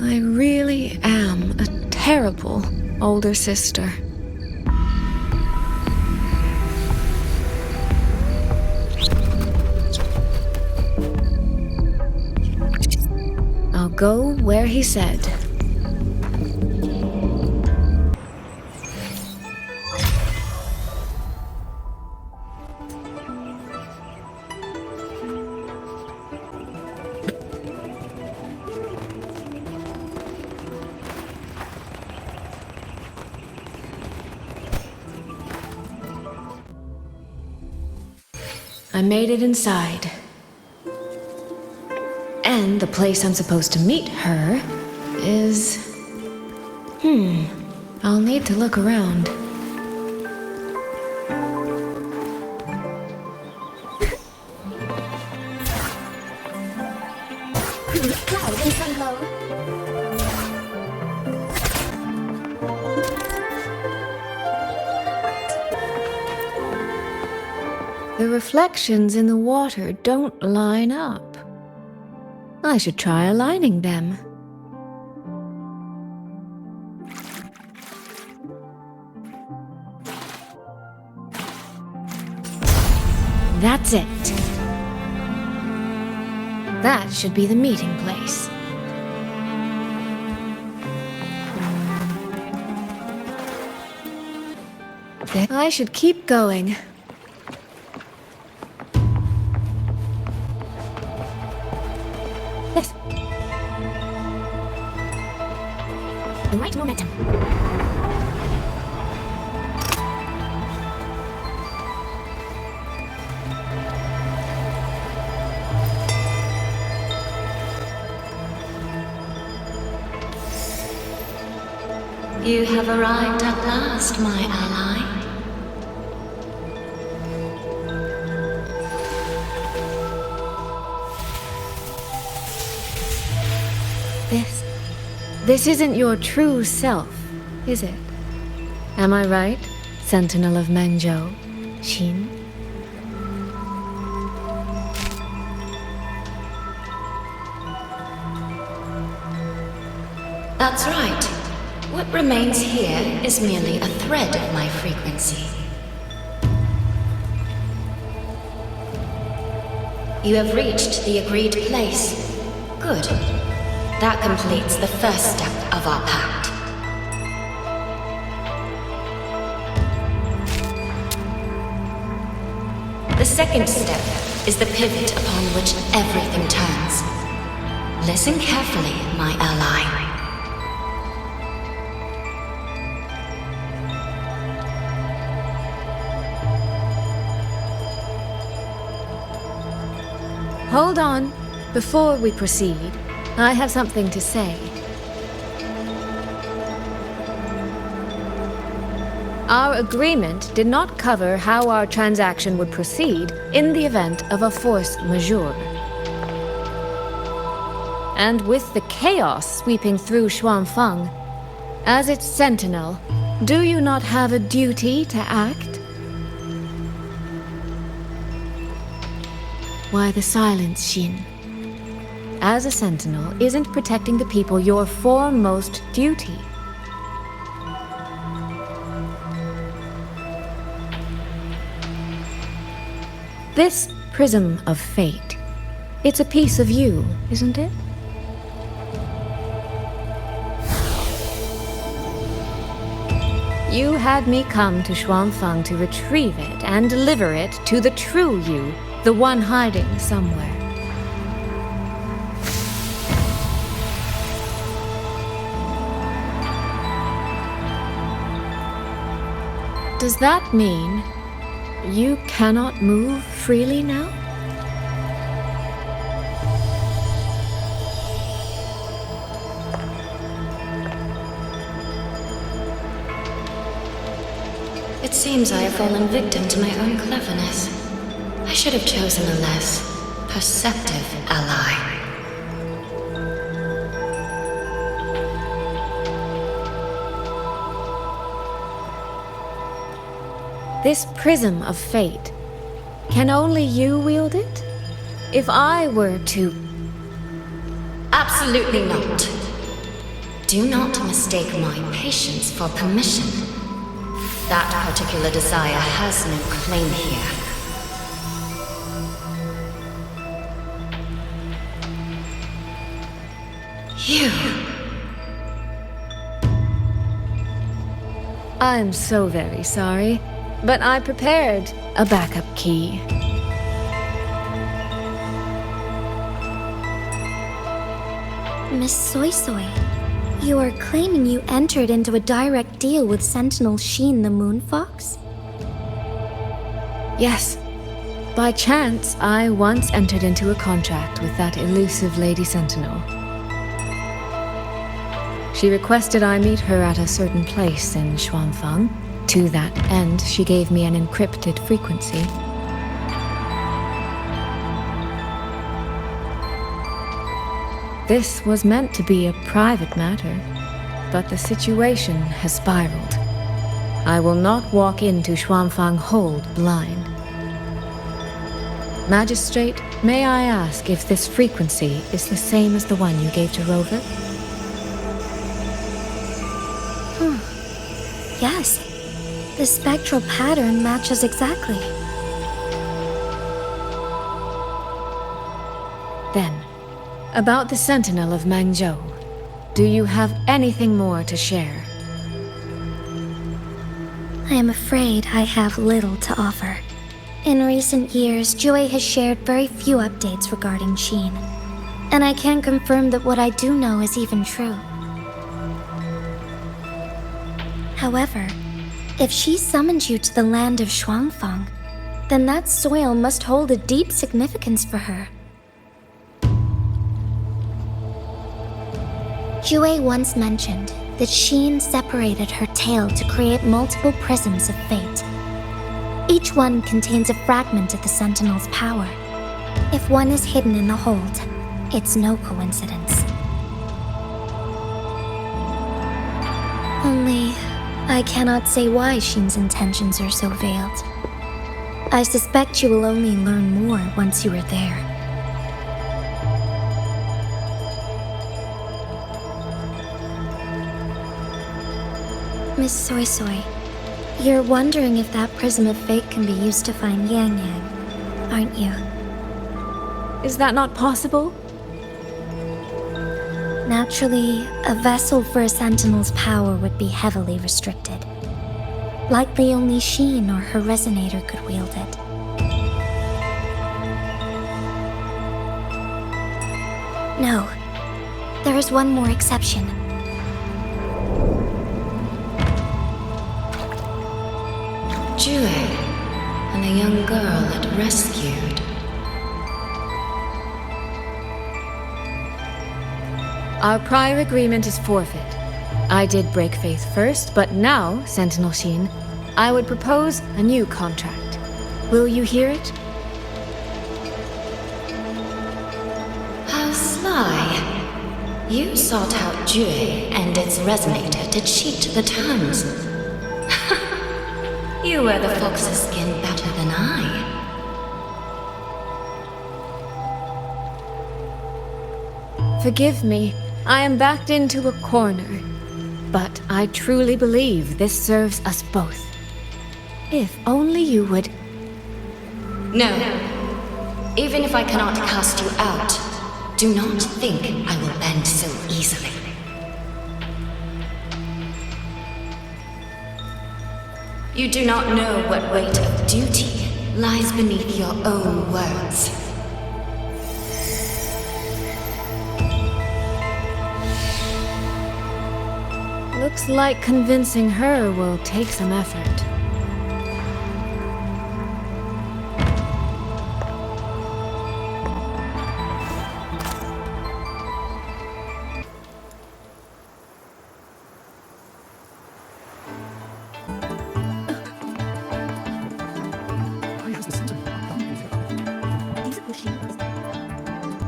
I really am a terrible older sister. I'll go where he said. I made it inside. And the place I'm supposed to meet her is... I'll need to look around. The reflections in the water don't line up. I should try aligning them. That's it. That should be the meeting place. I should keep going. Yes. The right momentum. You have arrived at last, my ally. This isn't your true self, is it? Am I right, Sentinel of Mengzhou, Xin? That's right. What remains here is merely a thread of my frequency. You have reached the agreed place. Good. That completes the first step of our pact. The second step is the pivot upon which everything turns. Listen carefully, my ally. Hold on. Before we proceed, I have something to say. Our agreement did not cover how our transaction would proceed in the event of a force majeure. And with the chaos sweeping through Xuanfang, as its sentinel, do you not have a duty to act? Why the silence, Xin? As a sentinel, isn't protecting the people your foremost duty? This prism of fate, it's a piece of you, isn't it? You had me come to Xuanfang to retrieve it and deliver it to the true you, the one hiding somewhere. Does that mean you cannot move freely now? It seems I have fallen victim to my own cleverness. I should have chosen a less perceptive ally. This prism of fate, can only you wield it? If I were to... Absolutely not. Do not mistake my patience for permission. That particular desire has no claim here. You... I'm so very sorry, but I prepared a backup key. Miss Soy Soy, you are claiming you entered into a direct deal with Sentinel Xin the Moon Fox? Yes. By chance, I once entered into a contract with that elusive Lady Sentinel. She requested I meet her at a certain place in Xuanfang. To that end, she gave me an encrypted frequency. This was meant to be a private matter, but the situation has spiraled. I will not walk into Xuanfang Hold blind. Magistrate, may I ask if this frequency is the same as the one you gave to Rover? Yes. The spectral pattern matches exactly. Then, about the Sentinel of Mengzhou, do you have anything more to share? I am afraid I have little to offer. In recent years, Jue has shared very few updates regarding Xin, and I can confirm that what I do know is even true. However, if she summoned you to the land of Xuanfang, then that soil must hold a deep significance for her. Jue once mentioned that Xin separated her tail to create multiple prisms of fate. Each one contains a fragment of the Sentinel's power. If one is hidden in the hold, it's no coincidence. Only, I cannot say why Xin's intentions are so veiled. I suspect you will only learn more once you are there. Miss Soy Soy, you're wondering if that prism of fate can be used to find Yang Yang, aren't you? Is that not possible? Naturally, a vessel for a Sentinel's power would be heavily restricted. Likely only Sheen or her resonator could wield it. No. There is one more exception. Jue, and a young girl it rescued. Our prior agreement is forfeit. I did break faith first, but now, Sentinel Sheen, I would propose a new contract. Will you hear it? How sly. You sought out Jue and its resonator to cheat the terms. You wear the fox's skin better than I. Forgive me, I am backed into a corner. But I truly believe this serves us both. If only you would... No. Even if I cannot cast you out, do not think I will bend so easily. You do not know what weight of duty lies beneath your own words. Looks like convincing her will take some effort.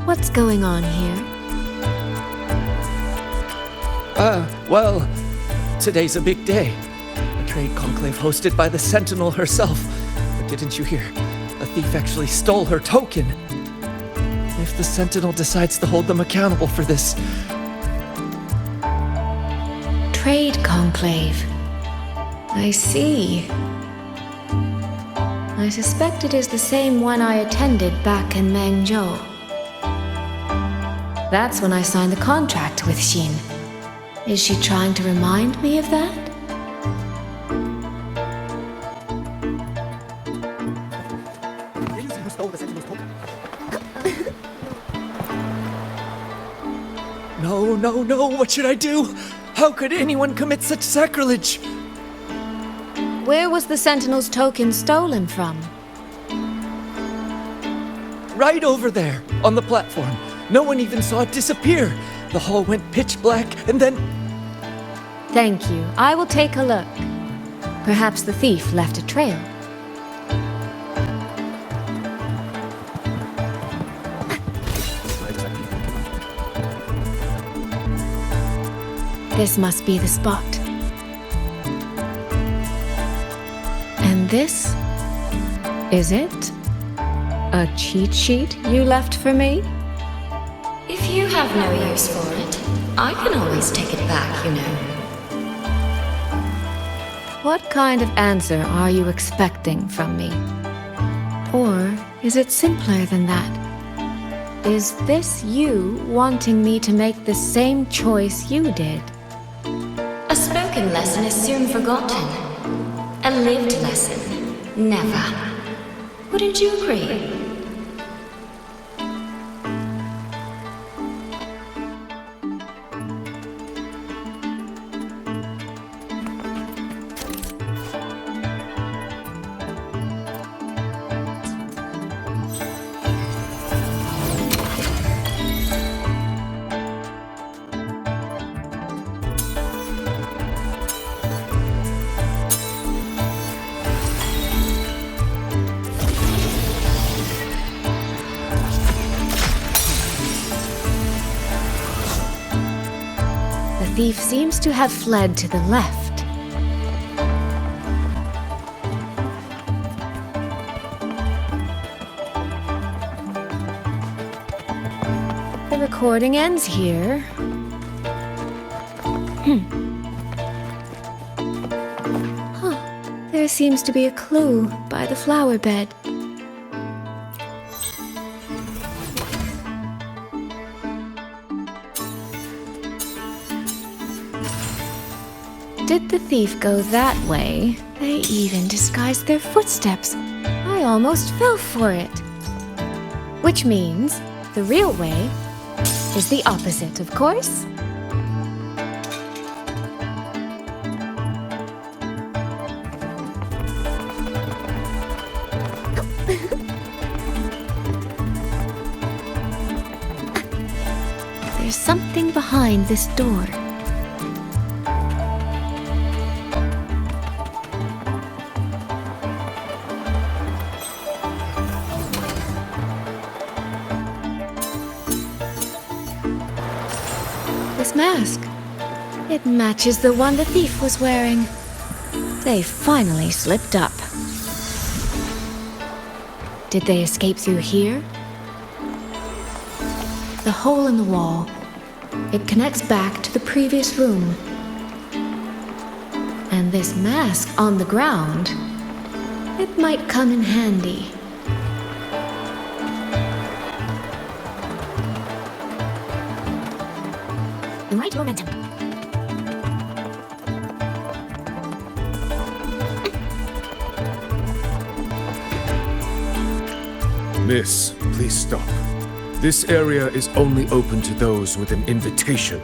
What's going on here? Well, today's a big day. A trade conclave hosted by the Sentinel herself. But didn't you hear? A thief actually stole her token. If the Sentinel decides to hold them accountable for this... Trade conclave. I see. I suspect it is the same one I attended back in Mengzhou. That's when I signed the contract with Sheen. Is she trying to remind me of that? No, what should I do? How could anyone commit such sacrilege? Where was the Sentinel's token stolen from? Right over there, on the platform. No one even saw it disappear. The hall went pitch black, and then... Thank you. I will take a look. Perhaps the thief left a trail. This must be the spot. And this? Is it? A cheat sheet you left for me? If you have no use for it, I can always take it back, you know. What kind of answer are you expecting from me? Or is it simpler than that? Is this you wanting me to make the same choice you did? A spoken lesson is soon forgotten. A lived lesson, never. Wouldn't you agree? The thief seems to have fled to the left. The recording ends here. There seems to be a clue by the flower bed. Did the thief go that way? They even disguised their footsteps. I almost fell for it. Which means the real way is the opposite, of course. There's something behind this door. This mask. It matches the one the thief was wearing. They finally slipped up. Did they escape through here? The hole in the wall. It connects back to the previous room. And this mask on the ground, it might come in handy. The right momentum. Miss, please stop. This area is only open to those with an invitation.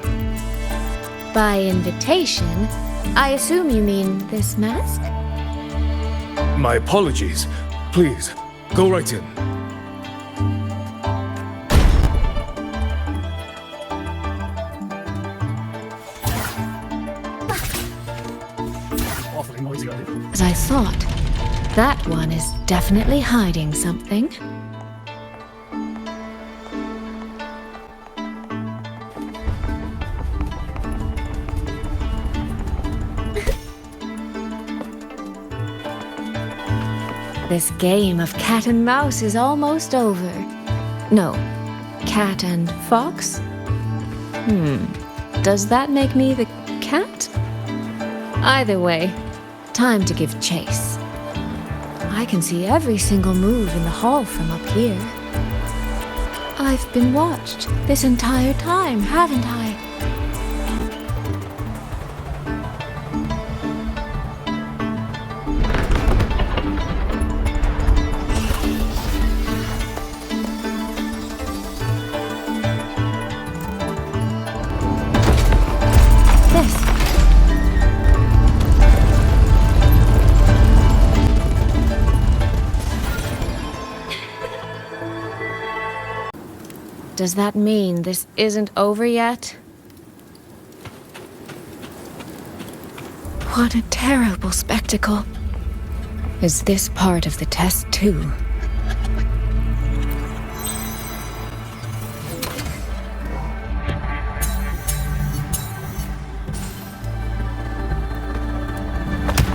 By invitation, I assume you mean this mask? My apologies. Please, go right in. As I thought, that one is definitely hiding something. This game of cat and mouse is almost over. No, cat and fox? Does that make me the cat? Either way, time to give chase. I can see every single move in the hall from up here. I've been watched this entire time, haven't I? Does that mean this isn't over yet? What a terrible spectacle. Is this part of the test too?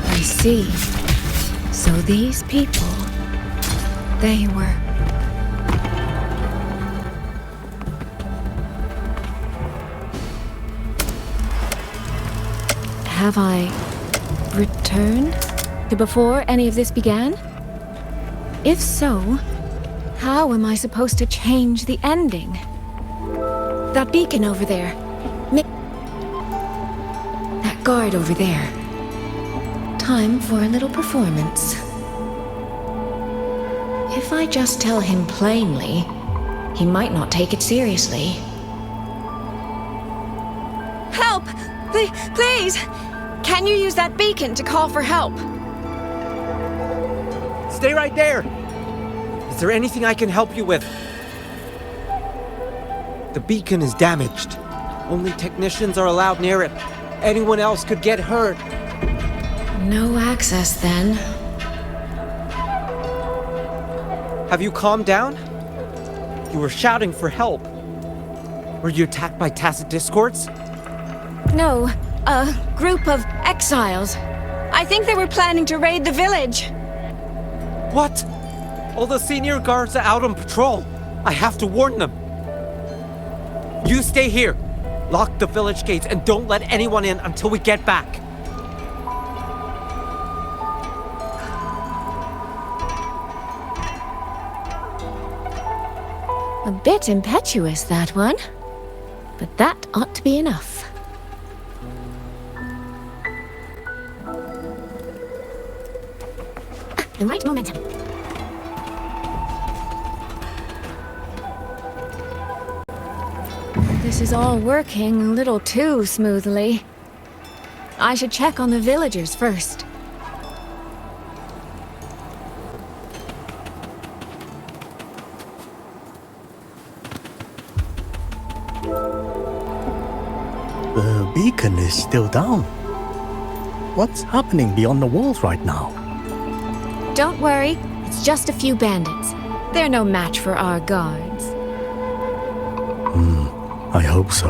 I see. So these people, they were... Have I returned to before any of this began? If so, how am I supposed to change the ending? That beacon over there. That guard over there. Time for a little performance. If I just tell him plainly, he might not take it seriously. Help! Please! Can you use that beacon to call for help? Stay right there! Is there anything I can help you with? The beacon is damaged. Only technicians are allowed near it. Anyone else could get hurt. No access, then. Have you calmed down? You were shouting for help. Were you attacked by tacit discords? No, a group of exiles. I think they were planning to raid the village. What? All the senior guards are out on patrol. I have to warn them. You stay here. Lock the village gates and don't let anyone in until we get back. A bit impetuous, that one. But that ought to be enough. The right momentum. This is all working a little too smoothly. I should check on the villagers first. The beacon is still down. What's happening beyond the walls right now? Don't worry, it's just a few bandits. They're no match for our guards. I hope so.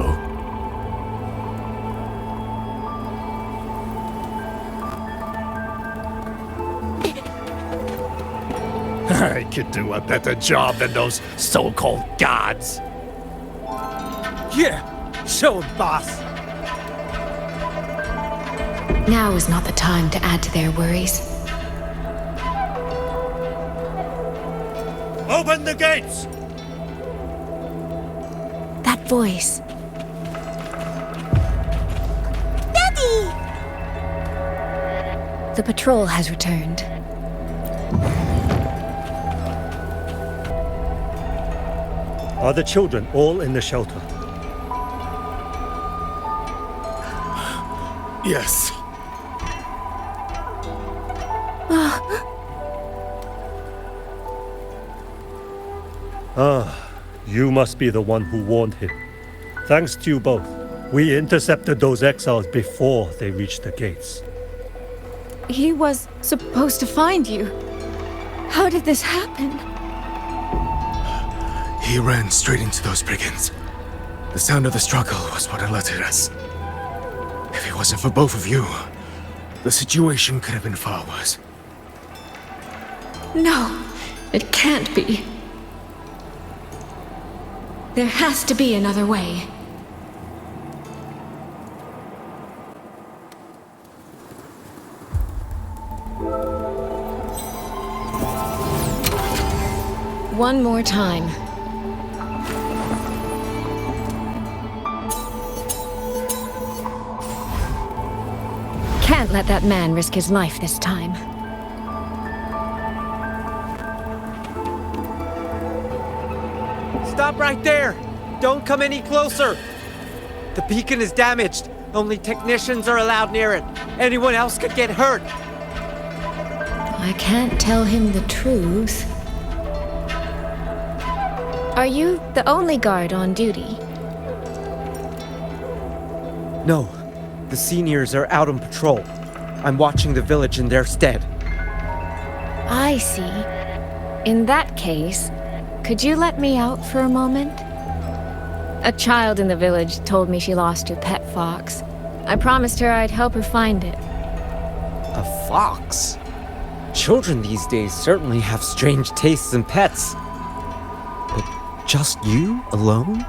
I could do a better job than those so-called gods. Yeah, show 'em, boss. Now is not the time to add to their worries. Open the gates! That voice. Daddy! The patrol has returned. Are the children all in the shelter? Yes. You must be the one who warned him. Thanks to you both, we intercepted those exiles before they reached the gates. He was supposed to find you. How did this happen? He ran straight into those brigands. The sound of the struggle was what alerted us. If it wasn't for both of you, the situation could have been far worse. No, it can't be. There has to be another way. One more time. Can't let that man risk his life this time. Stop right there! Don't come any closer! The beacon is damaged. Only technicians are allowed near it. Anyone else could get hurt. I can't tell him the truth. Are you the only guard on duty? No. The seniors are out on patrol. I'm watching the village in their stead. I see. In that case, could you let me out for a moment? A child in the village told me she lost her pet fox. I promised her I'd help her find it. A fox? Children these days certainly have strange tastes in pets. But just you alone?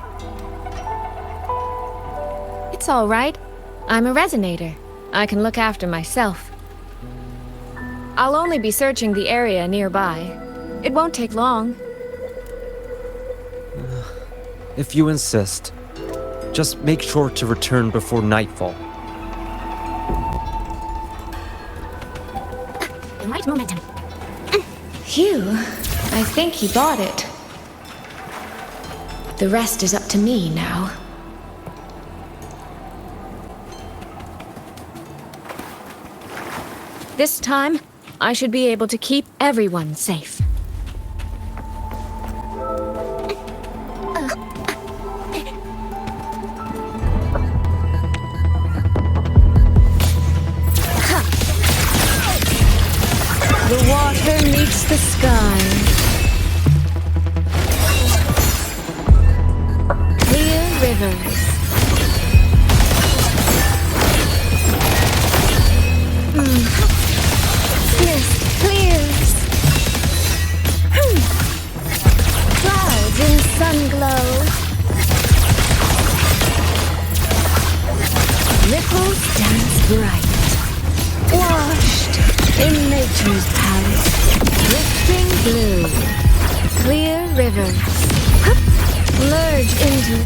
It's all right. I'm a resonator. I can look after myself. I'll only be searching the area nearby. It won't take long. If you insist. Just make sure to return before nightfall. The right momentum. Phew. I think he bought it. The rest is up to me now. This time, I should be able to keep everyone safe. The water meets the sky. Clear rivers. Mist clears. Clouds in sunglow. Ripples dance bright. Washed in nature's palace. Drifting blue. Clear rivers. Merge into...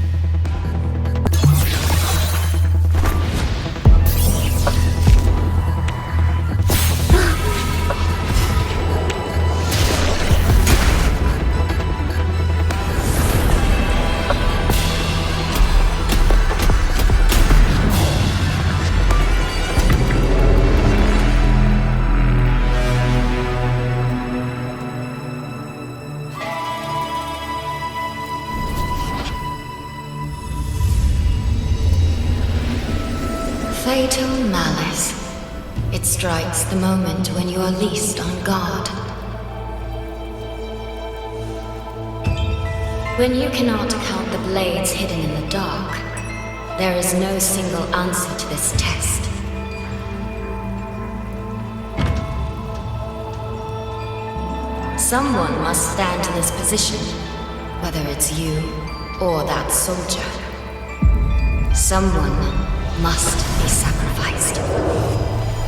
fatal malice. It strikes the moment when you are least on guard. When you cannot count the blades hidden in the dark, there is no single answer to this test. Someone must stand in this position, whether it's you or that soldier. Someone must be sacrificed.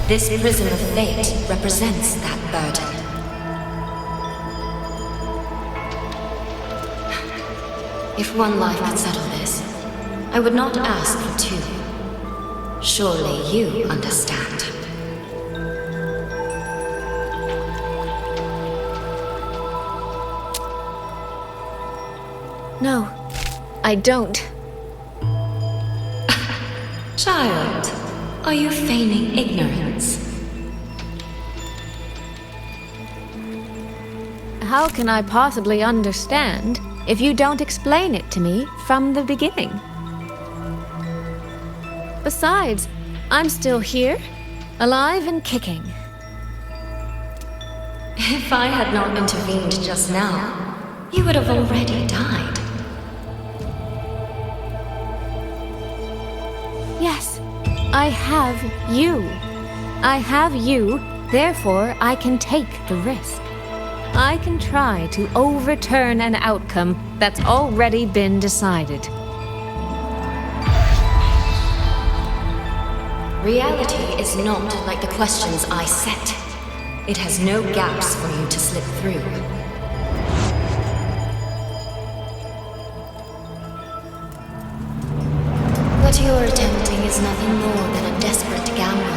This prison of fate represents that burden. If one life could settle this, I would not ask for two. Surely you understand. No, I don't. Child, are you feigning ignorance? How can I possibly understand if you don't explain it to me from the beginning? Besides, I'm still here, alive and kicking. If I had not intervened just now, you would have already died. Yes, I have you. I have you, therefore I can take the risk. I can try to overturn an outcome that's already been decided. Reality is not like the questions I set. It has no gaps for you to slip through. What you're attempting is nothing more than a desperate gamble.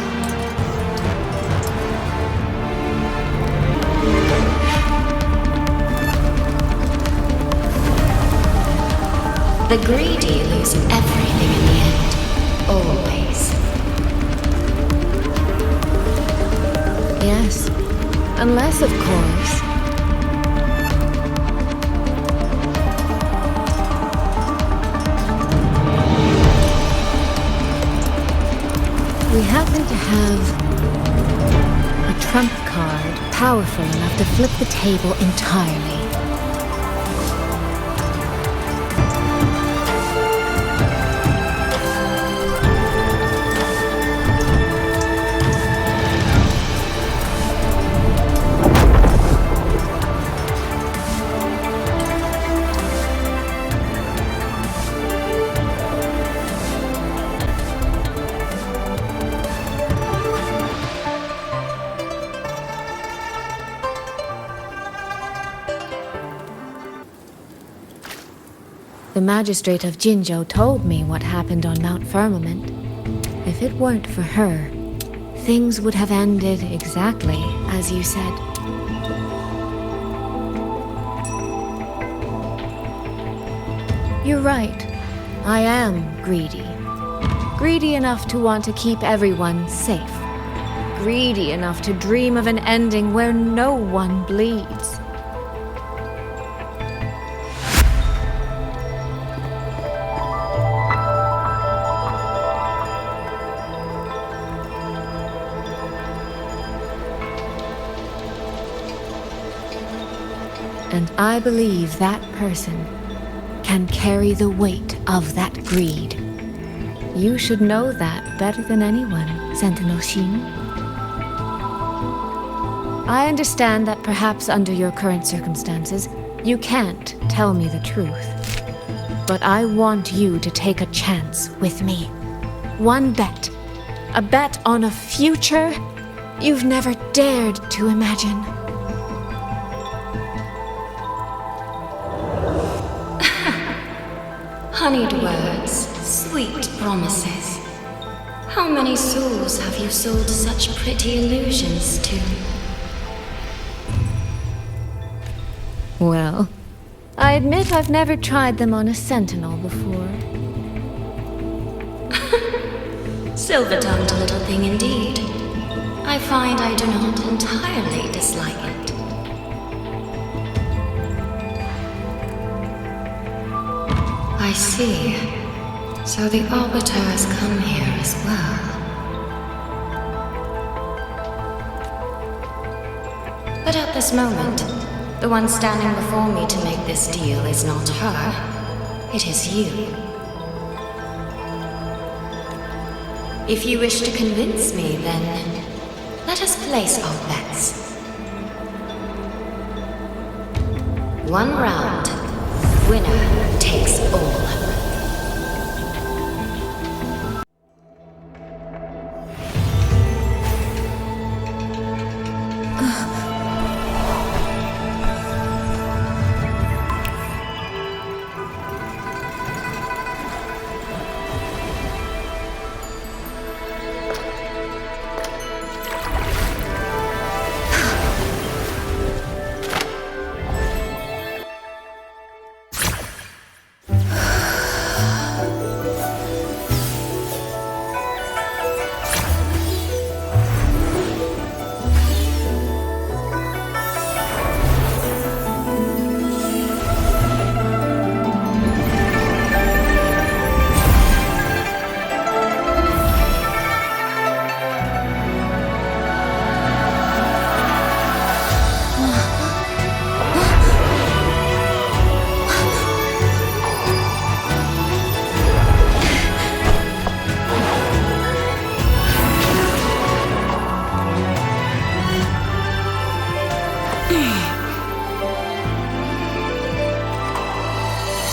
The greedy lose everything in the end. Always. Yes, unless, of course, we happen to have a trump card powerful enough to flip the table entirely. The magistrate of Jinzhou told me what happened on Mount Firmament. If it weren't for her, things would have ended exactly as you said. You're right. I am greedy. Greedy enough to want to keep everyone safe. Greedy enough to dream of an ending where no one bleeds. And I believe that person can carry the weight of that greed. You should know that better than anyone, Sentinel Shin. I understand that perhaps under your current circumstances, you can't tell me the truth. But I want you to take a chance with me. One bet. A bet on a future you've never dared to imagine. Honeyed words, sweet promises. How many souls have you sold such pretty illusions to? Well, I admit I've never tried them on a sentinel before. Silver-tongued little thing indeed. I find I do not entirely dislike it. I see. So the Arbiter has come here as well. But at this moment, the one standing before me to make this deal is not her. It is you. If you wish to convince me, then let us place our bets. One round, winner takes all.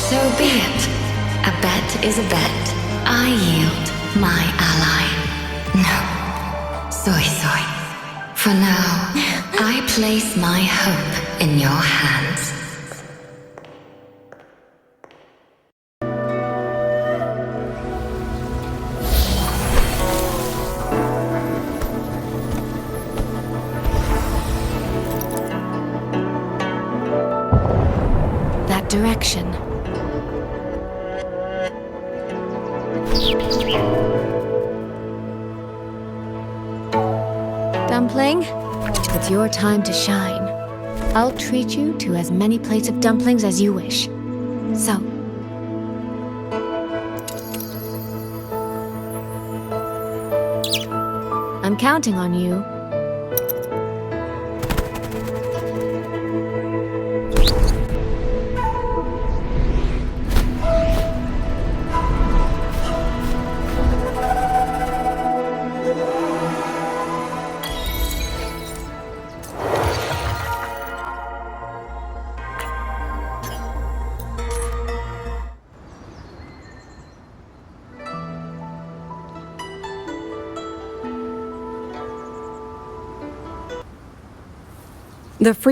So be it. A bet is a bet. I yield my ally. No. Soy. For now, I place my hope in your hands. That direction. Dumpling, it's your time to shine. I'll treat you to as many plates of dumplings as you wish. So, I'm counting on you.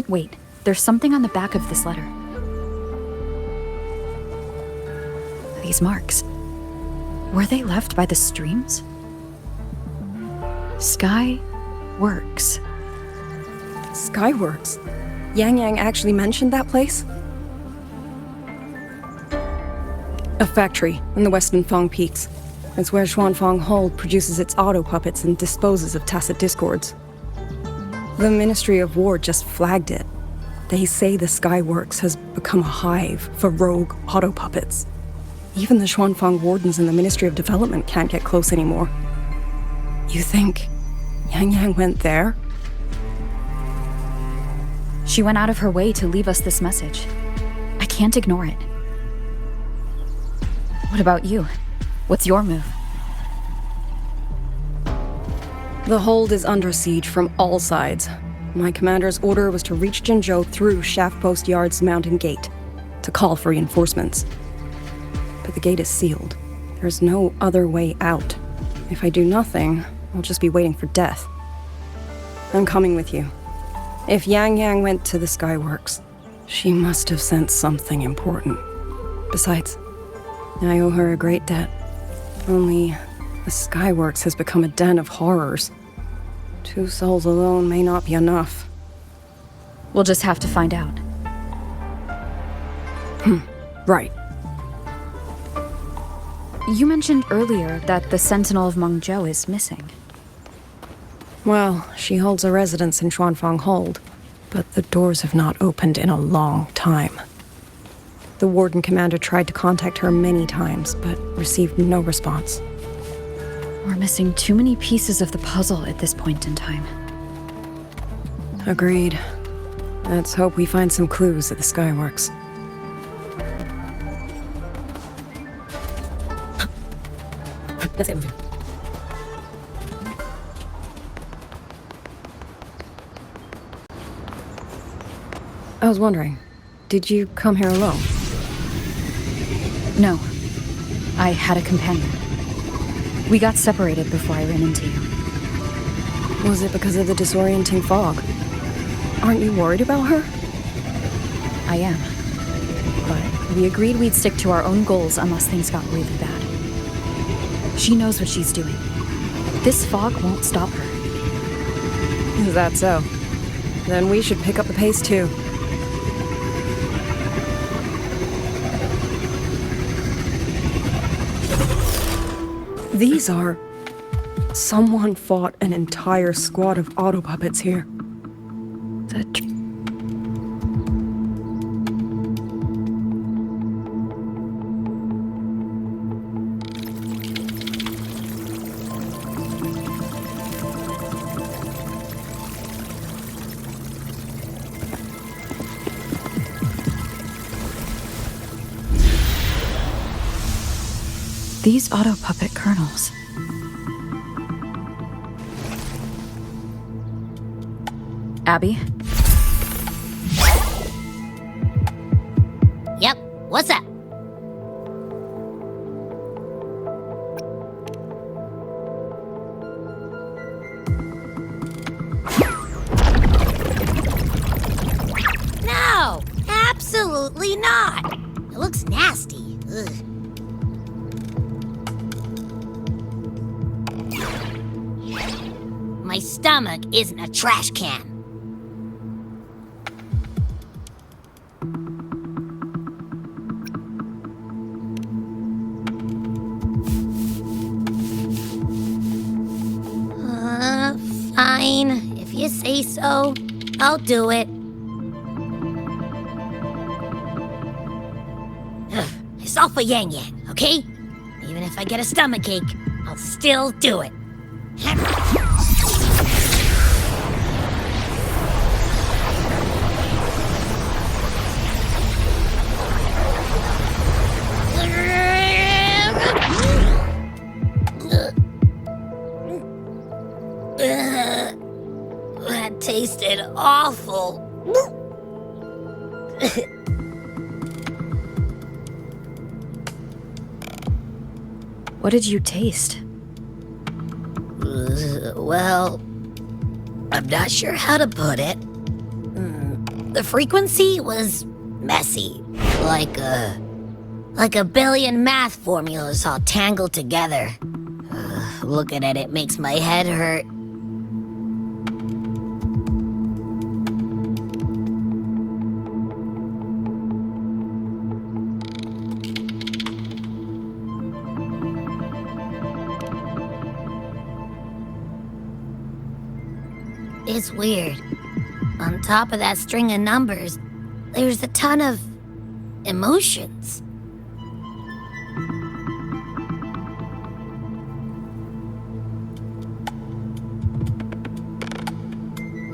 Wait, there's something on the back of this letter. These marks. Were they left by the streams? Skyworks. Skyworks? Yang actually mentioned that place? A factory in the Western Fang Peaks. It's where Xuanfang Hold produces its auto puppets and disposes of tacit discords. The Ministry of War just flagged it. They say the Skyworks has become a hive for rogue auto puppets. Even the Xuanfang wardens in the Ministry of Development can't get close anymore. You think Yang went there? She went out of her way to leave us this message. I can't ignore it. What about you? What's your move? The hold is under siege from all sides. My commander's order was to reach Mengzhou through Shaft Post Yard's mountain gate, to call for reinforcements. But the gate is sealed. There's no other way out. If I do nothing, I'll just be waiting for death. I'm coming with you. If Yang went to the Skyworks, she must have sent something important. Besides, I owe her a great debt. Only the Skyworks has become a den of horrors. 2 souls alone may not be enough. We'll just have to find out. Right. You mentioned earlier that the Sentinel of Mengzhou is missing. Well, she holds a residence in Xuanfang Hold, but the doors have not opened in a long time. The Warden Commander tried to contact her many times, but received no response. We're missing too many pieces of the puzzle at this point in time. Agreed. Let's hope we find some clues at the Skyworks. That's it. I was wondering, did you come here alone? No. I had a companion. We got separated before I ran into you. Was it because of the disorienting fog? Aren't you worried about her? I am. But we agreed we'd stick to our own goals unless things got really bad. She knows what she's doing. This fog won't stop her. Is that so? Then we should pick up the pace too. These are... Someone fought an entire squad of auto puppets here. These auto puppet kernels. Abby? Yep, what's up? No, absolutely not. It looks nasty. Ugh. My stomach isn't a trash can. Fine. If you say so, I'll do it. Ugh, it's all for Yang Yang, okay? Even if I get a stomachache, I'll still do it. That tasted awful. What did you taste? Well, I'm not sure how to put it. The frequency was messy, like a billion math formulas all tangled together. Looking at it makes my head hurt. It's weird. On top of that string of numbers, there's a ton of emotions.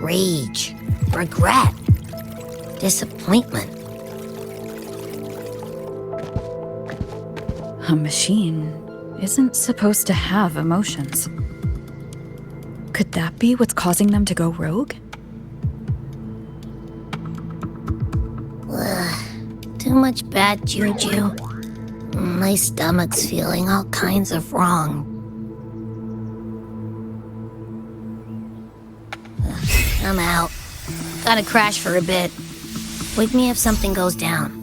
Rage, regret, disappointment. A machine isn't supposed to have emotions. Could that be what's causing them to go rogue? Too much bad juju. My stomach's feeling all kinds of wrong. I'm out. Gotta crash for a bit. Wake me if something goes down.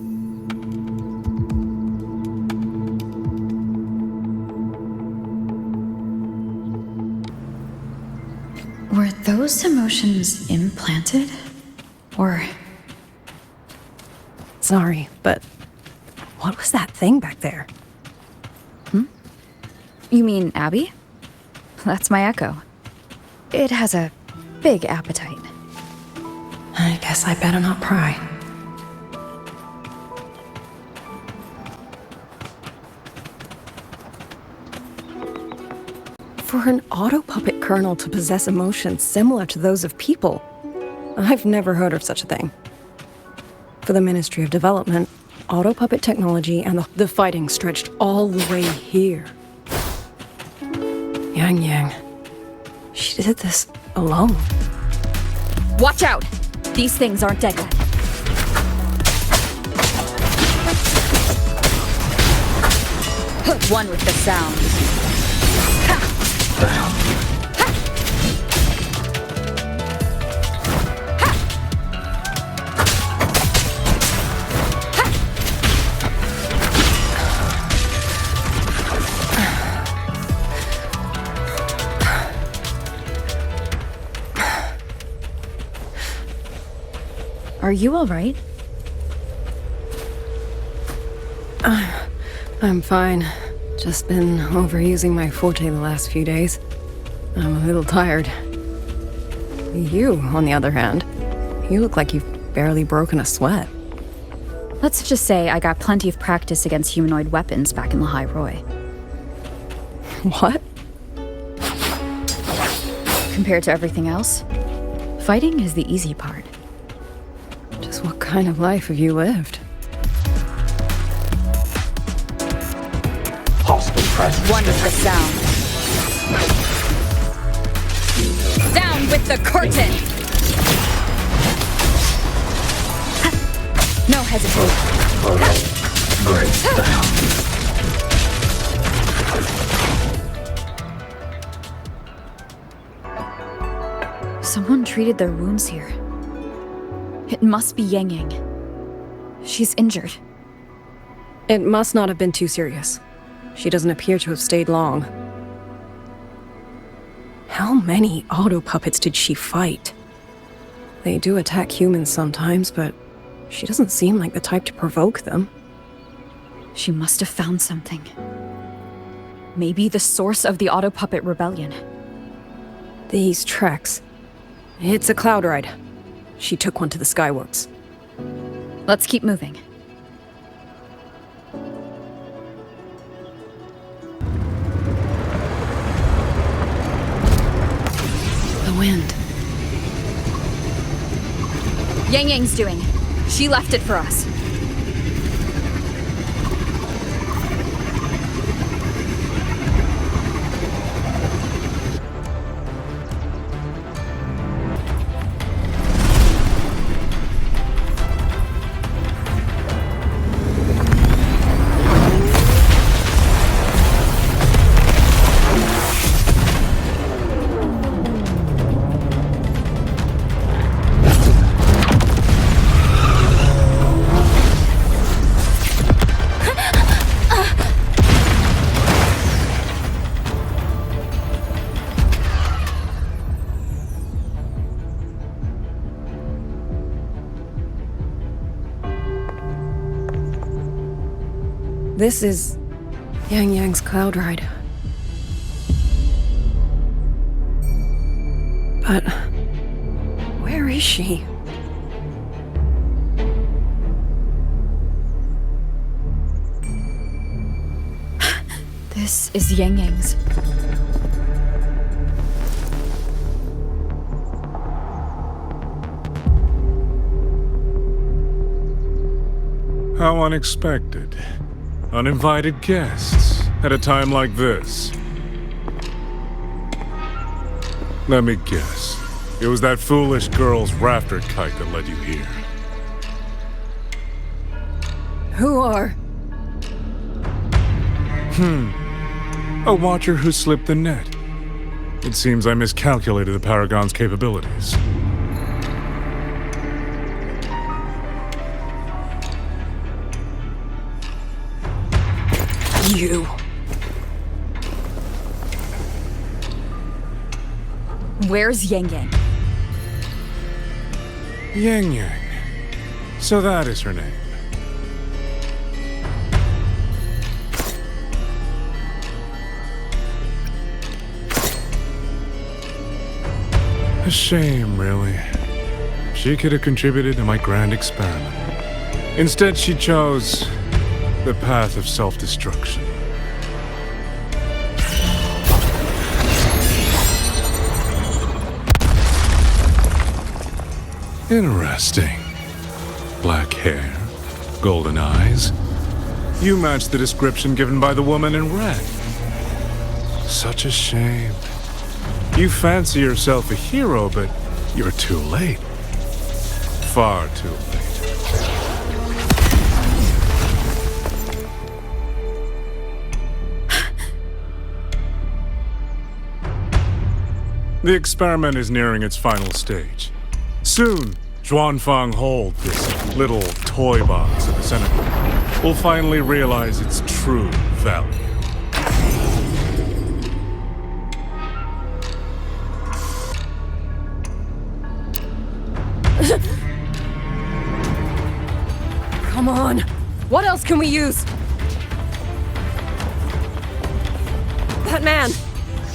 Were those emotions implanted? Or... Sorry, but what was that thing back there? You mean Abby? That's my echo. It has a big appetite. I guess I better not pry. For an auto puppet kernel to possess emotions similar to those of people, I've never heard of such a thing. for the Ministry of Development, auto puppet technology, and the fighting stretched all the way here. Yang. She did this alone. Watch out! These things aren't dead yet. One with the sound. Are you all right? I'm fine. Just been overusing my forte the last few days. I'm a little tired. You, on the other hand, you look like you've barely broken a sweat. Let's just say I got plenty of practice against humanoid weapons back in the High Roy. What? Compared to everything else, fighting is the easy part. Just what kind of life have you lived? One with the sound. Down with the curtain! No hesitation. Someone treated their wounds here. It must be Yang Yang. She's injured. It must not have been too serious. She doesn't appear to have stayed long. How many auto puppets did she fight? They do attack humans sometimes, but she doesn't seem like the type to provoke them. She must have found something. Maybe the source of the auto puppet rebellion. These tracks. It's a cloud ride. She took one to the Skyworks. Let's keep moving. The wind. Yang Yang's doing. She left it for us. This is Yang Yang's cloud ride. But where is she? This is Yang Yang's. How unexpected. Uninvited guests at a time like this. Let me guess. It was that foolish girl's rafter kite that led you here. Who are? A watcher who slipped the net. It seems I miscalculated the Paragon's capabilities. You. Where's Yang Yang? Yang Yang. So that is her name. A shame, really. She could have contributed to my grand experiment. Instead, she chose the path of self-destruction. Interesting. Black hair, golden eyes. You match the description given by the woman in red. Such a shame. You fancy yourself a hero, but you're too late. Far too late. The experiment is nearing its final stage. Soon, Xuanfang Hold, this little toy box in the center, will finally realize its true value. Come on! What else can we use? That man!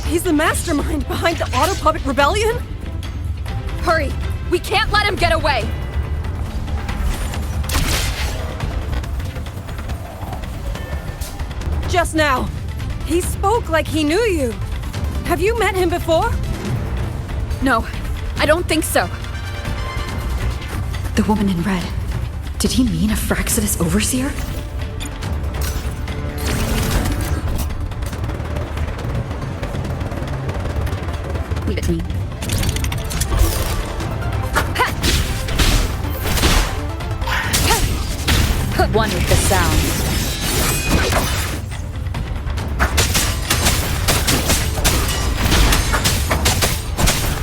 He's the mastermind behind the Auto Puppet Rebellion? Hurry! We can't let him get away! Just now, he spoke like he knew you. Have you met him before? No, I don't think so. The woman in red. Did he mean a Fraxidus overseer? Leave it to me. One with the sound.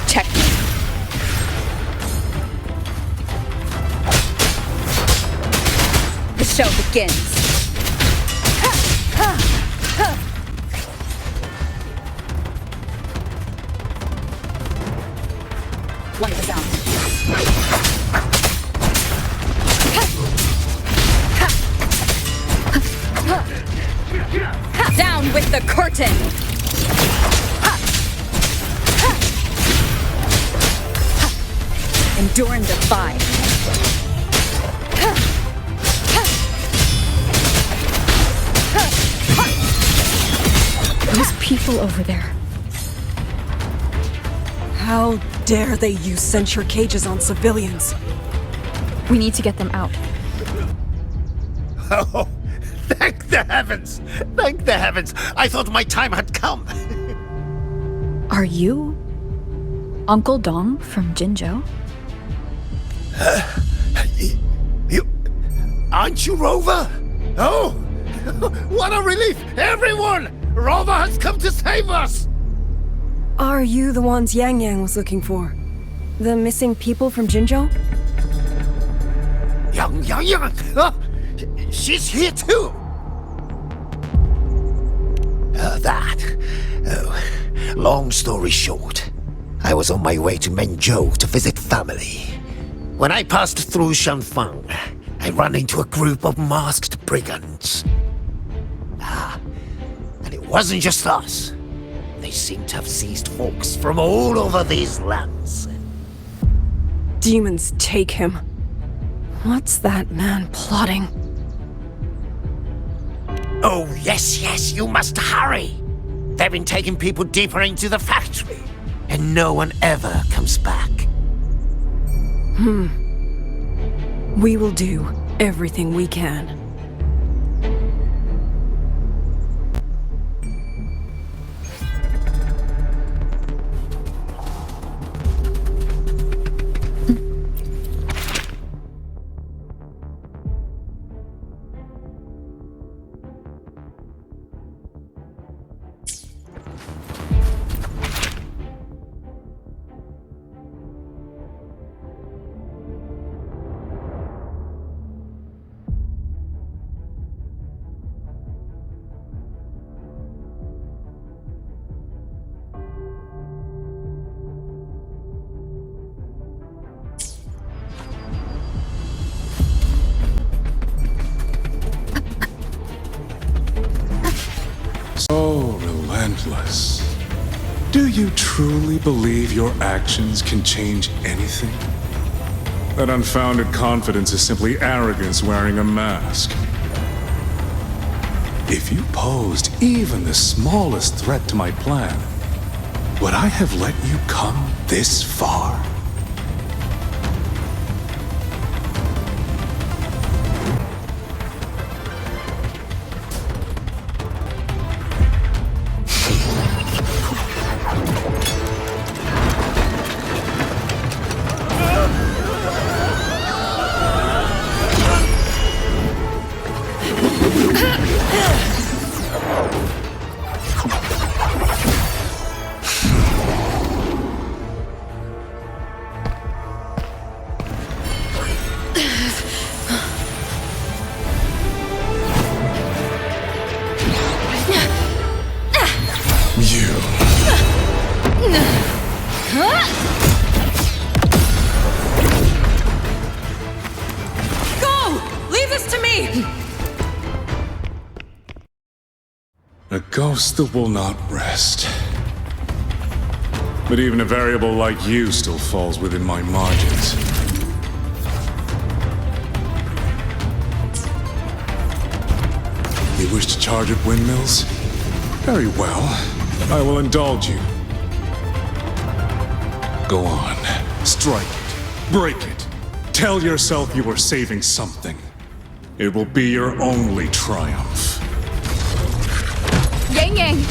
Checkmate. The show begins. One with the sound. Down with the curtain! Endure and defy. Those people over there. How dare they use censure cages on civilians? We need to get them out. Oh, thank the heavens! Thank the heavens! I thought my time had come! Are you Uncle Dong from Jinzhou? You... Aren't you Rover? Oh! What a relief! Everyone! Rover has come to save us! Are you the ones Yang Yang was looking for? The missing people from Jinzhou? Yang! She's here too! Long story short, I was on my way to Mengzhou to visit family. When I passed through Shanfang, I ran into a group of masked brigands. And it wasn't just us. They seem to have seized folks from all over these lands. Demons take him. What's that man plotting? Oh, yes, you must hurry! They've been taking people deeper into the factory, and no one ever comes back. We will do everything we can. So relentless. Do you truly believe your actions can change anything? That unfounded confidence is simply arrogance wearing a mask. If you posed even the smallest threat to my plan, would I have let you come this far? me! A ghost that will not rest. But even a variable like you still falls within my margins. You wish to charge at windmills? Very well. I will indulge you. Go on. Strike it. Break it. Tell yourself you are saving something. It will be your only triumph. Yang Yang!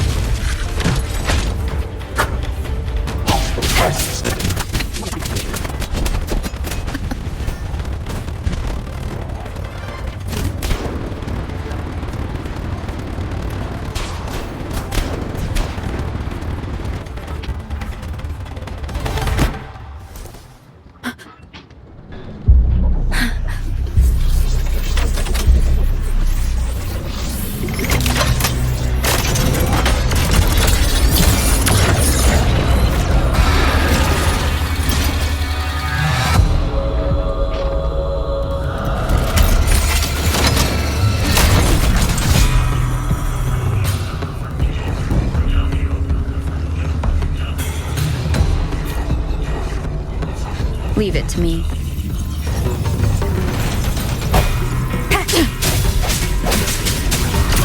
Leave it to me.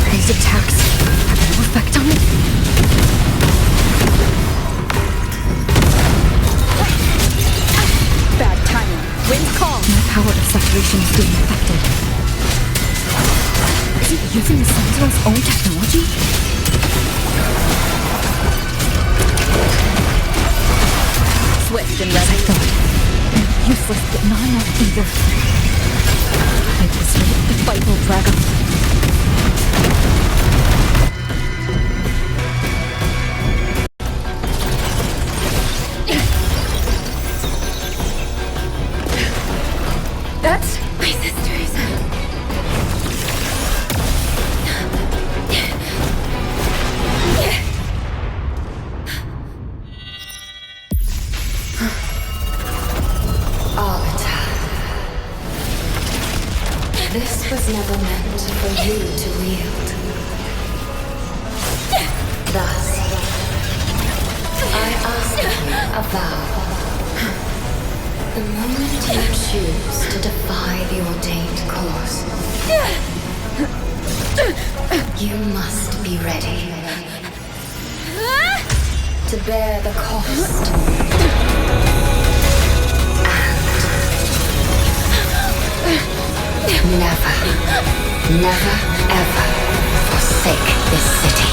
These attacks have no effect on me. Bad timing. Wind calm. My power of separation is being affected. Is it using the Sentinel's own technology? Swift and ready. I thought. Useless, but not enough either. I whispered the fight will drag on. That's my sister's. This was never meant for you to wield. Thus, I ask you a vow. The moment you choose to defy the ordained course, you must be ready to bear the cost. Never, ever forsake this city.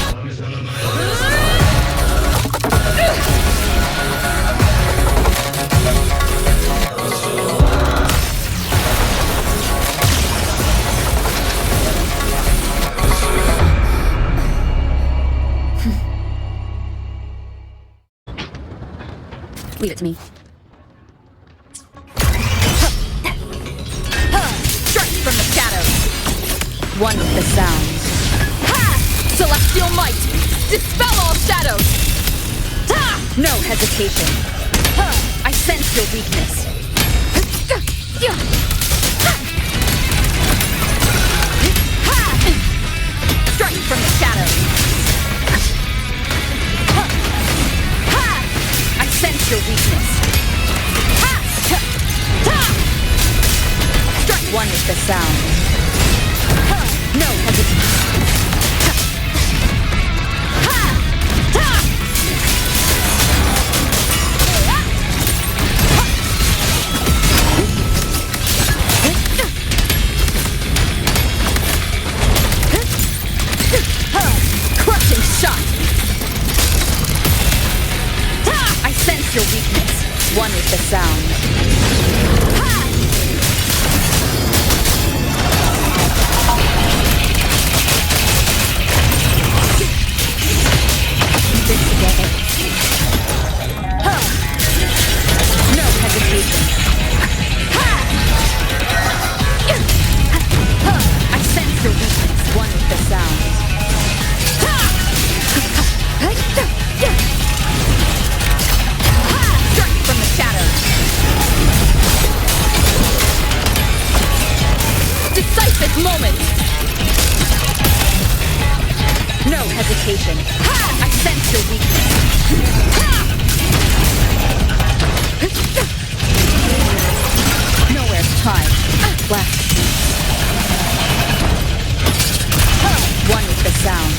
Leave it to me. From the shadows. One with the sounds. Ha! Celestial might! Dispel all shadows! Ha! No hesitation. Ha! I sense your weakness. Ha! Strike from the shadows. Ha! I sense your weakness. Ha! Ha! One with the sound. No hesitation. Crushing shot. I sense your weakness. One with the sound. Together. No hesitation. I sense your weakness. One with the sound. Strike from the shadows. moment! No hesitation. I sense your weakness. Nowhere to hide. Left. One with the sound.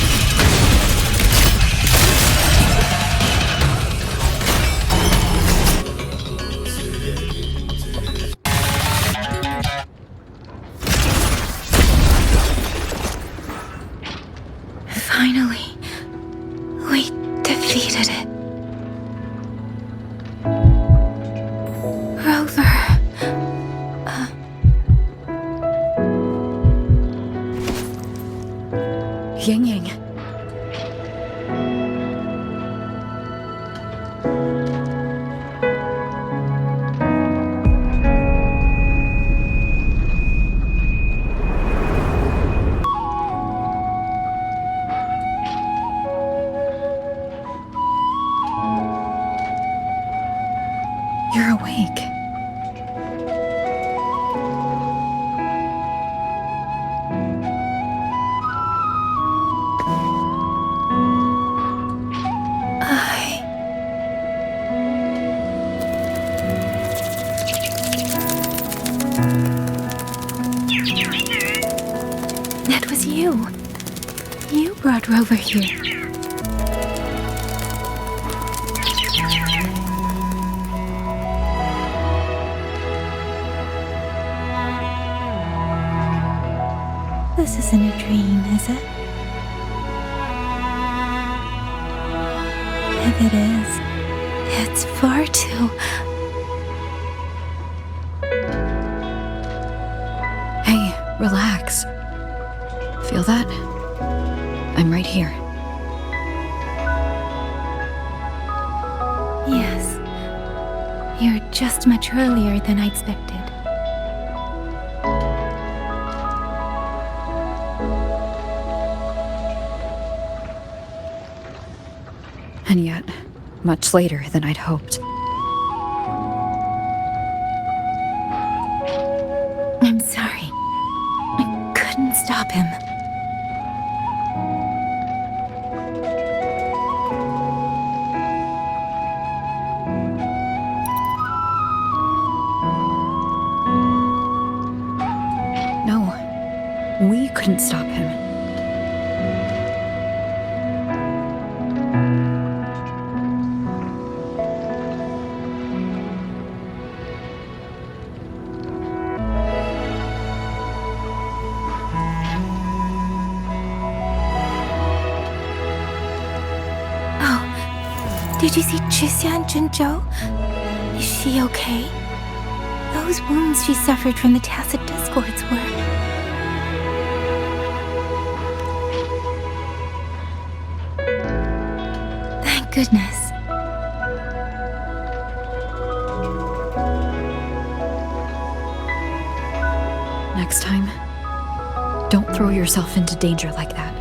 Finally, we defeated it. Rover. Ying Ying. You're awake. That was you. You brought Rover here. This isn't a dream, is it? If it is, it's far too... Hey, relax. Feel that? I'm right here. Yes. You're just much earlier than I expected. And yet, much later than I'd hoped. I'm sorry. I couldn't stop him. No, we couldn't stop him. Did you see Chixia and Zhenzhou? Is she okay? Those wounds she suffered from the tacit discords were... Thank goodness. Next time, don't throw yourself into danger like that.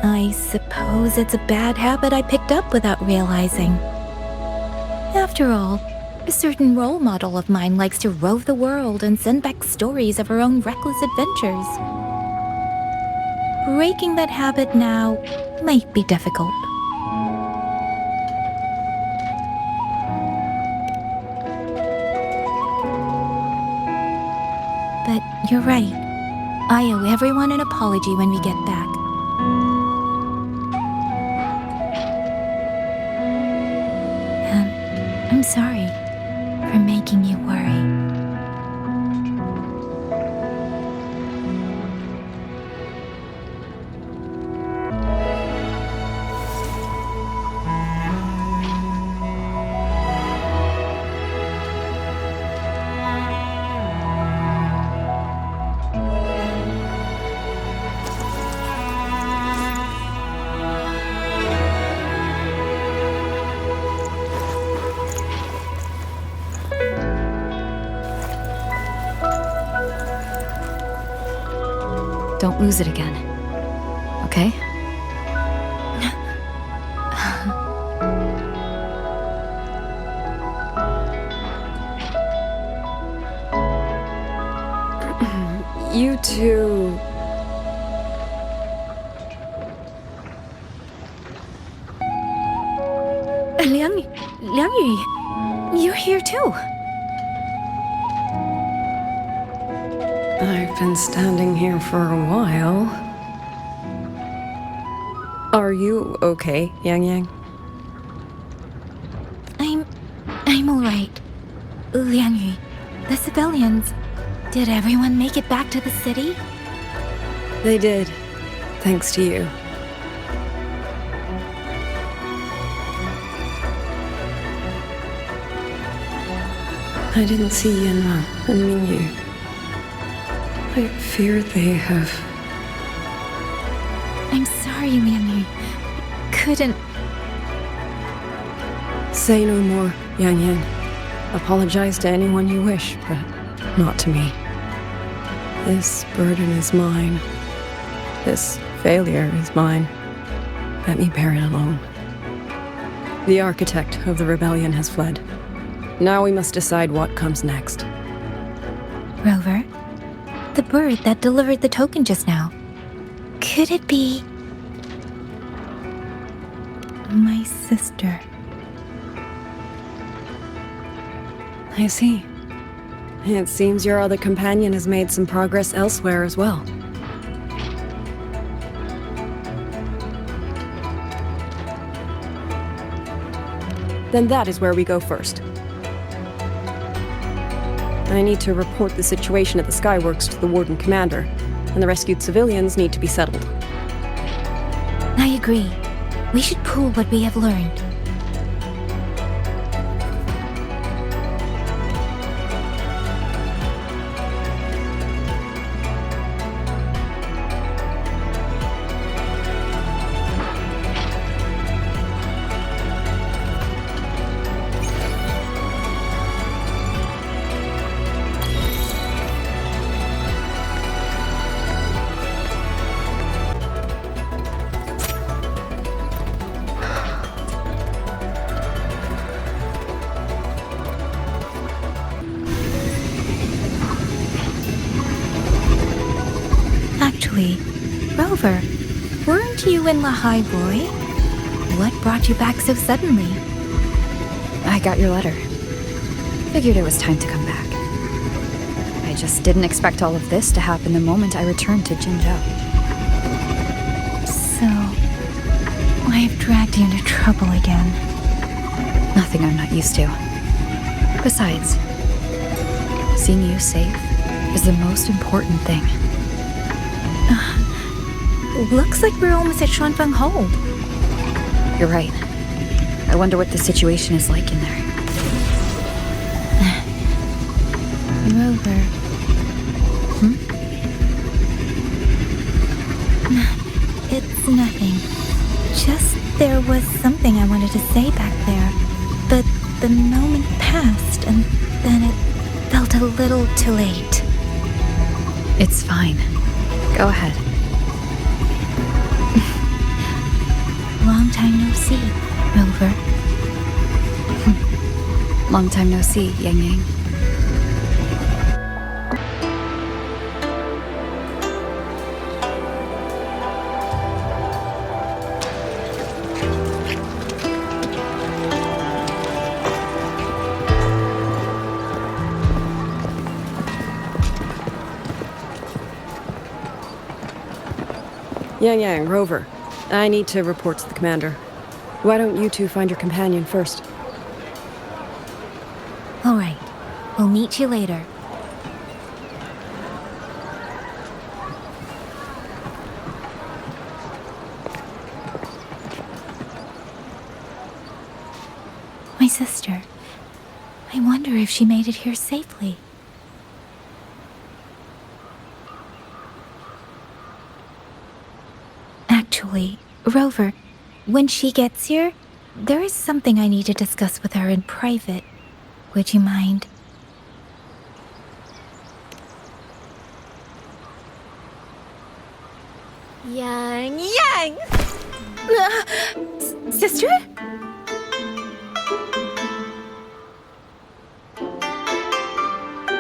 I suppose it's a bad habit I picked up without realizing. After all, a certain role model of mine likes to rove the world and send back stories of her own reckless adventures. Breaking that habit now might be difficult. But you're right. I owe everyone an apology when we get back. I'm sorry for making you worry. Don't lose it again. Okay? You two... Liang Yu, you're here too. I've been standing here for a while. Are you okay, Yang Yang? I'm alright. Liang Yu, the civilians, did everyone make it back to the city? They did, thanks to you. I didn't see Yanma and Mingyu. I fear they have... I'm sorry, Liang Yu. Couldn't... Say no more, Yang Yang. Apologize to anyone you wish, but not to me. This burden is mine. This failure is mine. Let me bear it alone. The architect of the rebellion has fled. Now we must decide what comes next. Rover, the bird that delivered the token just now. Could it be... my sister? I see. It seems your other companion has made some progress elsewhere as well. Then that is where we go first. I need to report the situation at the Skyworks to the Warden Commander, and the rescued civilians need to be settled. I agree. We should pool what we have learned. Rover, weren't you in Lahai Boy? What brought you back so suddenly? I got your letter. Figured it was time to come back. I just didn't expect all of this to happen the moment I returned to Jinzhou. So, I've dragged you into trouble again. Nothing I'm not used to. Besides, seeing you safe is the most important thing. Looks like we're almost at Xuanfeng Hold. You're right. I wonder what the situation is like in there. Rover. It's nothing. Just there was something I wanted to say back there. But the moment passed and then it felt a little too late. It's fine. Go ahead. Long time no see, Rover. Long time no see, Yang Yang. Yang Yang, Rover. I need to report to the commander. Why don't you two find your companion first? All right. We'll meet you later. My sister. I wonder if she made it here safely. Actually, Rover, when she gets here, there is something I need to discuss with her in private. Would you mind? Yang Yang! Sister?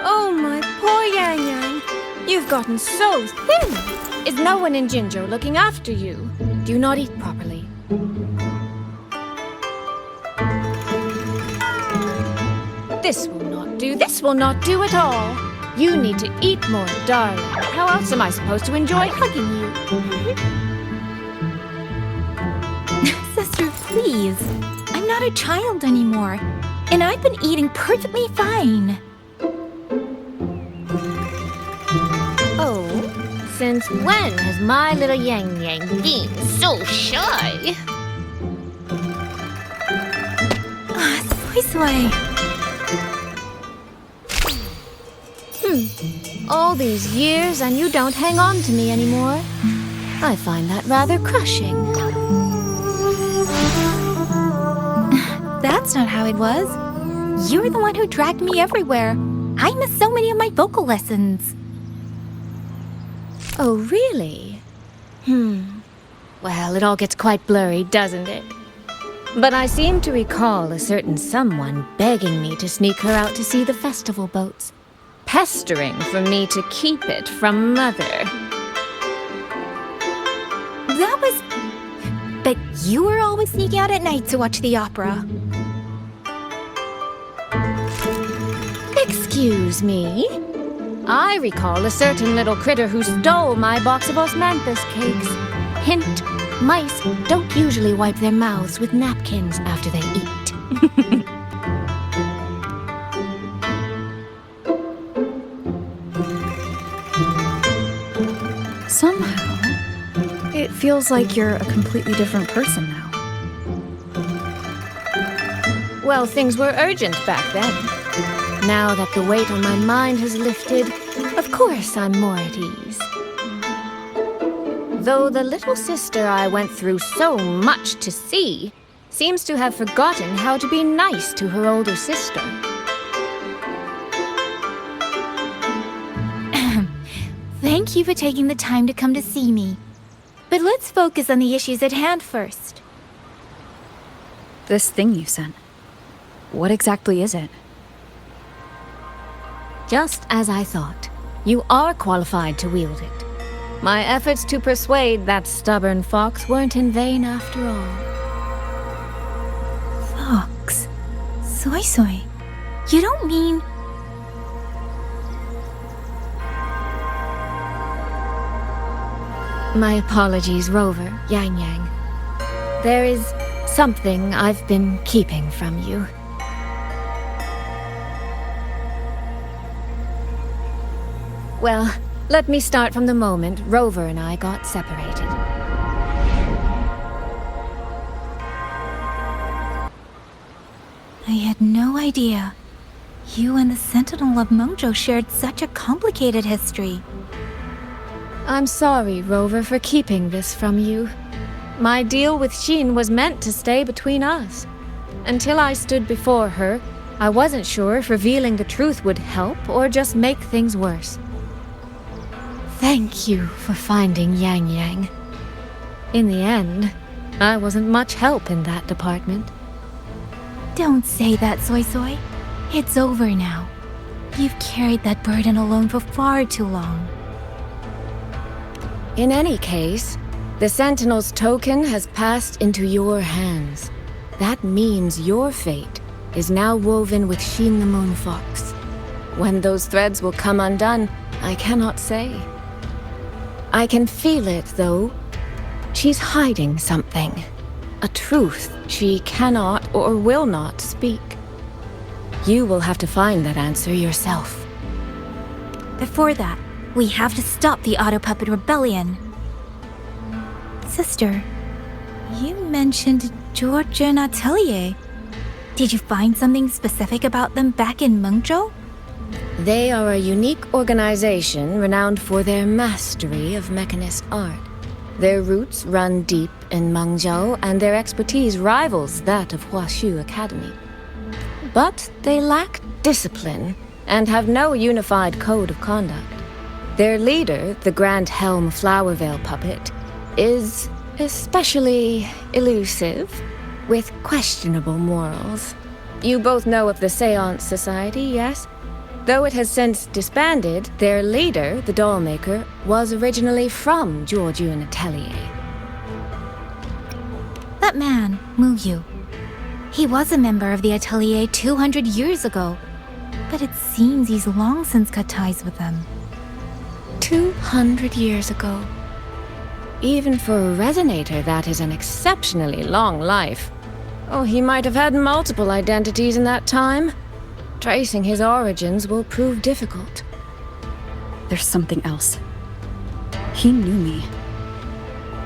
Oh, my poor Yang Yang. You've gotten so thin. Is no one in Jinzhou looking after you? Do you not eat properly? This will not do. This will not do at all. You need to eat more, darling. How else am I supposed to enjoy hugging you? Sister, please. I'm not a child anymore, and I've been eating perfectly fine. Oh, since when has my little Yang Yang been so shy? Soy. All these years and you don't hang on to me anymore. I find that rather crushing. That's not how it was. You were the one who dragged me everywhere. I missed so many of my vocal lessons. Oh, really? Well, it all gets quite blurry, doesn't it? But I seem to recall a certain someone begging me to sneak her out to see the festival boats, pestering for me to keep it from Mother. That was... But you were always sneaking out at night to watch the opera. Excuse me? I recall a certain little critter who stole my box of osmanthus cakes. Hint, mice don't usually wipe their mouths with napkins after they eat. Somehow, it feels like you're a completely different person now. Well, things were urgent back then. Now that the weight on my mind has lifted, of course I'm more at ease. Though the little sister I went through so much to see seems to have forgotten how to be nice to her older sister. Thank you for taking the time to come to see me. But let's focus on the issues at hand first. This thing you sent, what exactly is it? Just as I thought. You are qualified to wield it. My efforts to persuade that stubborn fox weren't in vain after all. Fox? Soy. You don't mean... My apologies, Rover, Yang Yang. There is something I've been keeping from you. Well, let me start from the moment Rover and I got separated. I had no idea. You and the Sentinel of Mengzhou shared such a complicated history. I'm sorry, Rover, for keeping this from you. My deal with Xin was meant to stay between us. Until I stood before her, I wasn't sure if revealing the truth would help or just make things worse. Thank you for finding Yang Yang. In the end, I wasn't much help in that department. Don't say that, Soy. It's over now. You've carried that burden alone for far too long. In any case, the Sentinel's token has passed into your hands. That means your fate is now woven with Xin the Moon Fox. When those threads will come undone, I cannot say. I can feel it, though. She's hiding something. A truth she cannot or will not speak. You will have to find that answer yourself. Before that, we have to stop the Auto Puppet Rebellion. Sister, you mentioned Georgia and Atelier. Did you find something specific about them back in Mengzhou? They are a unique organization renowned for their mastery of mechanist art. Their roots run deep in Mengzhou, and their expertise rivals that of Huashu Academy. But they lack discipline and have no unified code of conduct. Their leader, the Grand Helm Flowervale puppet, is especially elusive, with questionable morals. You both know of the Seance Society, yes? Though it has since disbanded, their leader, the dollmaker, was originally from Jiujun Atelier. That man, Muyu. He was a member of the Atelier 200 years ago, but it seems he's long since cut ties with them. 200 years ago. Even for a resonator, that is an exceptionally long life. Oh, he might have had multiple identities in that time. Tracing his origins will prove difficult. There's something else. He knew me.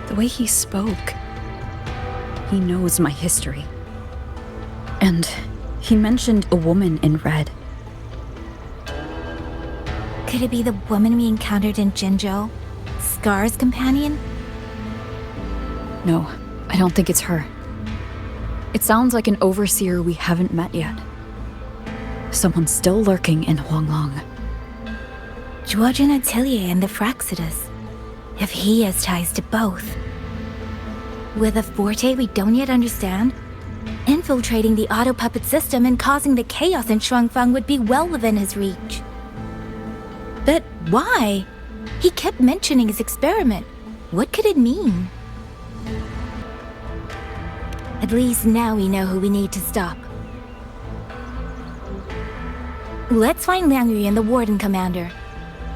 The way he spoke. He knows my history. And he mentioned a woman in red. Could it be the woman we encountered in Mengzhou? Scar's companion? No, I don't think it's her. It sounds like an overseer we haven't met yet. Someone still lurking in Huanglong. Jiujun Atelier and the Fraxidus. If he has ties to both. With a forte we don't yet understand, infiltrating the auto puppet system and causing the chaos in Shuangfang would be well within his reach. But why? He kept mentioning his experiment. What could it mean? At least now we know who we need to stop. Let's find Liang Yu and the Warden Commander.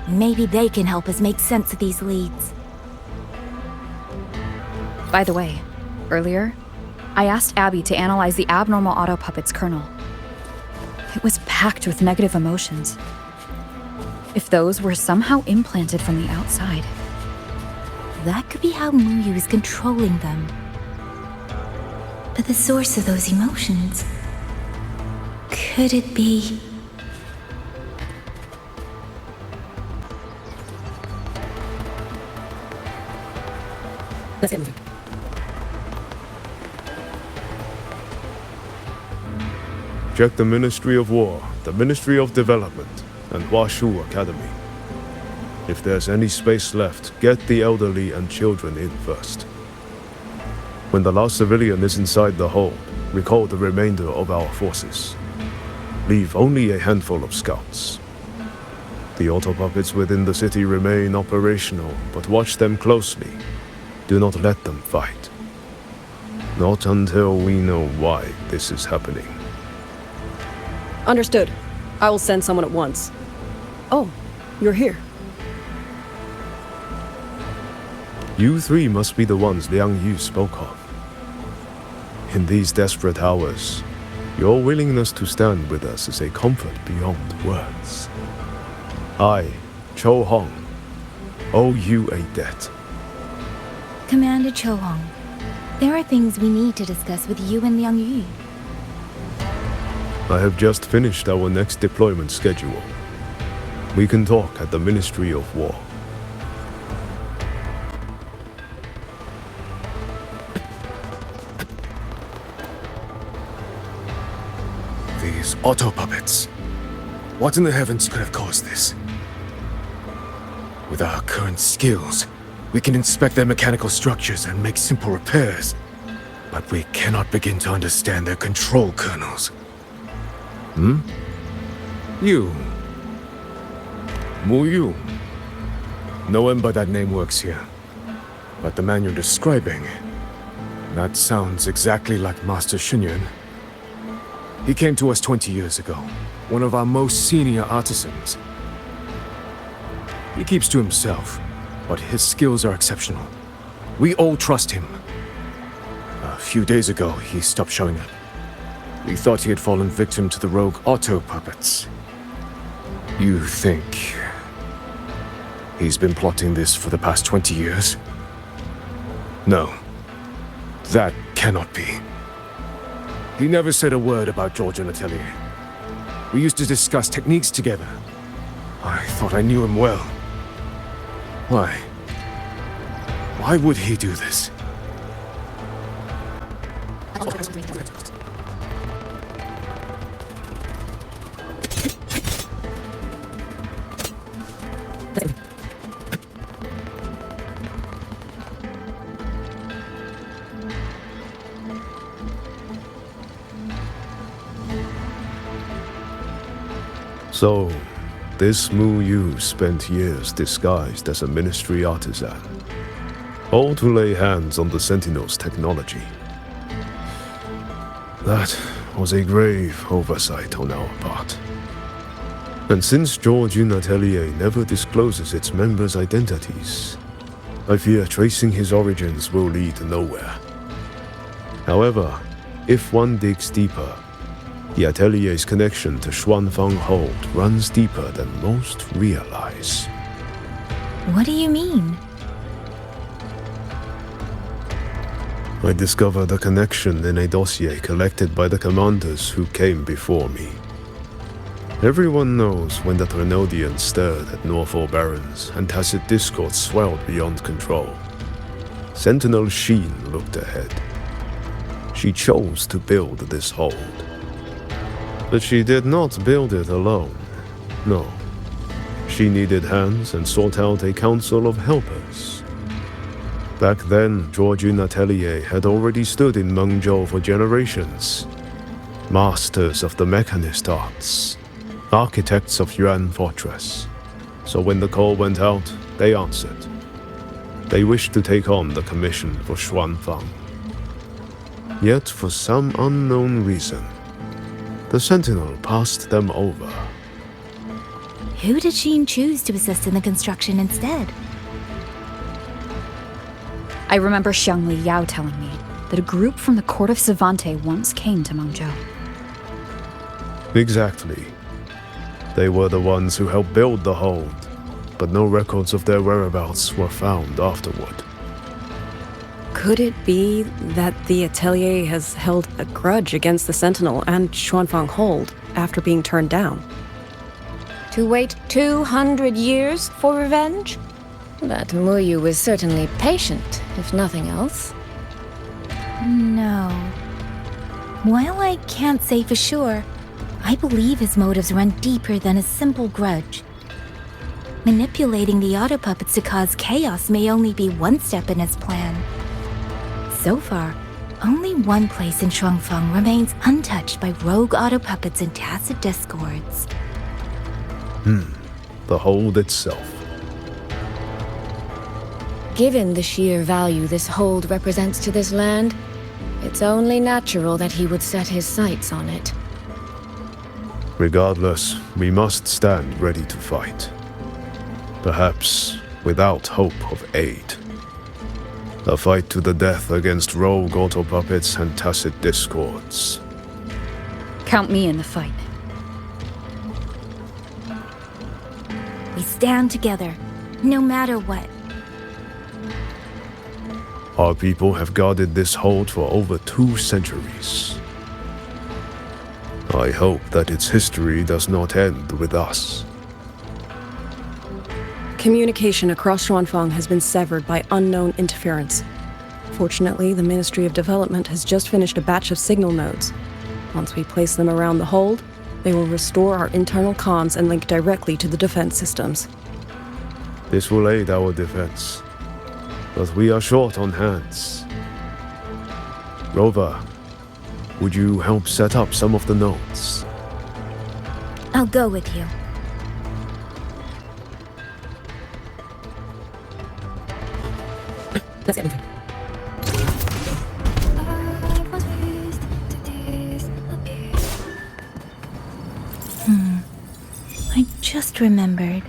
Maybe they can help us make sense of these leads. By the way, earlier, I asked Abby to analyze the abnormal auto puppet's kernel. It was packed with negative emotions. If those were somehow implanted from the outside, that could be how Muyu is controlling them. But the source of those emotions, could it be... Let's get moving. Check the Ministry of War, the Ministry of Development, and Huashu Academy. If there's any space left, get the elderly and children in first. When the last civilian is inside the hold, recall the remainder of our forces. Leave only a handful of scouts. The auto puppets within the city remain operational, but watch them closely. Do not let them fight. Not until we know why this is happening. Understood. I will send someone at once. Oh, you're here. You three must be the ones Liang Yu spoke of. In these desperate hours, your willingness to stand with us is a comfort beyond words. I, Cho Hong, owe you a debt. Commander Cho Hong, there are things we need to discuss with you and Liang Yu. I have just finished our next deployment schedule. We can talk at the Ministry of War. These auto puppets. What in the heavens could have caused this? With our current skills, we can inspect their mechanical structures and make simple repairs. But we cannot begin to understand their control kernels. You. Muyu. No one by that name works here. But the man you're describing, that sounds exactly like Master Xunyuan. He came to us 20 years ago, one of our most senior artisans. He keeps to himself, but his skills are exceptional. We all trust him. A few days ago, he stopped showing up. We thought he had fallen victim to the rogue auto puppets. You think he's been plotting this for the past 20 years? No, that cannot be. He never said a word about Jiujun Atelier. We used to discuss techniques together. I thought I knew him well. Why? Why would he do this? So, this Mu Yu spent years disguised as a ministry artisan, all to lay hands on the Sentinel's technology. That was a grave oversight on our part. And since George Yun Atelier never discloses its members' identities, I fear tracing his origins will lead nowhere. However, if one digs deeper, the Atelier's connection to Xuanfang Hold runs deeper than most realize. What do you mean? I discovered a connection in a dossier collected by the commanders who came before me. Everyone knows when the Trinodians stirred at Northall Barrens and tacit discord swelled beyond control. Sentinel Sheen looked ahead. She chose to build this hold. But she did not build it alone. No. She needed hands and sought out a council of helpers. Back then, George Yun Atelier had already stood in Mengzhou for generations. Masters of the mechanist arts. Architects of Yuan Fortress. So when the call went out, they answered. They wished to take on the commission for Xuanfang. Yet for some unknown reason, the Sentinel passed them over. Who did Sheen choose to assist in the construction instead? I remember Xiangli Yao telling me that a group from the court of Savante once came to Mengzhou. Exactly. They were the ones who helped build the hold, but no records of their whereabouts were found afterward. Could it be that the Atelier has held a grudge against the Sentinel and Xuanfang Hold after being turned down? To wait 200 years for revenge? That Mu Yu was certainly patient, if nothing else. No. While I can't say for sure, I believe his motives run deeper than a simple grudge. Manipulating the auto puppets to cause chaos may only be one step in his plan. So far, only one place in Xuanfang remains untouched by rogue auto puppets and tacit discords. The hold itself. Given the sheer value this hold represents to this land, it's only natural that he would set his sights on it. Regardless, we must stand ready to fight. Perhaps without hope of aid. A fight to the death against rogue auto puppets and tacit discords. Count me in the fight. We stand together, no matter what. Our people have guarded this hold for over 2 centuries. I hope that its history does not end with us. Communication across Xuanfang has been severed by unknown interference. Fortunately, the Ministry of Development has just finished a batch of signal nodes. Once we place them around the hold, they will restore our internal comms and link directly to the defense systems. This will aid our defense. But we are short on hands. Rover, would you help set up some of the nodes? I'll go with you. Let's get moving. I just remembered.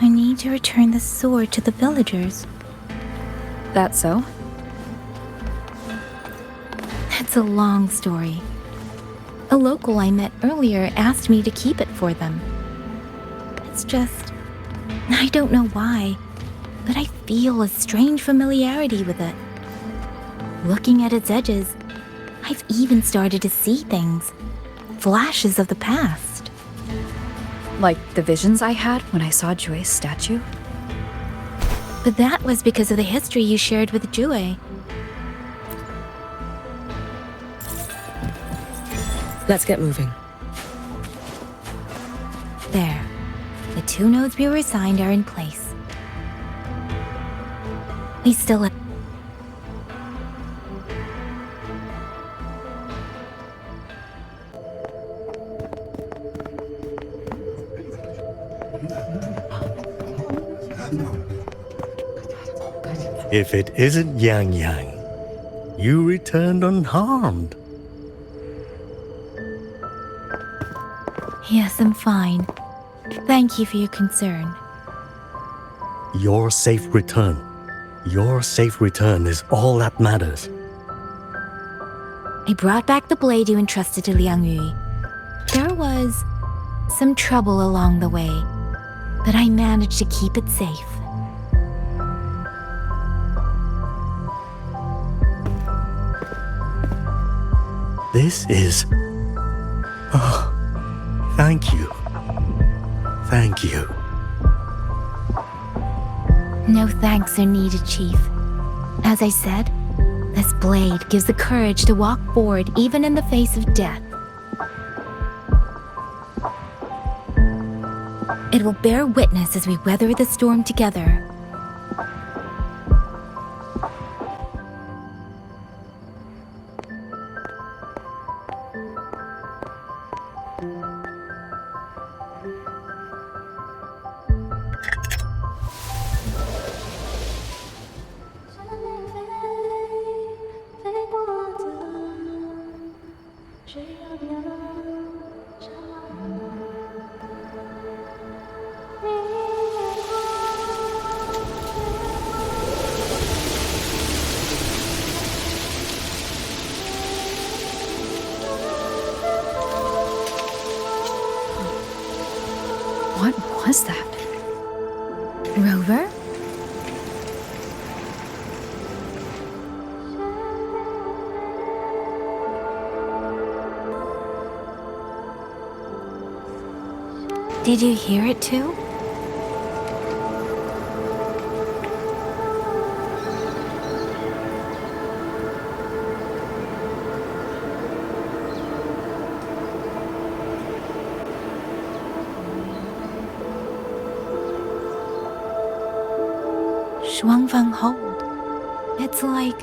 I need to return the sword to the villagers. That so? It's a long story. A local I met earlier asked me to keep it for them. It's just... I don't know why, but I feel a strange familiarity with it. Looking at its edges, I've even started to see things. Flashes of the past. Like the visions I had when I saw Jue's statue? But that was because of the history you shared with Jue. Let's get moving. There. The 2 nodes we were assigned are in place. We still have... If it isn't Yang Yang, you returned unharmed. Yes, I'm fine. Thank you for your concern. Your safe return. Your safe return is all that matters. I brought back the blade you entrusted to Liang Yu. There was some trouble along the way, but I managed to keep it safe. This is... Oh, thank you. Thank you. No thanks are needed, Chief. As I said, this blade gives the courage to walk forward even in the face of death. It will bear witness as we weather the storm together. What was that? Rover? Did you hear it too? Shuangfang Hold. It's like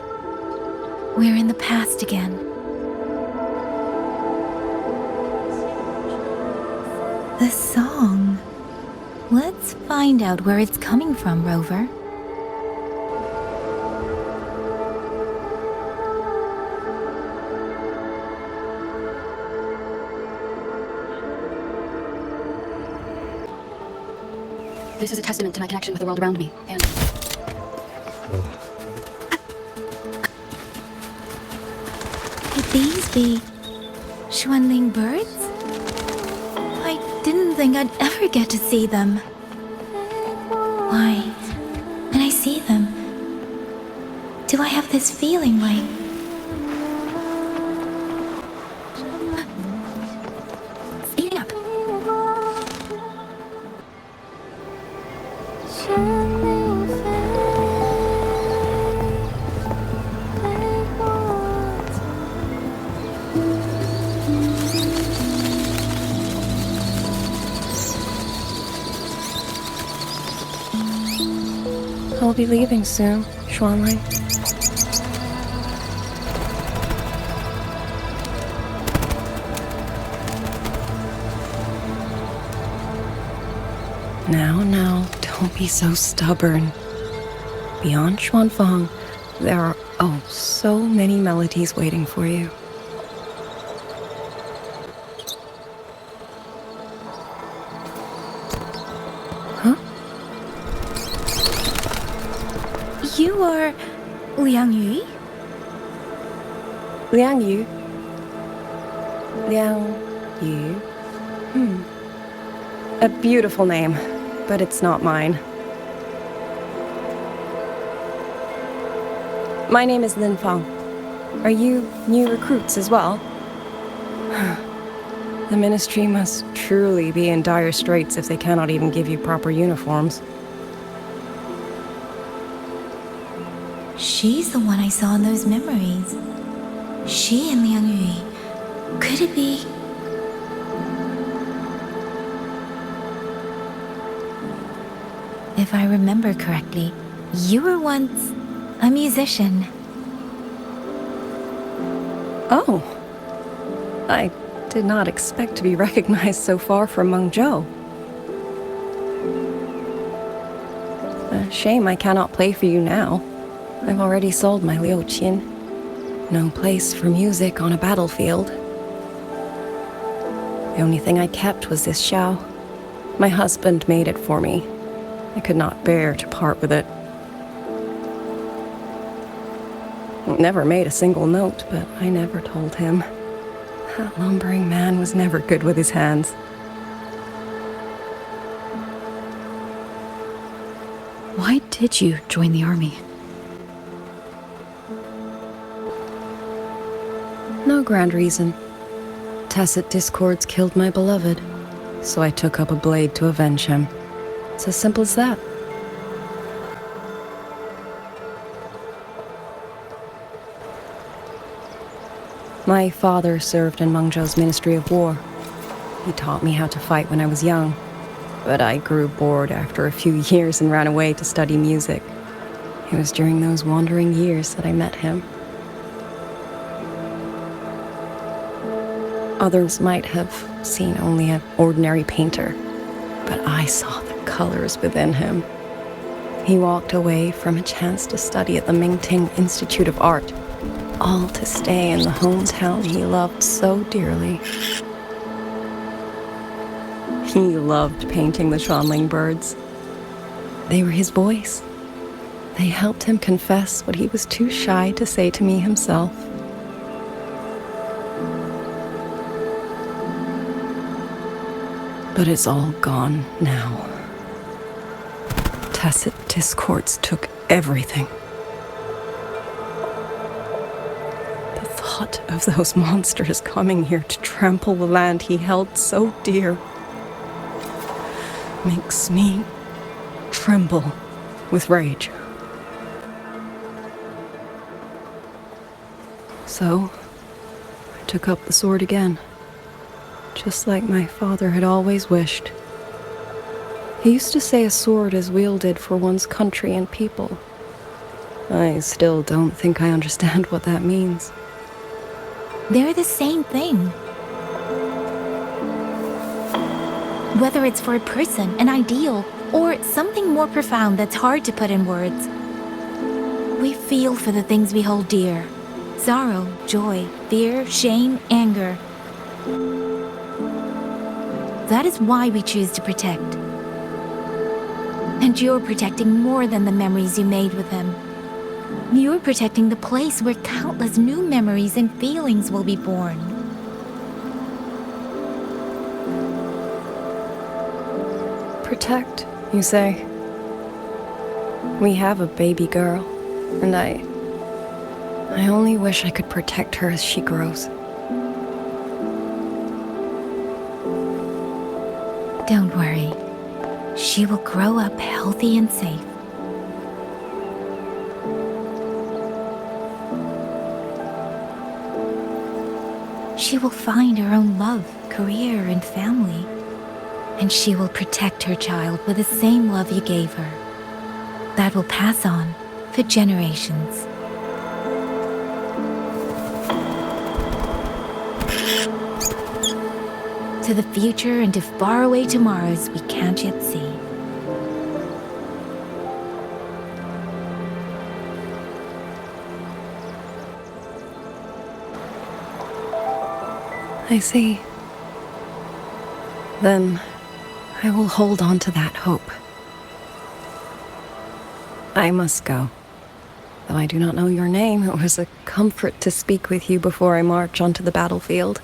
we're in the past again. The song. Let's find out where it's coming from, Rover. This is a testament to my connection with the world around me, and... Could these be Xuanling birds? I didn't think I'd ever get to see them. Why, when I see them, do I have this feeling like... Speeding up. I'll be leaving soon, Xuanling. Now, don't be so stubborn. Beyond Xuanfang, there are, so many melodies waiting for you. You are Liang Yu? Liang Yu? Liang Yu? A beautiful name, but it's not mine. My name is Lin Fang. Are you new recruits as well? The Ministry must truly be in dire straits if they cannot even give you proper uniforms. She's the one I saw in those memories. She and Liang Yu. Could it be... If I remember correctly, you were once a musician. Oh. I did not expect to be recognized so far from Mengzhou. shame I cannot play for you now. I've already sold my liuqin. No place for music on a battlefield. The only thing I kept was this xiao. My husband made it for me. I could not bear to part with it. It never made a single note, but I never told him. That lumbering man was never good with his hands. Why did you join the army? No grand reason. Tacit discords killed my beloved, so I took up a blade to avenge him. It's as simple as that. My father served in Mengzhou's Ministry of War. He taught me how to fight when I was young, but I grew bored after a few years and ran away to study music. It was during those wandering years that I met him. Others might have seen only an ordinary painter, but I saw the colors within him. He walked away from a chance to study at the Mingting Institute of Art, all to stay in the hometown he loved so dearly. He loved painting the Shanling birds. They were his voice. They helped him confess what he was too shy to say to me himself. But it's all gone now. Tacit discords took everything. The thought of those monsters coming here to trample the land he held so dear makes me tremble with rage. So, I took up the sword again. Just like my father had always wished. He used to say a sword is wielded for one's country and people. I still don't think I understand what that means. They're the same thing. Whether it's for a person, an ideal, or something more profound that's hard to put in words. We feel for the things we hold dear. Sorrow, joy, fear, shame, anger. That is why we choose to protect. And you're protecting more than the memories you made with him. You're protecting the place where countless new memories and feelings will be born. Protect, you say? We have a baby girl, and I only wish I could protect her as she grows. Don't worry. She will grow up healthy and safe. She will find her own love, career, and family. And she will protect her child with the same love you gave her. That will pass on for generations. To the future and to faraway tomorrows we can't yet see. I see. Then I will hold on to that hope. I must go. Though I do not know your name, it was a comfort to speak with you before I march onto the battlefield.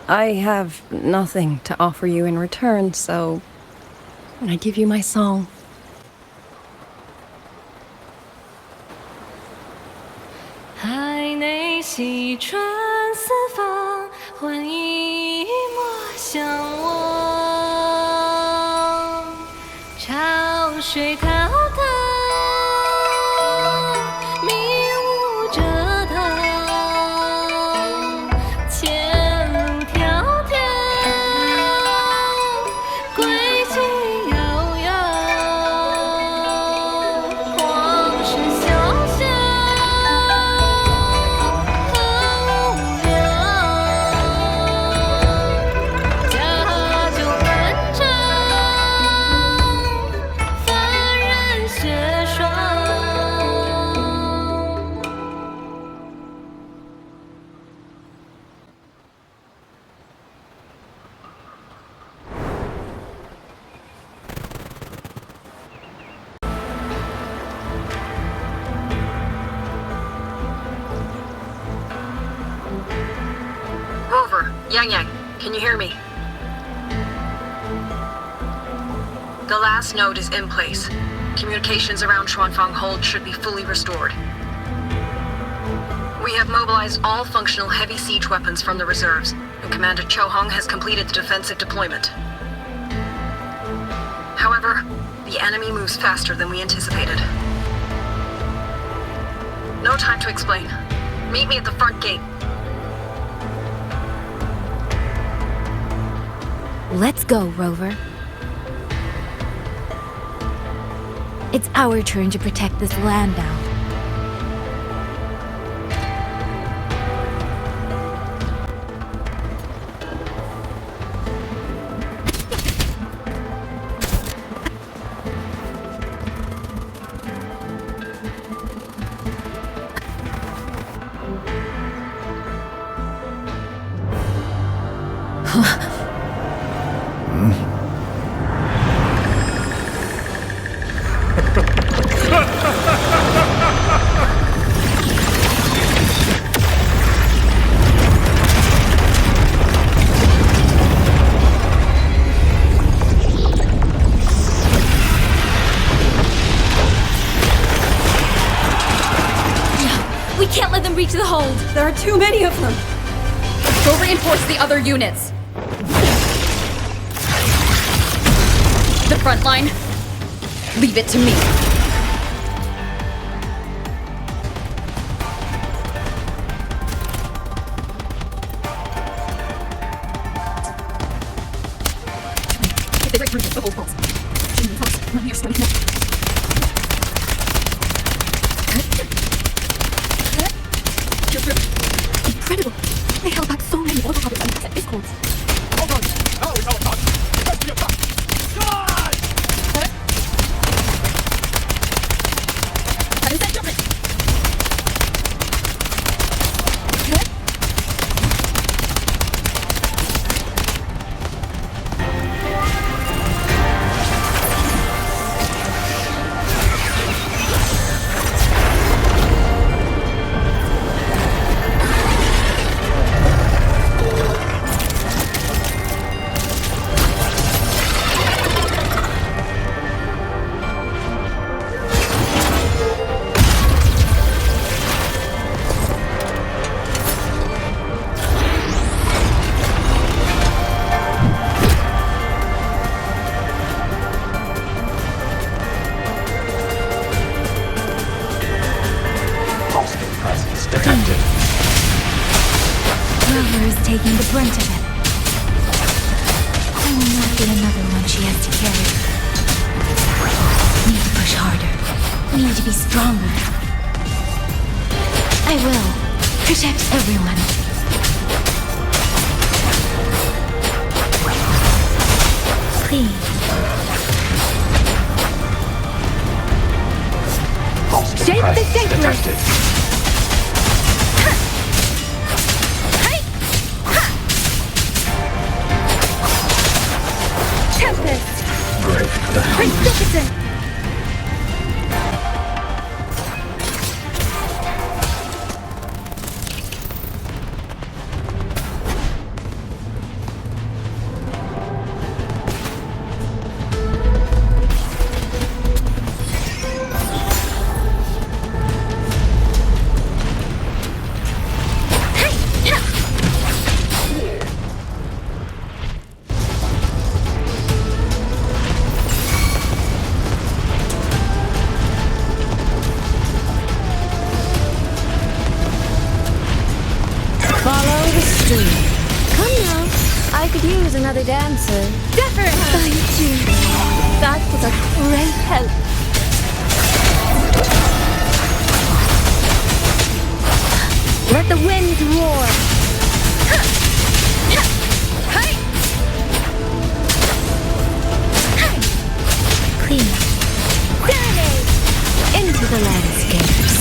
I have nothing to offer you in return, so I give you my song.海内西传四方，换一抹相望。潮水滔滔，迷雾遮挡。前路迢迢，归期遥遥。往事潇潇。Yang Yang, can you hear me? The last node is in place. Communications around Xuanfang Hold should be fully restored. We have mobilized all functional heavy siege weapons from the reserves, and Commander Cho Hong has completed the defensive deployment. However, the enemy moves faster than we anticipated. No time to explain. Meet me at the front gate. Let's go, Rover. It's our turn to protect this land now. We can't let them reach the hold. There are too many of them. Go reinforce the other units. The front line, leave it to me. If they break through the hold post, let me explain it. Incredible! They held back so many auto puppets and asset discords. Hold on! Now it's our time! Press the attack! God! I said jump it! Rover is taking the brunt of it. I will not get another one she has to carry. Need to push harder. Need to be stronger. I will. Protect everyone. Please. Shake the Sentinels! Tempest! Prince Dickinson! Another dancer. Definitely! Thank you. That was a great help. Let the winds roar! Clean. Serenade! Into the landscapes.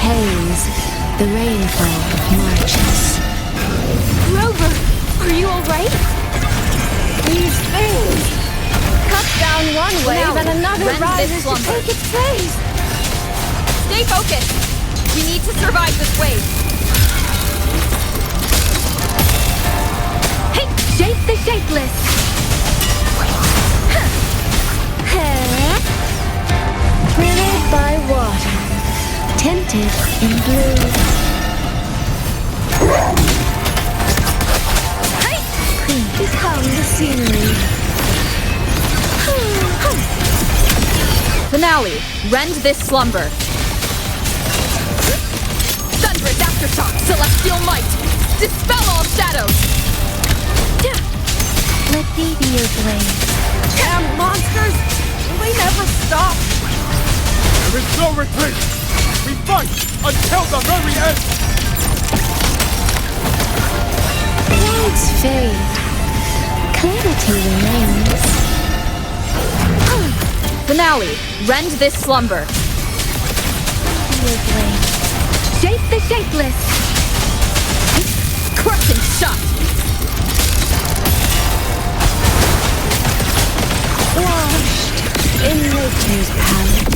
haze, the rainfall marches. Rover, are you alright? These things cut down one wave Now, and another rend this rises to slumber. take its place. Stay focused! We need to survive this wave! Hey, shape the shapeless! Rivered by water, tinted in blue. Become the scenery. Finale, rend this slumber. Thunderous aftershock, celestial might, dispel all shadows. Let me be your blade. Damn monsters! Will they never stop? There is no retreat! We fight until the very end! Clouds fade. Clarity remains. Finale, rend this slumber. Your blade. Shape the shapeless! Crushing shot! Washed in nature's palette.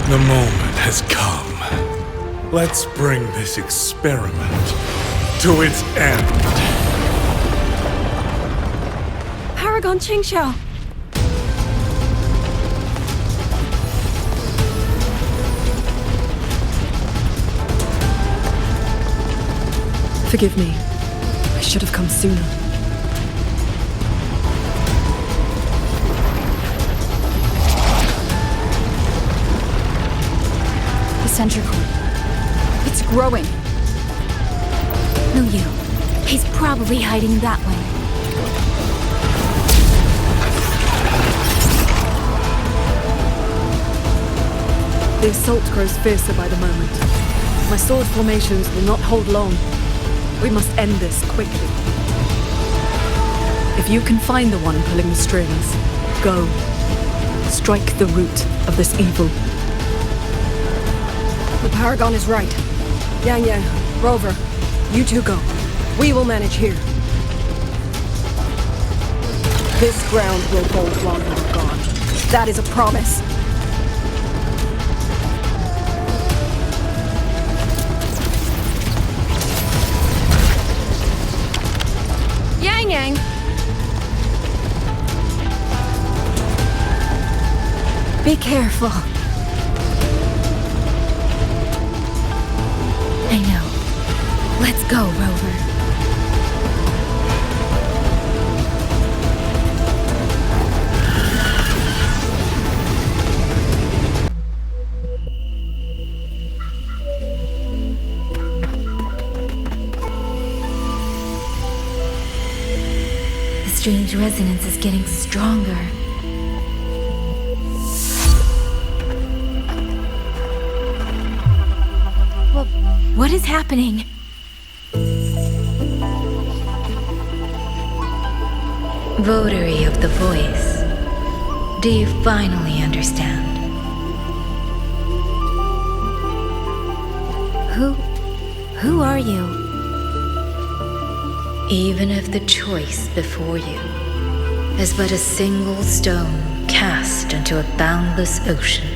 The moment has come. Let's bring this experiment to its end. Paragon Qingxiao! Forgive me. I should have come sooner. Sentry core. It's growing. No, you. He's probably hiding that way. The assault grows fiercer by the moment. My sword formations will not hold long. We must end this quickly. If you can find the one pulling the strings, go. Strike the root of this evil. The Paragon is right. Yang Yang, Rover, you two go. We will manage here. This ground will hold while you are gone. That is a promise. Yang Yang! Be careful. I know. Let's go, Rover. The strange resonance is getting stronger. What is happening? Votary of the voice, do you finally understand? Who are you? Even if the choice before you is but a single stone cast into a boundless ocean,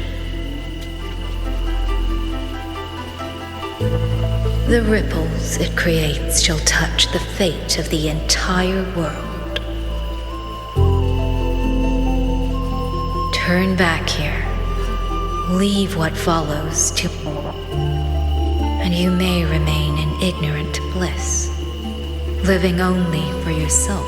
The ripples it creates shall touch the fate of the entire world. Turn back here. Leave what follows to and you may remain in ignorant bliss, living only for yourself.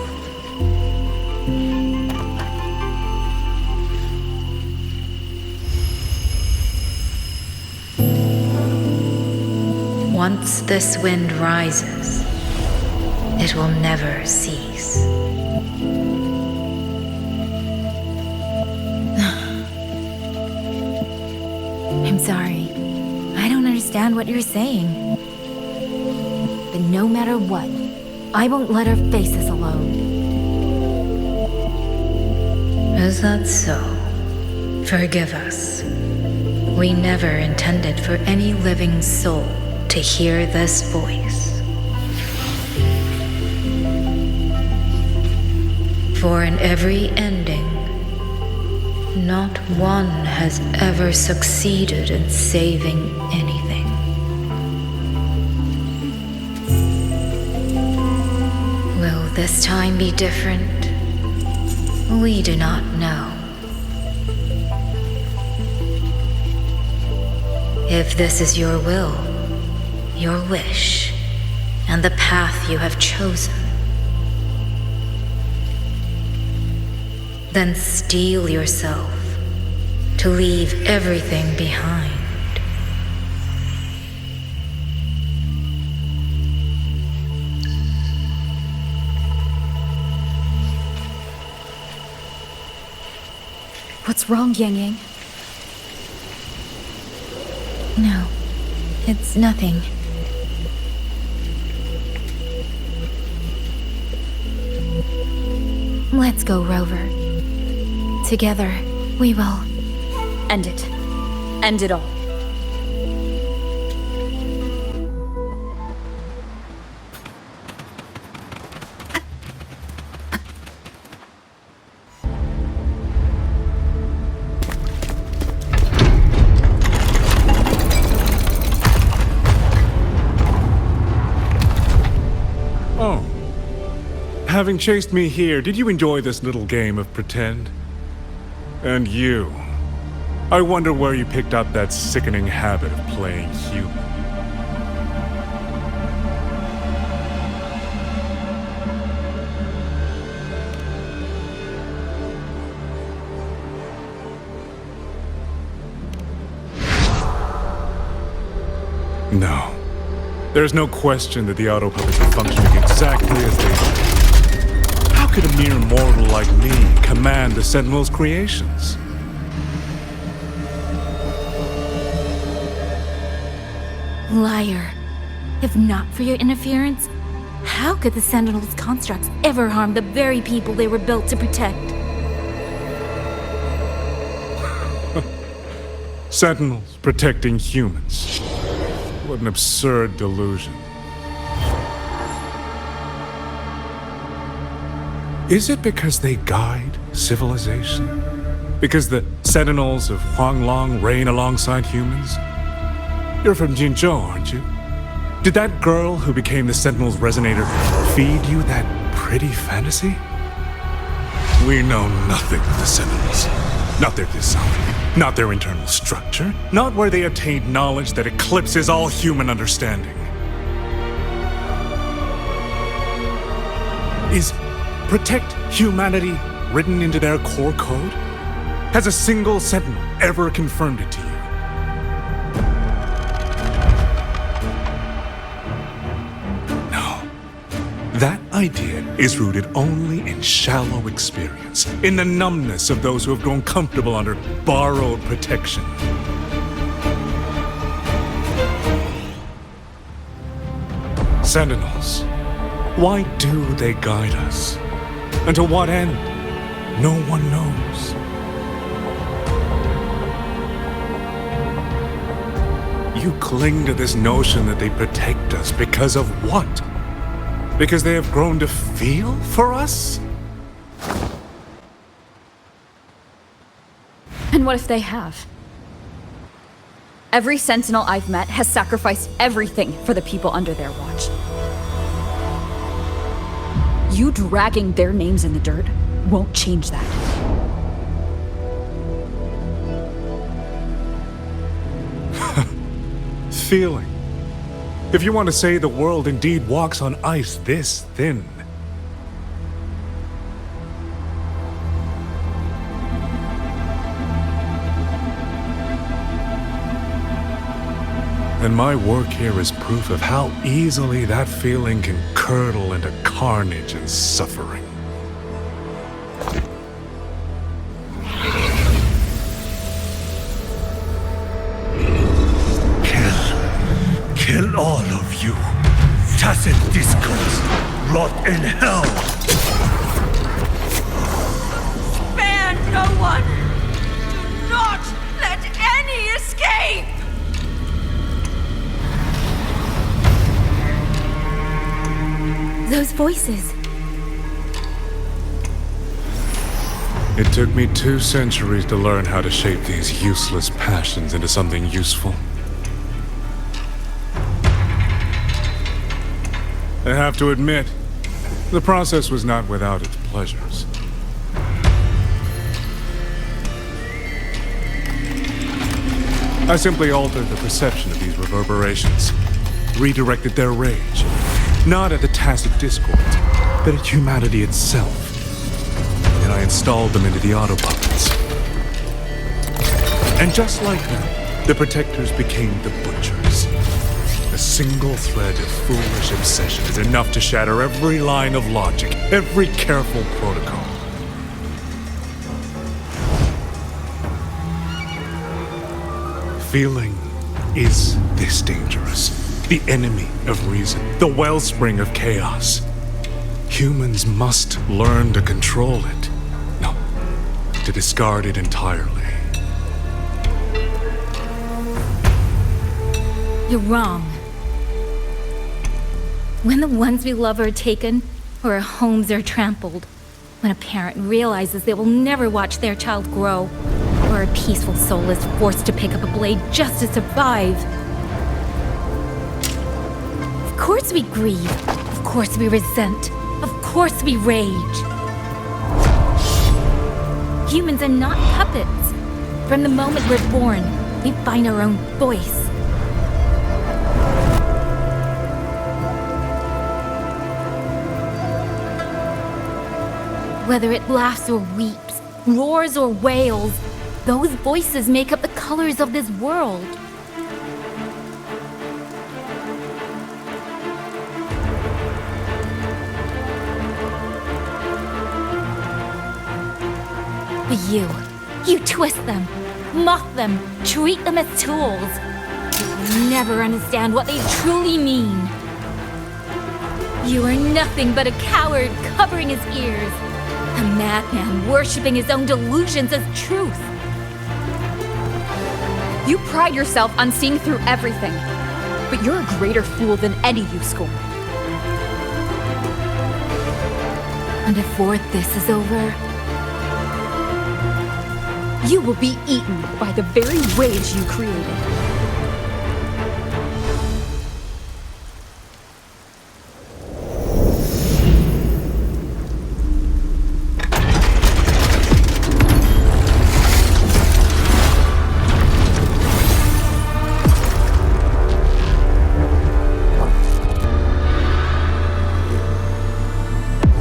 Once this wind rises, it will never cease. I'm sorry. I don't understand what you're saying. But no matter what, I won't let her face us alone. Is that so? Forgive us. We never intended for any living soul to hear this voice. For in every ending, not one has ever succeeded in saving anything. Will this time be different? We do not know. If this is your will, your wish, and the path you have chosen, then steel yourself to leave everything behind. What's wrong, Yang Yang? No, it's nothing. Let's go, Rover. Together, we will end it. End it all. Oh. Having chased me here, did you enjoy this little game of pretend? And you. I wonder where you picked up that sickening habit of playing human. No. There's no question that the auto puppets are functioning exactly as they should. How could a mere mortal like me command the Sentinel's creations? Liar. If not for your interference, how could the Sentinel's constructs ever harm the very people they were built to protect? Sentinels protecting humans. What an absurd delusion. Is it because they guide civilization? Because the Sentinels of Huanglong reign alongside humans? You're from Jinzhou, aren't you? Did that girl who became the Sentinel's resonator feed you that pretty fantasy? We know nothing of the Sentinels. Not their design, not their internal structure, not where they obtained knowledge that eclipses all human understanding. Is protect humanity written into their core code? Has a single Sentinel ever confirmed it to you? That idea is rooted only in shallow experience, in the numbness of those who have grown comfortable under borrowed protection. Sentinels, why do they guide us? And to what end? No one knows. You cling to this notion that they protect us because of what? Because they have grown to feel for us? And what if they have? Every sentinel I've met has sacrificed everything for the people under their watch. You dragging their names in the dirt won't change that. Feeling. If you want to say the world indeed walks on ice this thin. And my work here is proof of how easily that feeling can curdle into carnage and suffering. Kill all of you. Tacit discords, rot in hell. Spare no one! Do not let any escape! Those voices. It took me 2 centuries to learn how to shape these useless passions into something useful. I have to admit, the process was not without its pleasures. I simply altered the perception of these reverberations, redirected their rage, not at the tacit discords, but at humanity itself. And I installed them into the auto-puppets. And just like that, the protectors became the butchers. A single thread of foolish obsession is enough to shatter every line of logic, every careful protocol. Feeling is this dangerous. The enemy of reason, the wellspring of chaos. Humans must learn to control it. No, to discard it entirely. You're wrong. When the ones we love are taken, or our homes are trampled, when a parent realizes they will never watch their child grow, or a peaceful soul is forced to pick up a blade just to survive. Of course we grieve. Of course we resent. Of course we rage. Humans are not puppets. From the moment we're born, we find our own voice. Whether it laughs or weeps, roars or wails, those voices make up the colors of this world. But you twist them, mock them, treat them as tools. You will never understand what they truly mean. You are nothing but a coward covering his ears. A madman worshipping his own delusions as truth. You pride yourself on seeing through everything, but you're a greater fool than any you scorn. And before this is over, you will be eaten by the very rage you created.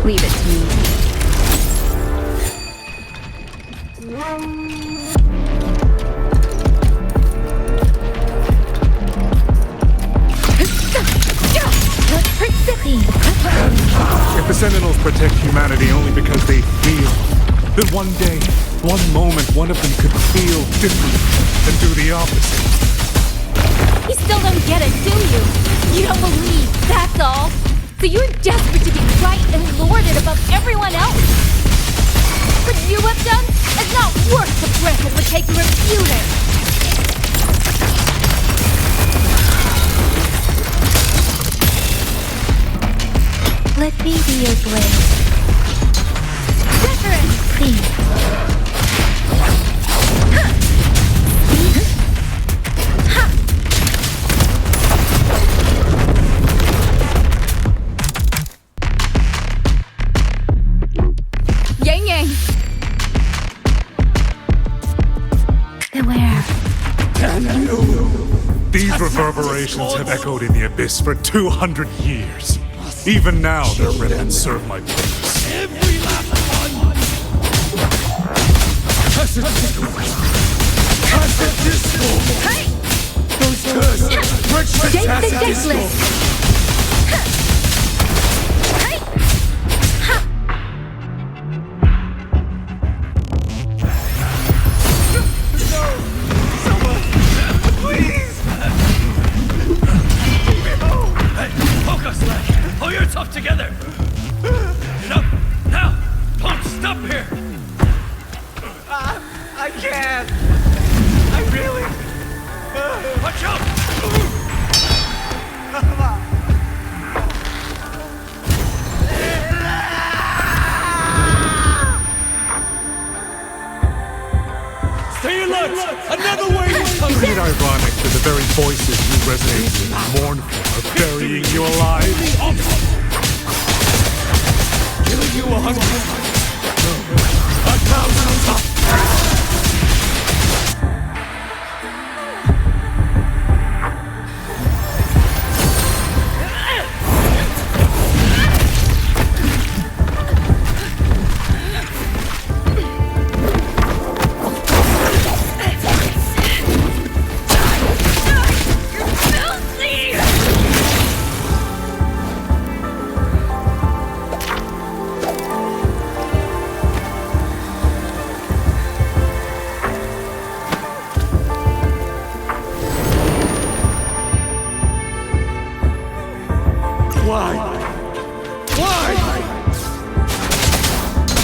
Leave it to me. If the Sentinels protect humanity only because they feel, then one day, one moment, one of them could feel different and do the opposite. You still don't get it, do you? You don't believe, that's all. So you're desperate to be right and lorded above everyone else. What you have done is not worth the breath it would take to refute it. Let me be your blade. Wuthering, please. Ha! coming! Beware. These reverberations have echoed in the abyss for 200 years. Even now, their remnants serve my purpose. Every last one! Hey! Those curses! Date the dateless! Hey! Pull yourself together! Get up! Now! Don't stop here! I can't! I really... Watch out! Stay alert! Another wave is coming! Isn't it ironic that the very voices you resonate with and mourn for are burying you alive? Killing you 100 times! No, 1,000 times!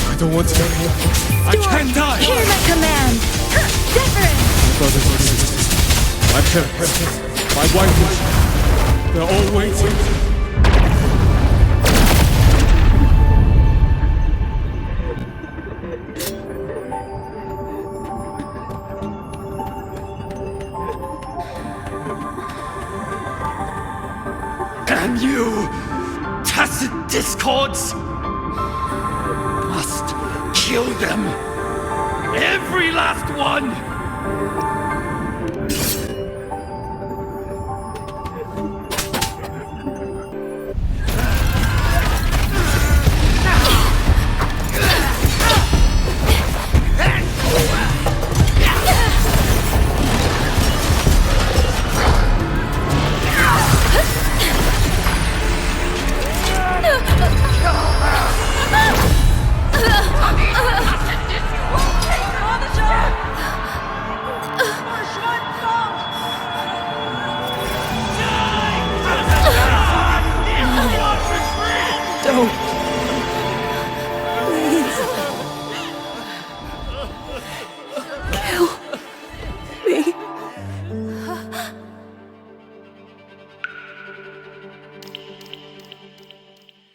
I don't want to die here. I can't die! Hear my command! Different! Brothers and sisters, my parents, my wife, they're all waiting. Damn you! Tacit discords! Must kill them! Every last one!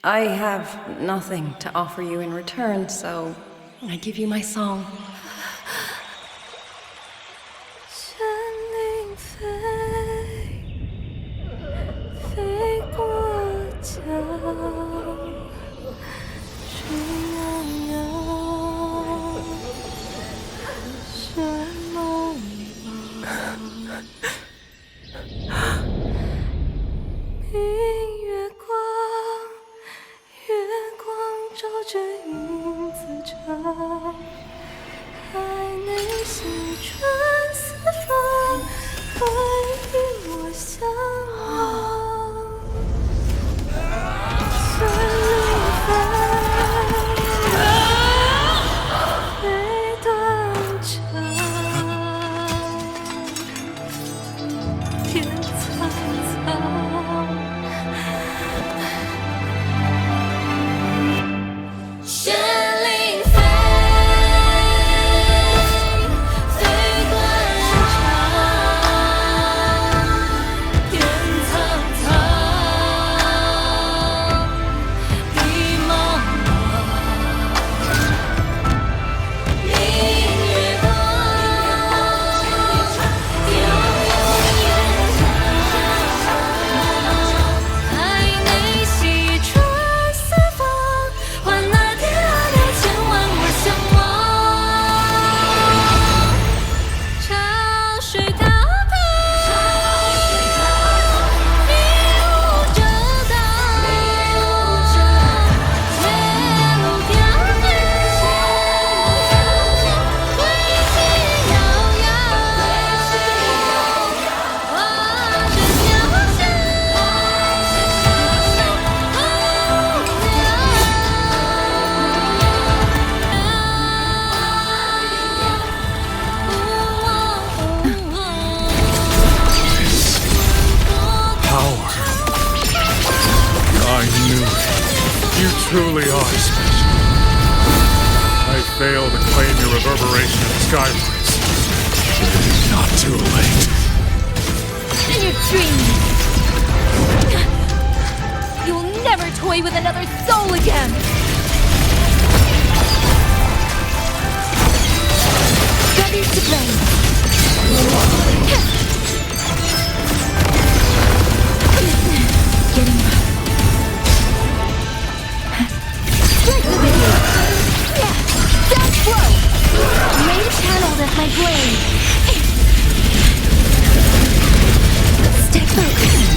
I have nothing to offer you in return, so I give you my song. fail to claim your reverberation in the skylines, it is not too late. In your dreams! You'll never toy with another soul again! Ready to blame! Getting rough. Strike the video! Yeah! Down slow! Main channeled as my blade! Stay focused!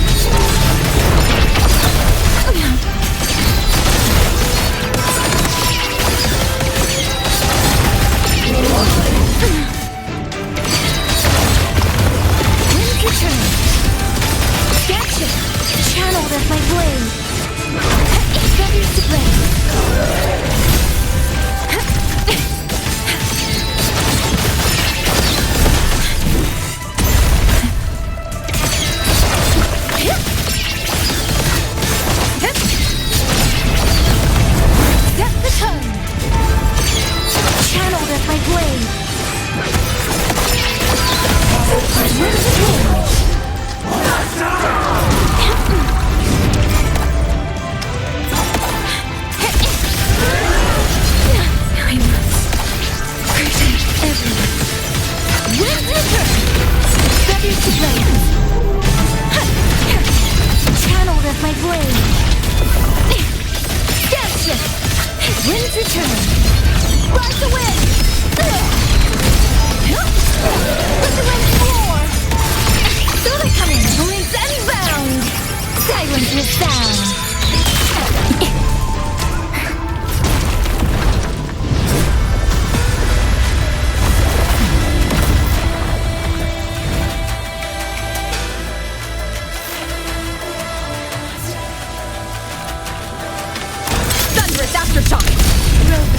Wind's return! Gotcha! Channeled as my blade! Ready to blade! Set the tone! Channeled as my blade! Wind's return! I must protect everyone. Wind's return! Ready to blade! Channeled as my blade! Gotcha! Wind's return! Ride the wind! Let the wind roar! So they come in, leaps and bounds! Silence with sound! Thunderous aftershock! Look!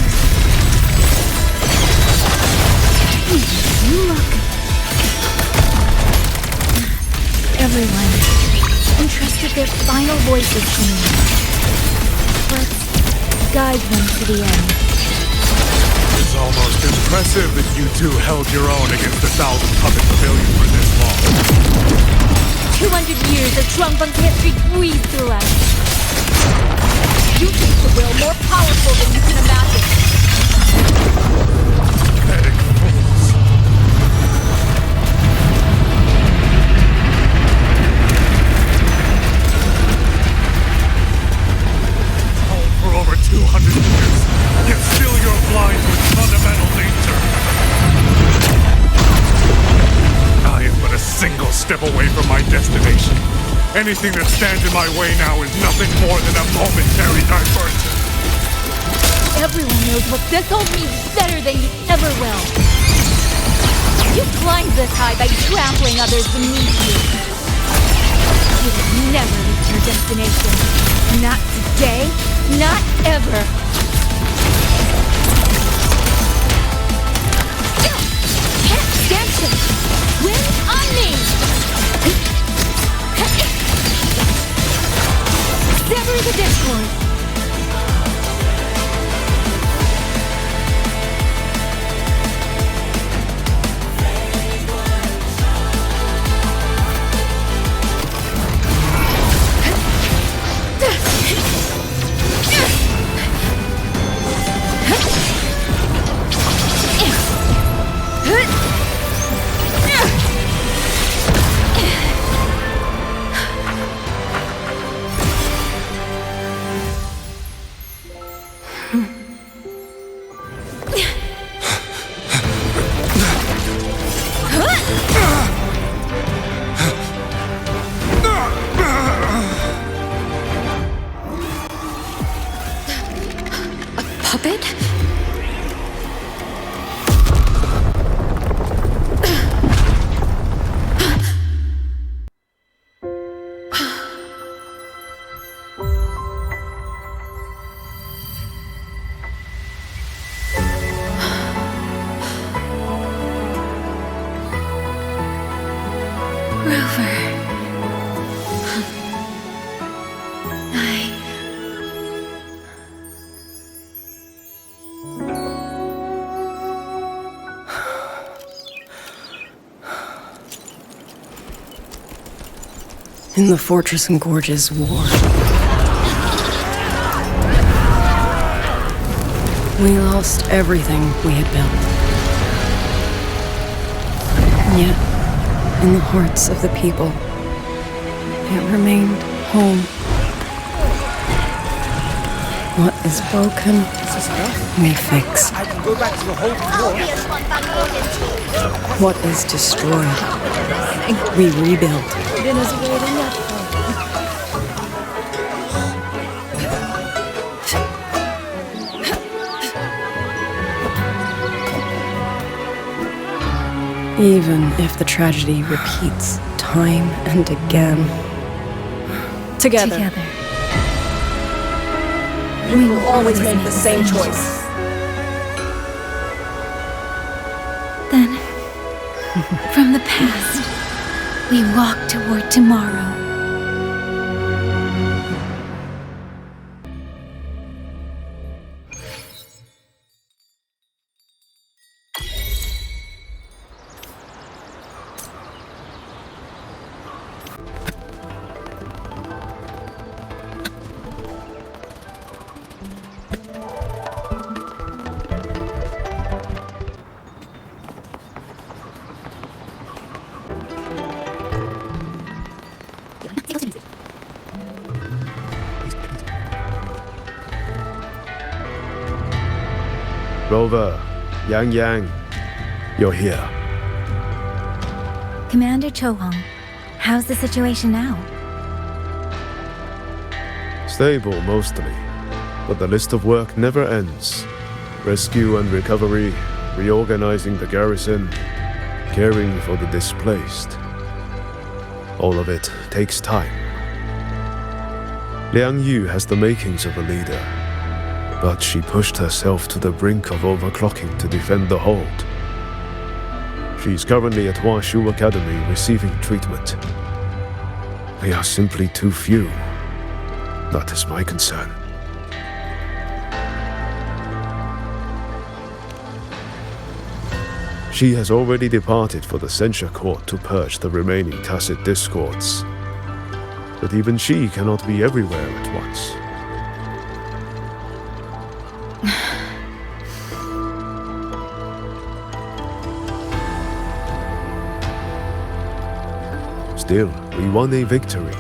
Everyone entrusted their final voices to me. Let's guide them to the end. It's almost impressive that you two held your own against the 1,000-puppet pavilion for this long. 200 years of Shuangfeng's history breathed through us. You take the will more powerful than you can imagine. Pathetic fools. For over 200 years, yet still you're blind to its fundamental nature. I am but a single step away from my destination. Anything that stands in my way now is nothing more than a momentary diversion. Everyone knows what this all means better than you ever will. You climbed this high by trampling others beneath you. You will never reach your destination. Not today, not ever. Genshin! Win on me! Sever the discord! In the Fortress and Gorges War, we lost everything we had built. And yet, in the hearts of the people, it remained home. What is broken, we fix. I can go back to the whole floor. What is destroyed, we rebuild. Dinner's waiting up. Even if the tragedy repeats time and again. Together. We will always make the same choice. Then, from the past, we walk toward tomorrow. Rover, Yang, you're here. Commander Chohong, how's the situation now? Stable, mostly. But the list of work never ends. Rescue and recovery, reorganizing the garrison, caring for the displaced. All of it takes time. Liang Yu has the makings of a leader, but she pushed herself to the brink of overclocking to defend the hold. She's currently at Washu Academy receiving treatment. They are simply too few. That is my concern. She has already departed for the censure court to purge the remaining tacit discords. But even she cannot be everywhere at once. Still, we won a victory.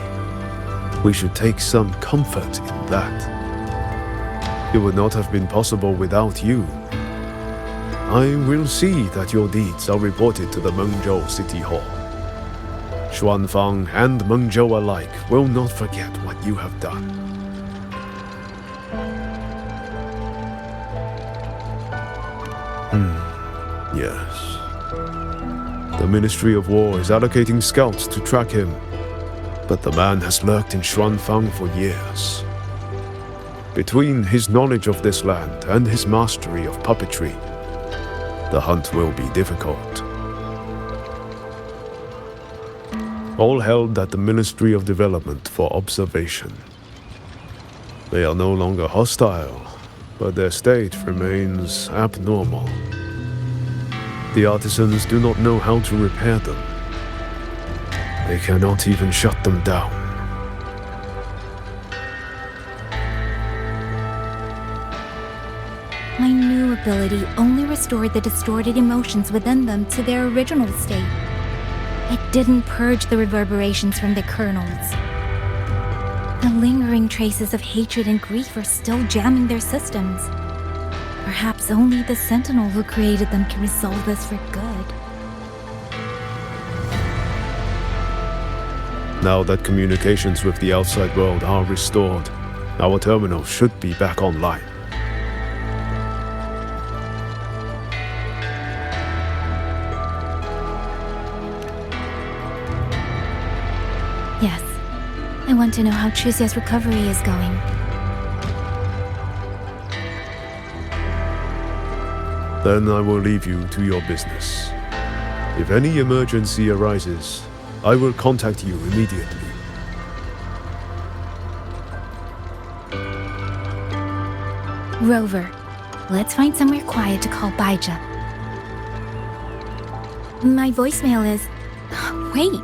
We should take some comfort in that. It would not have been possible without you. I will see that your deeds are reported to the Mengzhou City Hall. Xuanfang and Mengzhou alike will not forget what you have done. Yes. The Ministry of War is allocating scouts to track him, but the man has lurked in Xuanfang for years. Between his knowledge of this land and his mastery of puppetry, the hunt will be difficult. All held at the Ministry of Development for observation. They are no longer hostile, but their state remains abnormal. The artisans do not know how to repair them. They cannot even shut them down. My new ability only restored the distorted emotions within them to their original state. It didn't purge the reverberations from the kernels. The lingering traces of hatred and grief are still jamming their systems. Perhaps only the Sentinel who created them can resolve this for good. Now that communications with the outside world are restored, our terminal should be back online. Yes. I want to know how Chuxia's recovery is going. Then I will leave you to your business. If any emergency arises, I will contact you immediately. Rover, let's find somewhere quiet to call Baija. My voicemail is... Wait,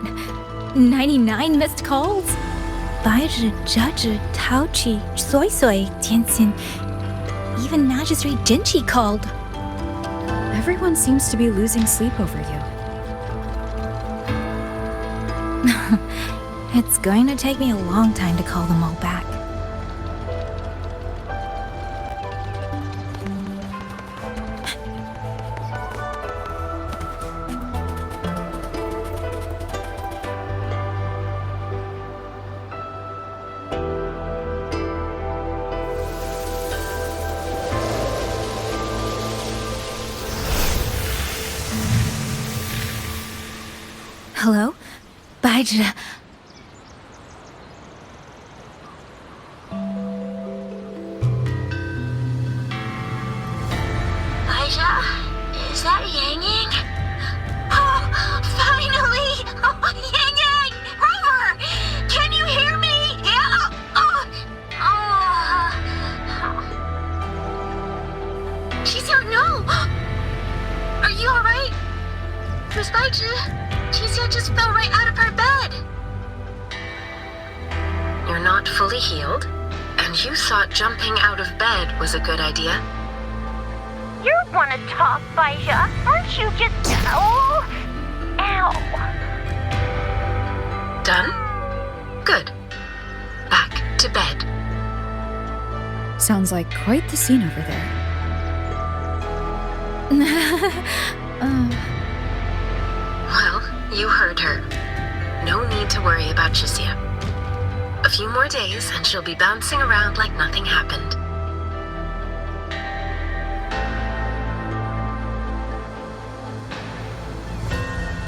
99 missed calls? 白日、judge, Taochi, Soy Soy, Tianxin. Even Magistrate Jinchi called. Everyone seems to be losing sleep over you. It's going to take me a long time to call them all back. Hello? 白纸。Elijah, is that Yang Yang? Oh, finally! Oh, Yang Yang! Rover! Can you hear me? Yeah? She's here, no! Are you alright? Miss Baizhi, Xia just fell right out of her bed. You're not fully healed, and you thought jumping out of bed was a good idea? You want to talk, Baizhi? Aren't you just... Oh! Ow! Done? Good. Back to bed. Sounds like quite the scene over there. Well, you heard her. No need to worry about Xia. A few more days and she'll be bouncing around like nothing happened.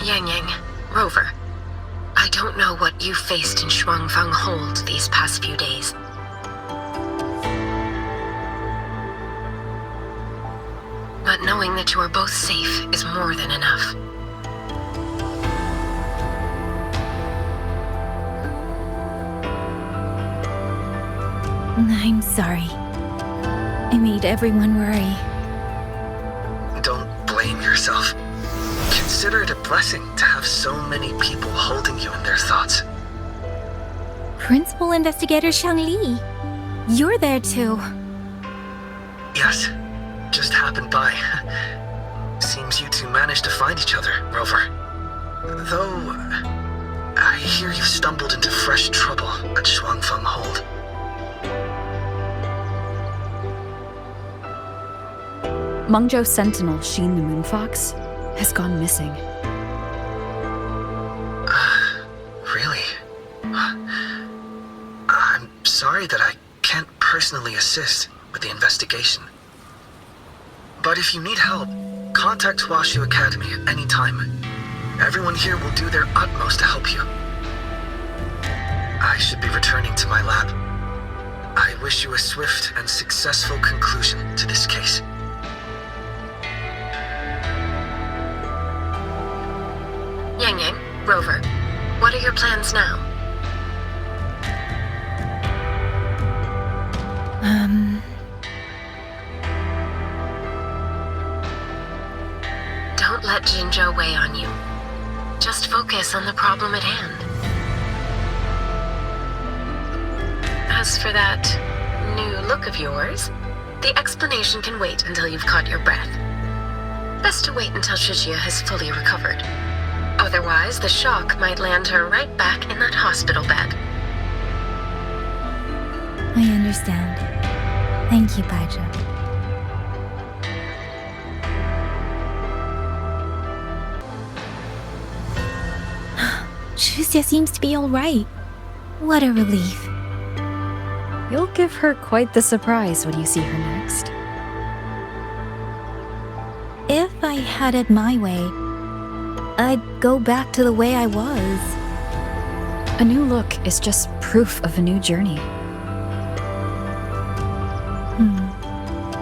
Yang Yang, Rover, I don't know what you faced in Shuangfang Hold these past few days. But knowing that you are both safe is more than enough. I'm sorry. I made everyone worry. Don't blame yourself. Consider it a blessing to have so many people holding you in their thoughts. Principal Investigator Shang Li. You're there too. Yes, just happened by. Seems you two managed to find each other, Rover. Though, I hear you've stumbled into fresh trouble at Shuangfang Hold. Mengzhou Sentinel Sheen the Moonfox has gone missing. Really? I'm sorry that I can't personally assist with the investigation. But if you need help, contact Washu Academy at any time. Everyone here will do their utmost to help you. I should be returning to my lab. I wish you a swift and successful conclusion to this case. Yang Yang, Rover, what are your plans now? Don't let Jinzhou weigh on you. Just focus on the problem at hand. As for that new look of yours, the explanation can wait until you've caught your breath. Best to wait until Xia has fully recovered. Otherwise, the shock might land her right back in that hospital bed. I understand. Thank you, Baizhi. Xia seems to be all right. What a relief. You'll give her quite the surprise when you see her next. If I had it my way, I'd go back to the way I was. A new look is just proof of a new journey.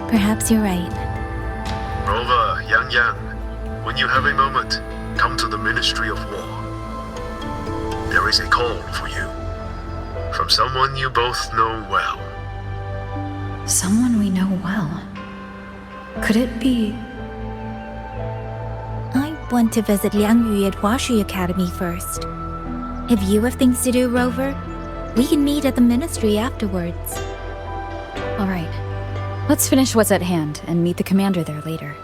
Perhaps you're right. Rover, Yang Yang, when you have a moment, come to the Ministry of War. There is a call for you. From someone you both know well. Someone we know well. Could it be... I want to visit Liang Yu at Washu Academy first. If you have things to do, Rover, we can meet at the ministry afterwards. All right. Let's finish what's at hand and meet the commander there later.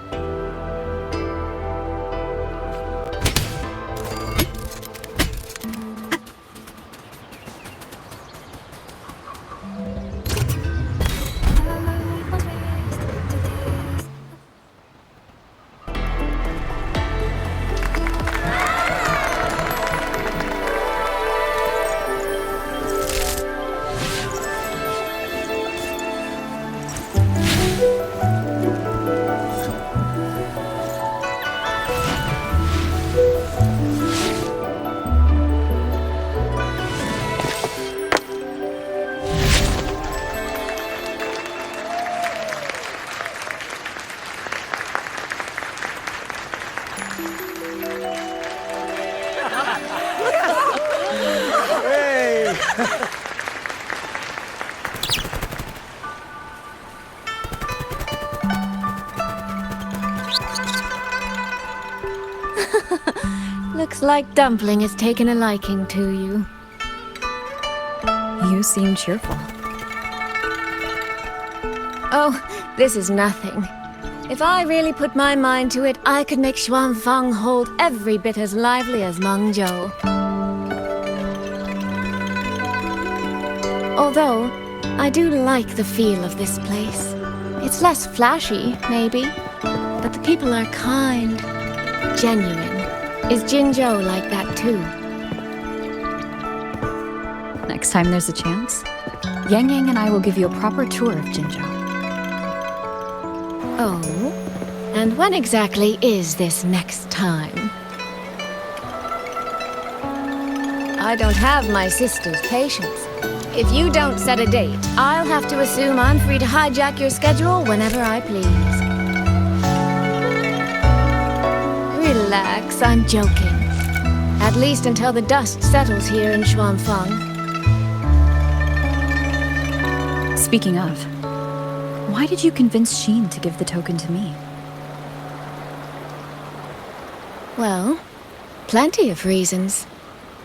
Looks like Dumpling has taken a liking to you. You seem cheerful. Oh, this is nothing. If I really put my mind to it, I could make Xuanfang hold every bit as lively as Mengzhou. Although, I do like the feel of this place. It's less flashy, maybe, but the people are kind, genuine. Is Jinzhou like that too? Next time there's a chance, Yang Yang and I will give you a proper tour of Jinzhou. Oh? And when exactly is this next time? I don't have my sister's patience. If you don't set a date, I'll have to assume I'm free to hijack your schedule whenever I please. Relax, I'm joking. At least until the dust settles here in Xuanfang. Speaking of, why did you convince Xin to give the token to me? Well, plenty of reasons.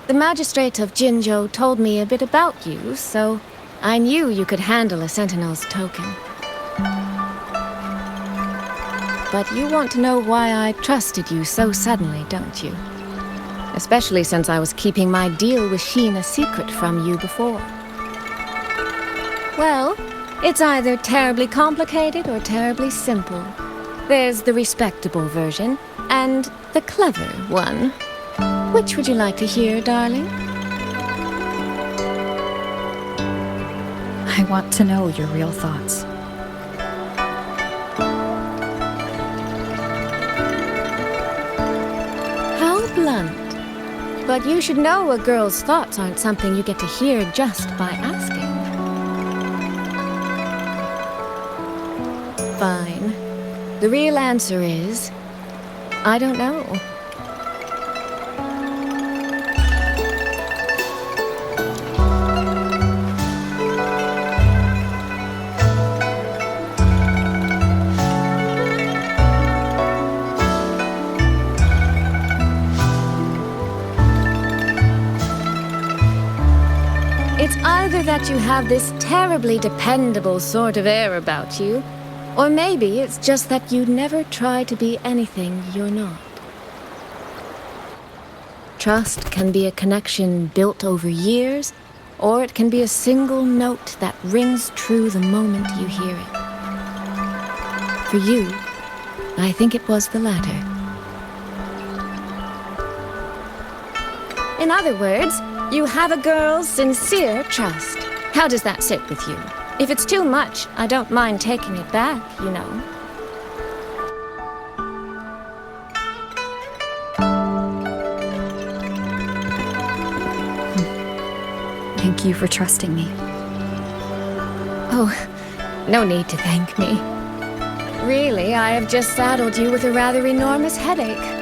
The magistrate of Jinzhou told me a bit about you, so I knew you could handle a sentinel's token. But you want to know why I trusted you so suddenly, don't you? Especially since I was keeping my deal with Xin a secret from you before. Well, it's either terribly complicated or terribly simple. There's the respectable version, and the clever one. Which would you like to hear, darling? I want to know your real thoughts. How blunt. But you should know a girl's thoughts aren't something you get to hear just by asking. Fine. The real answer is, I don't know. It's either that you have this terribly dependable sort of air about you, or maybe it's just that you never try to be anything you're not. Trust can be a connection built over years, or it can be a single note that rings true the moment you hear it. For you, I think it was the latter. In other words, you have a girl's sincere trust. How does that sit with you? If it's too much, I don't mind taking it back, you know. Thank you for trusting me. Oh, no need to thank me. Really, I have just saddled you with a rather enormous headache.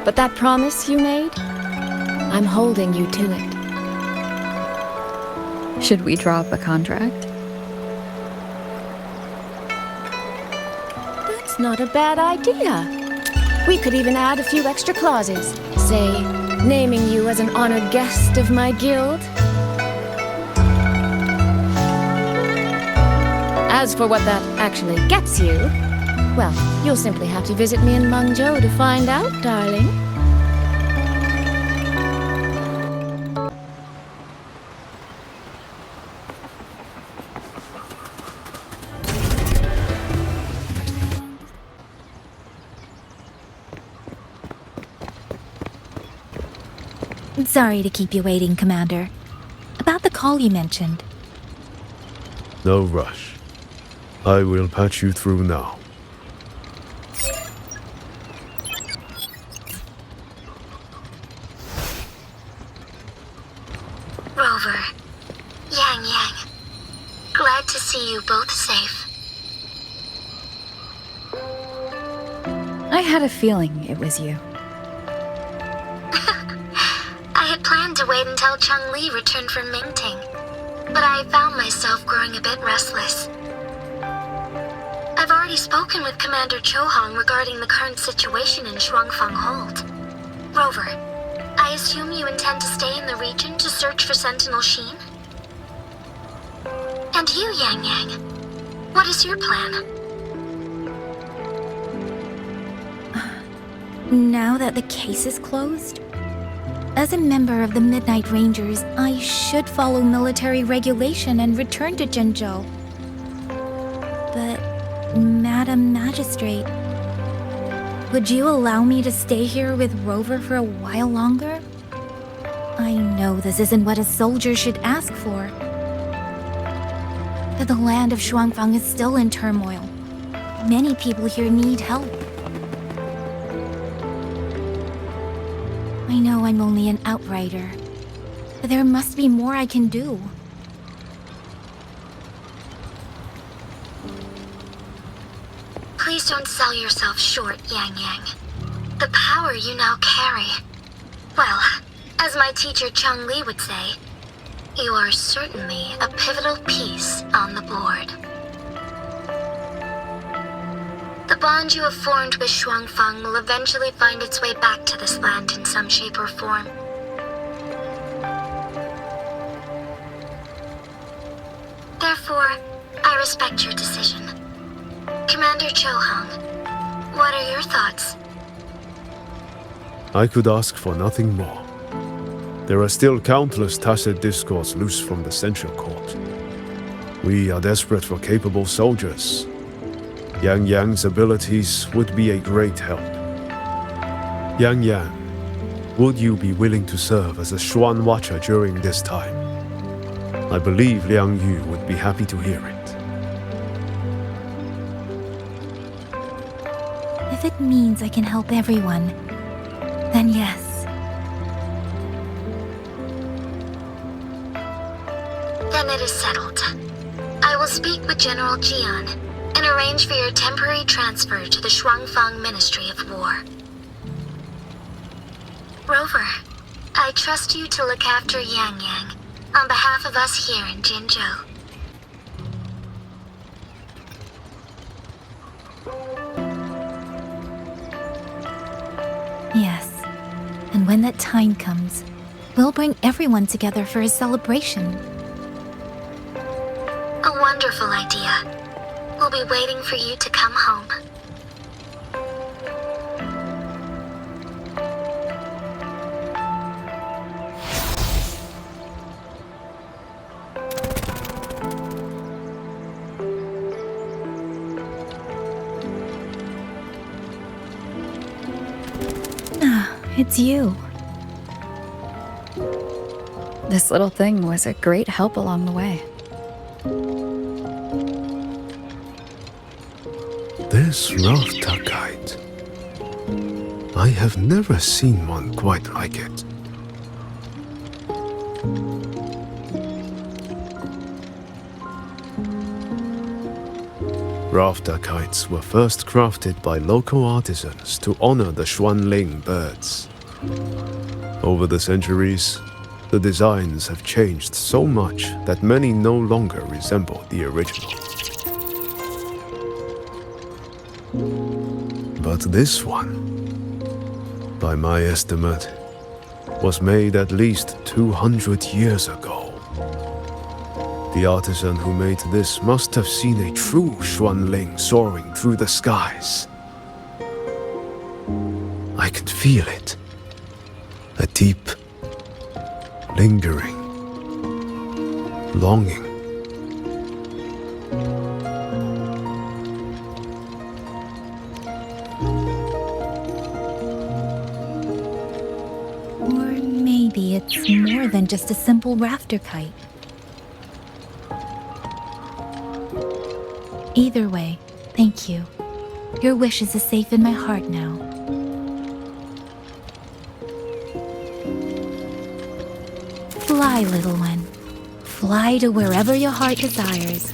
But that promise you made, I'm holding you to it. Should we draw up a contract? That's not a bad idea. We could even add a few extra clauses. Say, naming you as an honored guest of my guild. As for what that actually gets you, well, you'll simply have to visit me in Mengzhou to find out, darling. Sorry to keep you waiting, Commander. About the call you mentioned. No rush. I will patch you through now. Rover, Yang, glad to see you both safe. I had a feeling it was you. I had planned to wait until Changli returned from Mingting, but I found myself growing a bit restless. I've already spoken with Commander Chohong regarding the current situation in Shuangfang Hold. Rover, I assume you intend to stay in the region to search for Sentinel Sheen? And you, Yang, what is your plan? Now that the case is closed, as a member of the Midnight Rangers, I should follow military regulation and return to Zhenzhou. But, Madam Magistrate, would you allow me to stay here with Rover for a while longer? I know this isn't what a soldier should ask for. But the land of Shuangfang is still in turmoil. Many people here need help. I know I'm only an outrider, but there must be more I can do. Please don't sell yourself short, Yang. The power you now carry. Well, as my teacher Changli would say, you are certainly a pivotal piece on the board. The bond you have formed with Shuangfang will eventually find its way back to this land in some shape or form. Therefore, I respect your decision. Commander Chohong, what are your thoughts? I could ask for nothing more. There are still countless tacit discords loose from the Central Court. We are desperate for capable soldiers. Yang's abilities would be a great help. Yang, would you be willing to serve as a Xuan Watcher during this time? I believe Liang Yu would be happy to hear it. If it means I can help everyone, then yes. Then it is settled. I will speak with General Jian and arrange for your temporary transfer to the Shuangfang Ministry of War. Rover, I trust you to look after Yang on behalf of us here in Zhenzhou. Yes, and when that time comes, we'll bring everyone together for a celebration. A wonderful idea. We'll be waiting for you to come home. It's you. This little thing was a great help along the way. This Rafta kite. I have never seen one quite like it. Rafta kites were first crafted by local artisans to honor the Xuanling birds. Over the centuries, the designs have changed so much that many no longer resemble the original. But this one, by my estimate, was made at least 200 years ago. The artisan who made this must have seen a true Xuanling soaring through the skies. I can feel it. A deep, lingering longing. Or maybe it's more than just a simple rafter kite. Either way, thank you. Your wishes are safe in my heart now. Fly, little one. Fly to wherever your heart desires.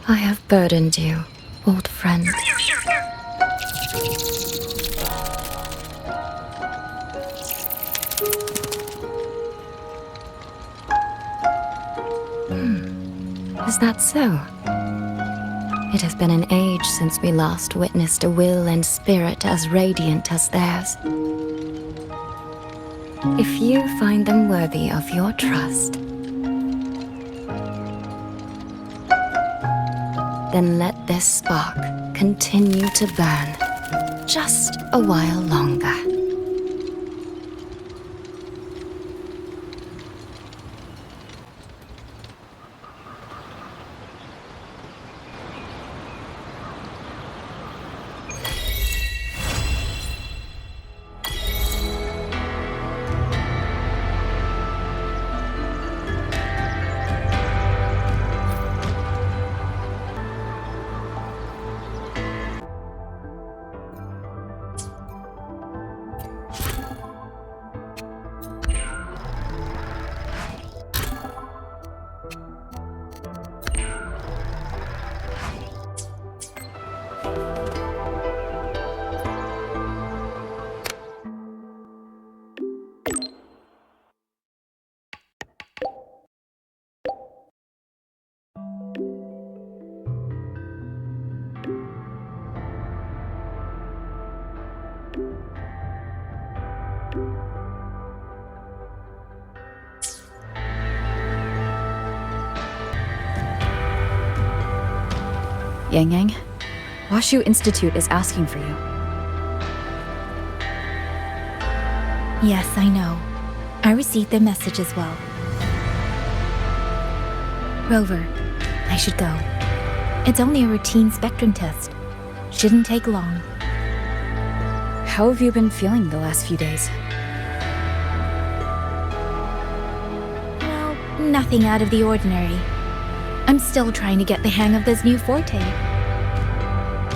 I have burdened you, old friend. Is that so? It has been an age since we last witnessed a will and spirit as radiant as theirs. If you find them worthy of your trust, then let this spark continue to burn just a while longer. Yang Yang, Washu Institute is asking for you. Yes, I know. I received their message as well. Rover, I should go. It's only a routine spectrum test. Shouldn't take long. How have you been feeling the last few days? Well, nothing out of the ordinary. I'm still trying to get the hang of this new forte.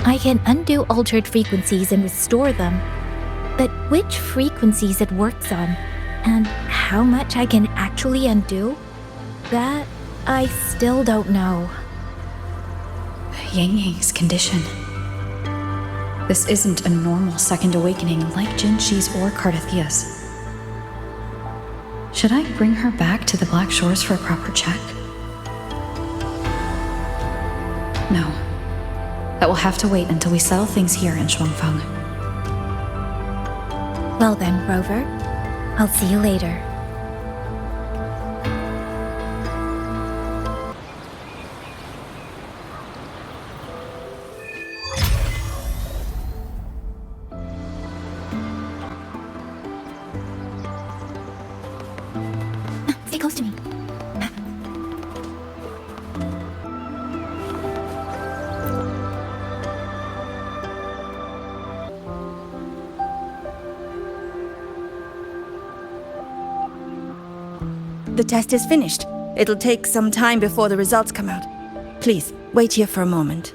I can undo altered frequencies and restore them, but which frequencies it works on, and how much I can actually undo, that I still don't know. Yang Yang's condition. This isn't a normal second awakening like Jinshi's or Cardathia's. Should I bring her back to the Black Shores for a proper check? No. That will have to wait until we settle things here in Shuangfang. Well then, Rover, I'll see you later. Stay close to me. The test is finished. It'll take some time before the results come out. Please, wait here for a moment.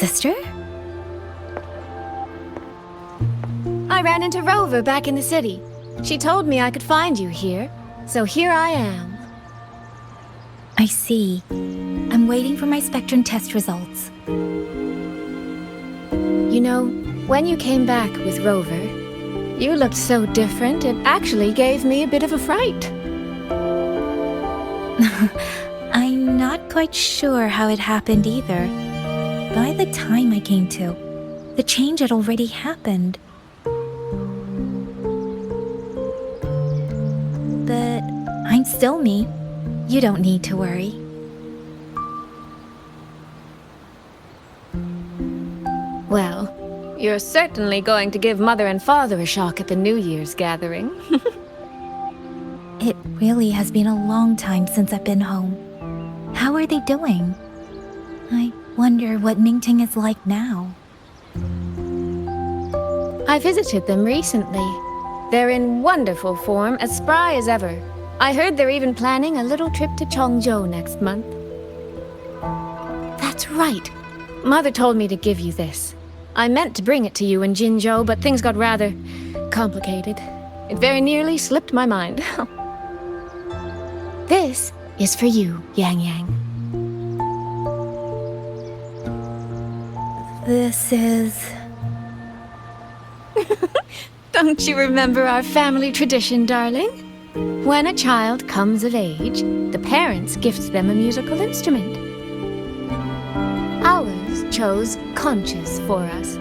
Sister? I ran into Rover back in the city. She told me I could find you here, so here I am. I see. I'm waiting for my spectrum test results. You know, when you came back with Rover, you looked so different, it actually gave me a bit of a fright. I'm not quite sure how it happened either. By the time I came to, the change had already happened. But I'm still me. You don't need to worry. Well, you're certainly going to give Mother and Father a shock at the New Year's gathering. It really has been a long time since I've been home. How are they doing? I wonder what Mingting is like now. I visited them recently. They're in wonderful form, as spry as ever. I heard they're even planning a little trip to Chongzhou next month. That's right. Mother told me to give you this. I meant to bring it to you in Jinzhou, but things got rather complicated. It very nearly slipped my mind. This is for you, Yang Yang. This is... Don't you remember our family tradition, darling? When a child comes of age, the parents gift them a musical instrument. Ours chose conches for us.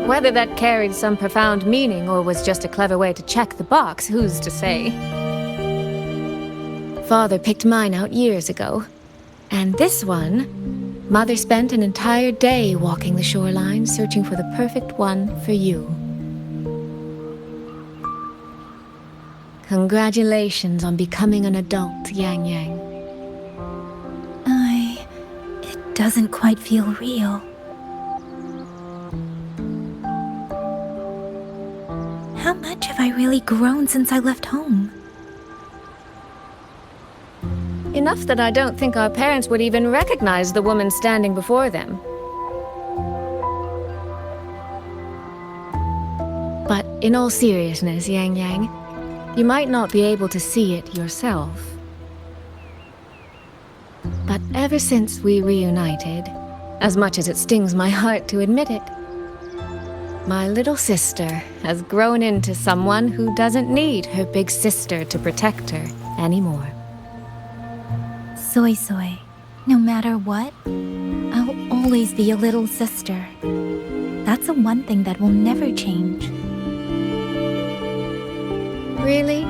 Whether that carried some profound meaning or was just a clever way to check the box, who's to say? Father picked mine out years ago. And this one, Mother spent an entire day walking the shoreline searching for the perfect one for you. Congratulations on becoming an adult, Yang Yang. It doesn't quite feel real. How much have I really grown since I left home? Enough that I don't think our parents would even recognize the woman standing before them. But in all seriousness, Yang Yang, you might not be able to see it yourself. But ever since we reunited, as much as it stings my heart to admit it, my little sister has grown into someone who doesn't need her big sister to protect her anymore. Soy Soy, no matter what, I'll always be a little sister. That's the one thing that will never change. Really?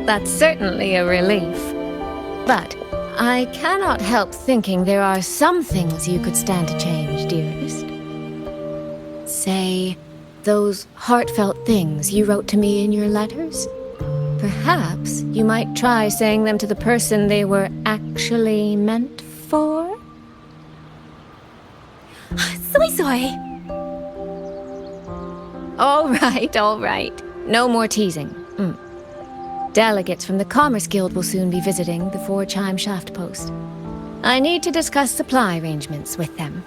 That's certainly a relief. But I cannot help thinking there are some things you could stand to change, dearest. Say, those heartfelt things you wrote to me in your letters? Perhaps you might try saying them to the person they were actually meant for? Soy Soy! All right. No more teasing. Delegates from the Commerce Guild will soon be visiting the Four-Chime Shaft Post. I need to discuss supply arrangements with them.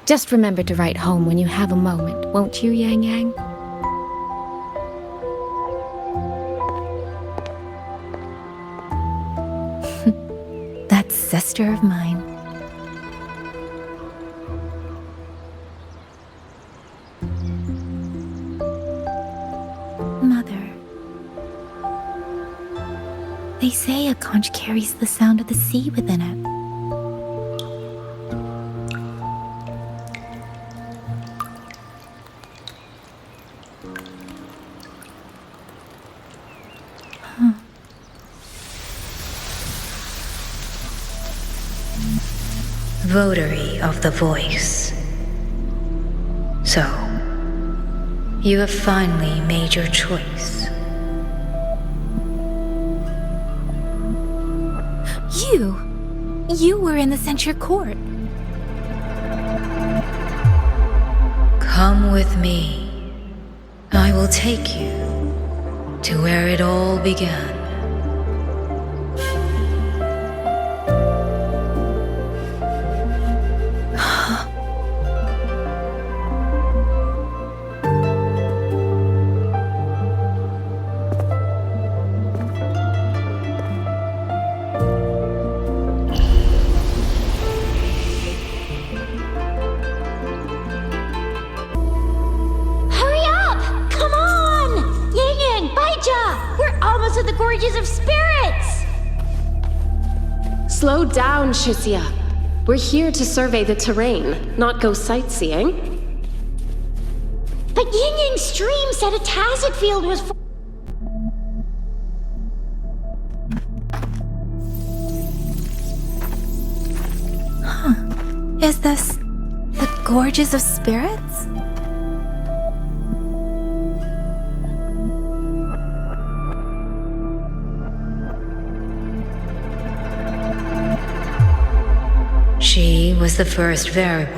Just remember to write home when you have a moment, won't you, Yang Yang? That sister of mine. Mother. They say a conch carries the sound of the sea within it. Votary of the Voice. So, you have finally made your choice. You were in the censure court. Come with me. I will take you to where it all began. Gorges of Spirits! Slow down, Shizia. We're here to survey the terrain, not go sightseeing. But Yin Yang's stream said a tacit field was Is this the Gorges of Spirits? She was the first variable,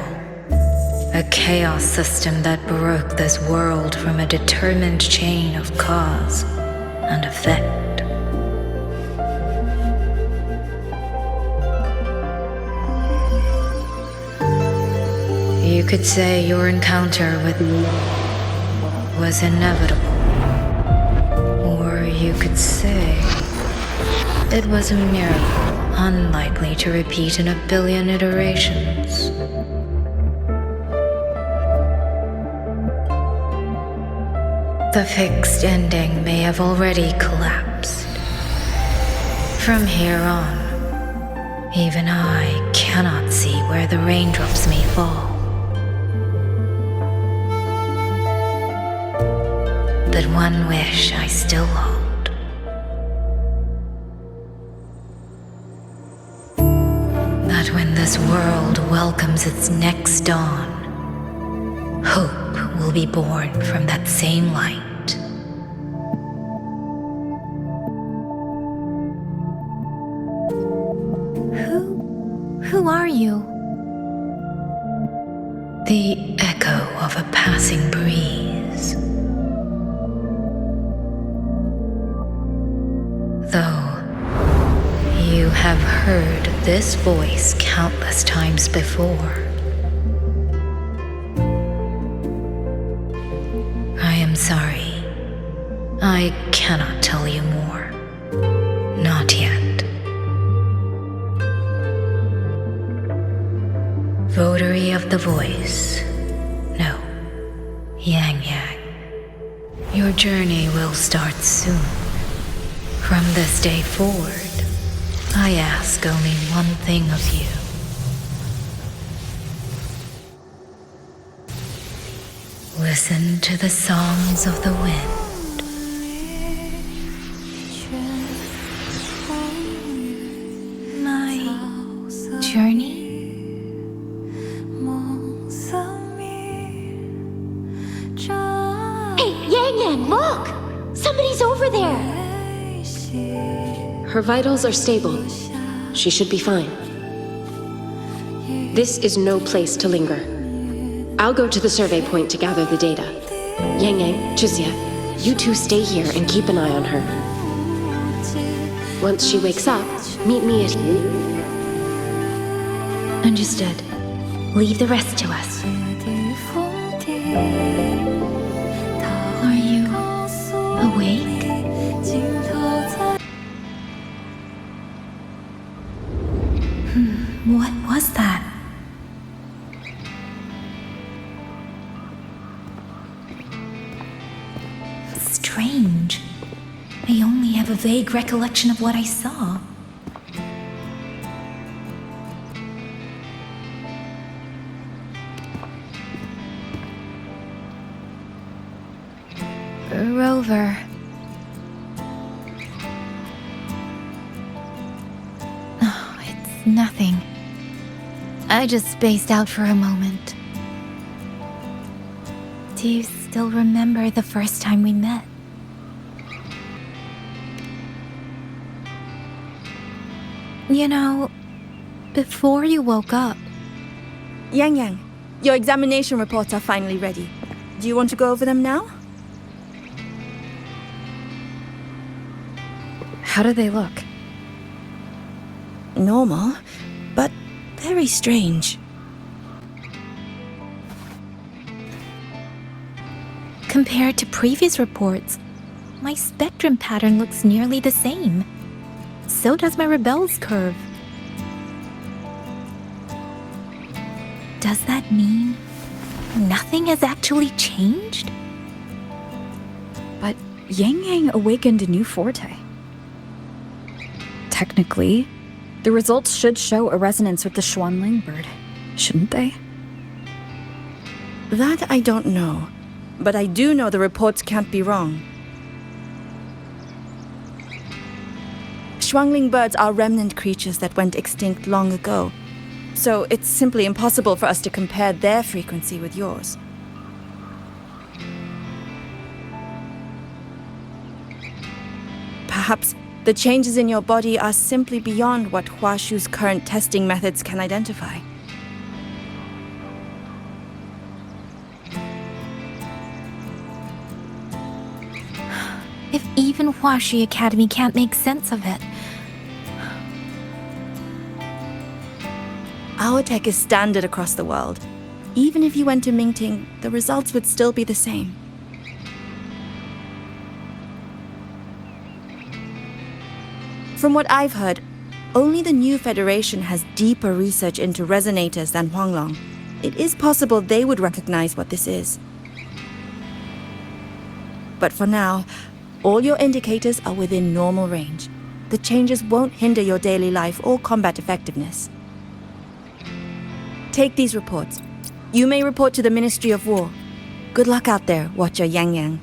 a chaos system that broke this world from a determined chain of cause and effect. You could say your encounter with me was inevitable. Or you could say it was a miracle unlikely to repeat in a billion iterations. The fixed ending may have already collapsed. From here on, even I cannot see where the raindrops may fall. But one wish I still hold. That when this world welcomes its next dawn, hope will be born from that same light. Who are you? The echo of a passing breeze. Though you have heard this voice countless times before, I am sorry. I cannot tell you more. Not yet. Votary of the voice. No. Yang Yang. Your journey will start soon. From this day forward, I ask only one thing of you. Listen to the songs of the wind. My journey? Hey, Yang Yang, look! Somebody's over there! Her vitals are stable. She should be fine. This is no place to linger. I'll go to the survey point to gather the data. Yang Yang, Chixia, you two stay here and keep an eye on her. Once she wakes up, meet me at... Understood. Leave the rest to us. Are you awake? What was that? Strange. I only have a vague recollection of what I saw. Rover. Oh, it's nothing. I just spaced out for a moment. Do you still remember the first time we met? You know, before you woke up... Yang Yang, your examination reports are finally ready. Do you want to go over them now? How do they look? Normal, but very strange. Compared to previous reports, my spectrum pattern looks nearly the same. So does my Rebel's curve. Does that mean nothing has actually changed? But Yang Yang awakened a new forte. Technically, the results should show a resonance with the Xuanling bird, shouldn't they? That I don't know, but I do know the reports can't be wrong. Xuanling birds are remnant creatures that went extinct long ago, so it's simply impossible for us to compare their frequency with yours. Perhaps the changes in your body are simply beyond what Huashu's current testing methods can identify. If even Huashi Academy can't make sense of it. Our tech is standard across the world. Even if you went to Mingting, the results would still be the same. From what I've heard, only the new Federation has deeper research into resonators than Huanglong. It is possible they would recognize what this is. But for now, all your indicators are within normal range. The changes won't hinder your daily life or combat effectiveness. Take these reports. You may report to the Ministry of War. Good luck out there, Watcher Yang Yang.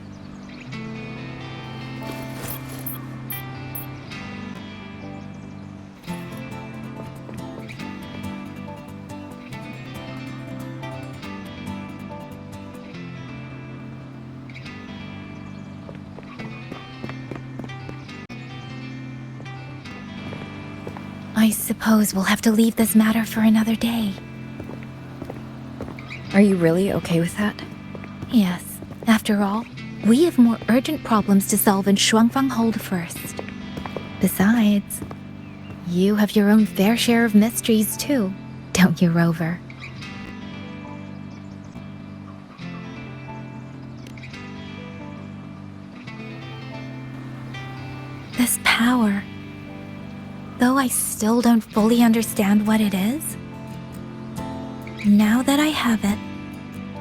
I suppose we'll have to leave this matter for another day. Are you really okay with that? Yes. After all, we have more urgent problems to solve in Shuangfang Hold first. Besides, you have your own fair share of mysteries too, don't you, Rover? This power, though I still don't fully understand what it is, now that I have it,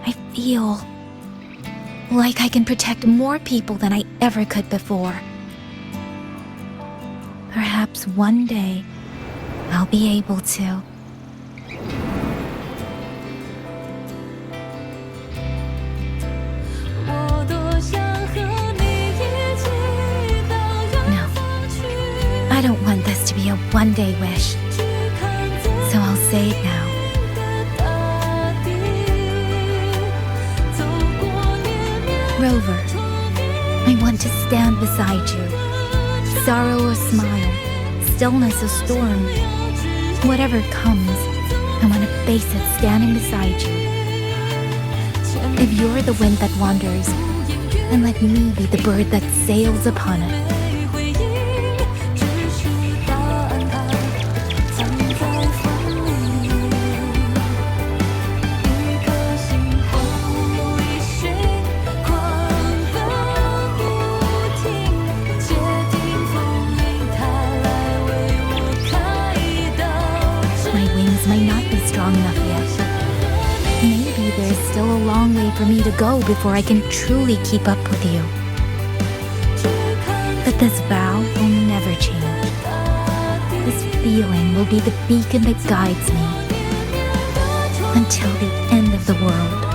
I feel like I can protect more people than I ever could before. Perhaps one day, I'll be able to. No, I don't want this to be a one-day wish, so I'll say it now. Rover, I want to stand beside you. Sorrow or smile, stillness or storm, whatever comes, I want to face it standing beside you. If you're the wind that wanders, then let me be the bird that sails upon it. For me to go before I can truly keep up with you. But this vow will never change. This feeling will be the beacon that guides me until the end of the world.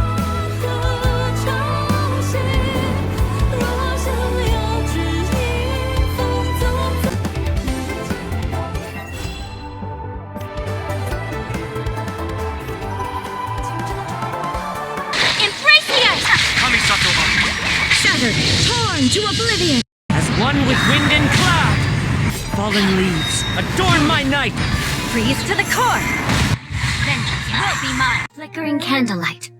Torn to oblivion! As one with wind and cloud! Fallen leaves, adorn my night! Freeze to the core! Vengeance will be mine! Flickering candlelight.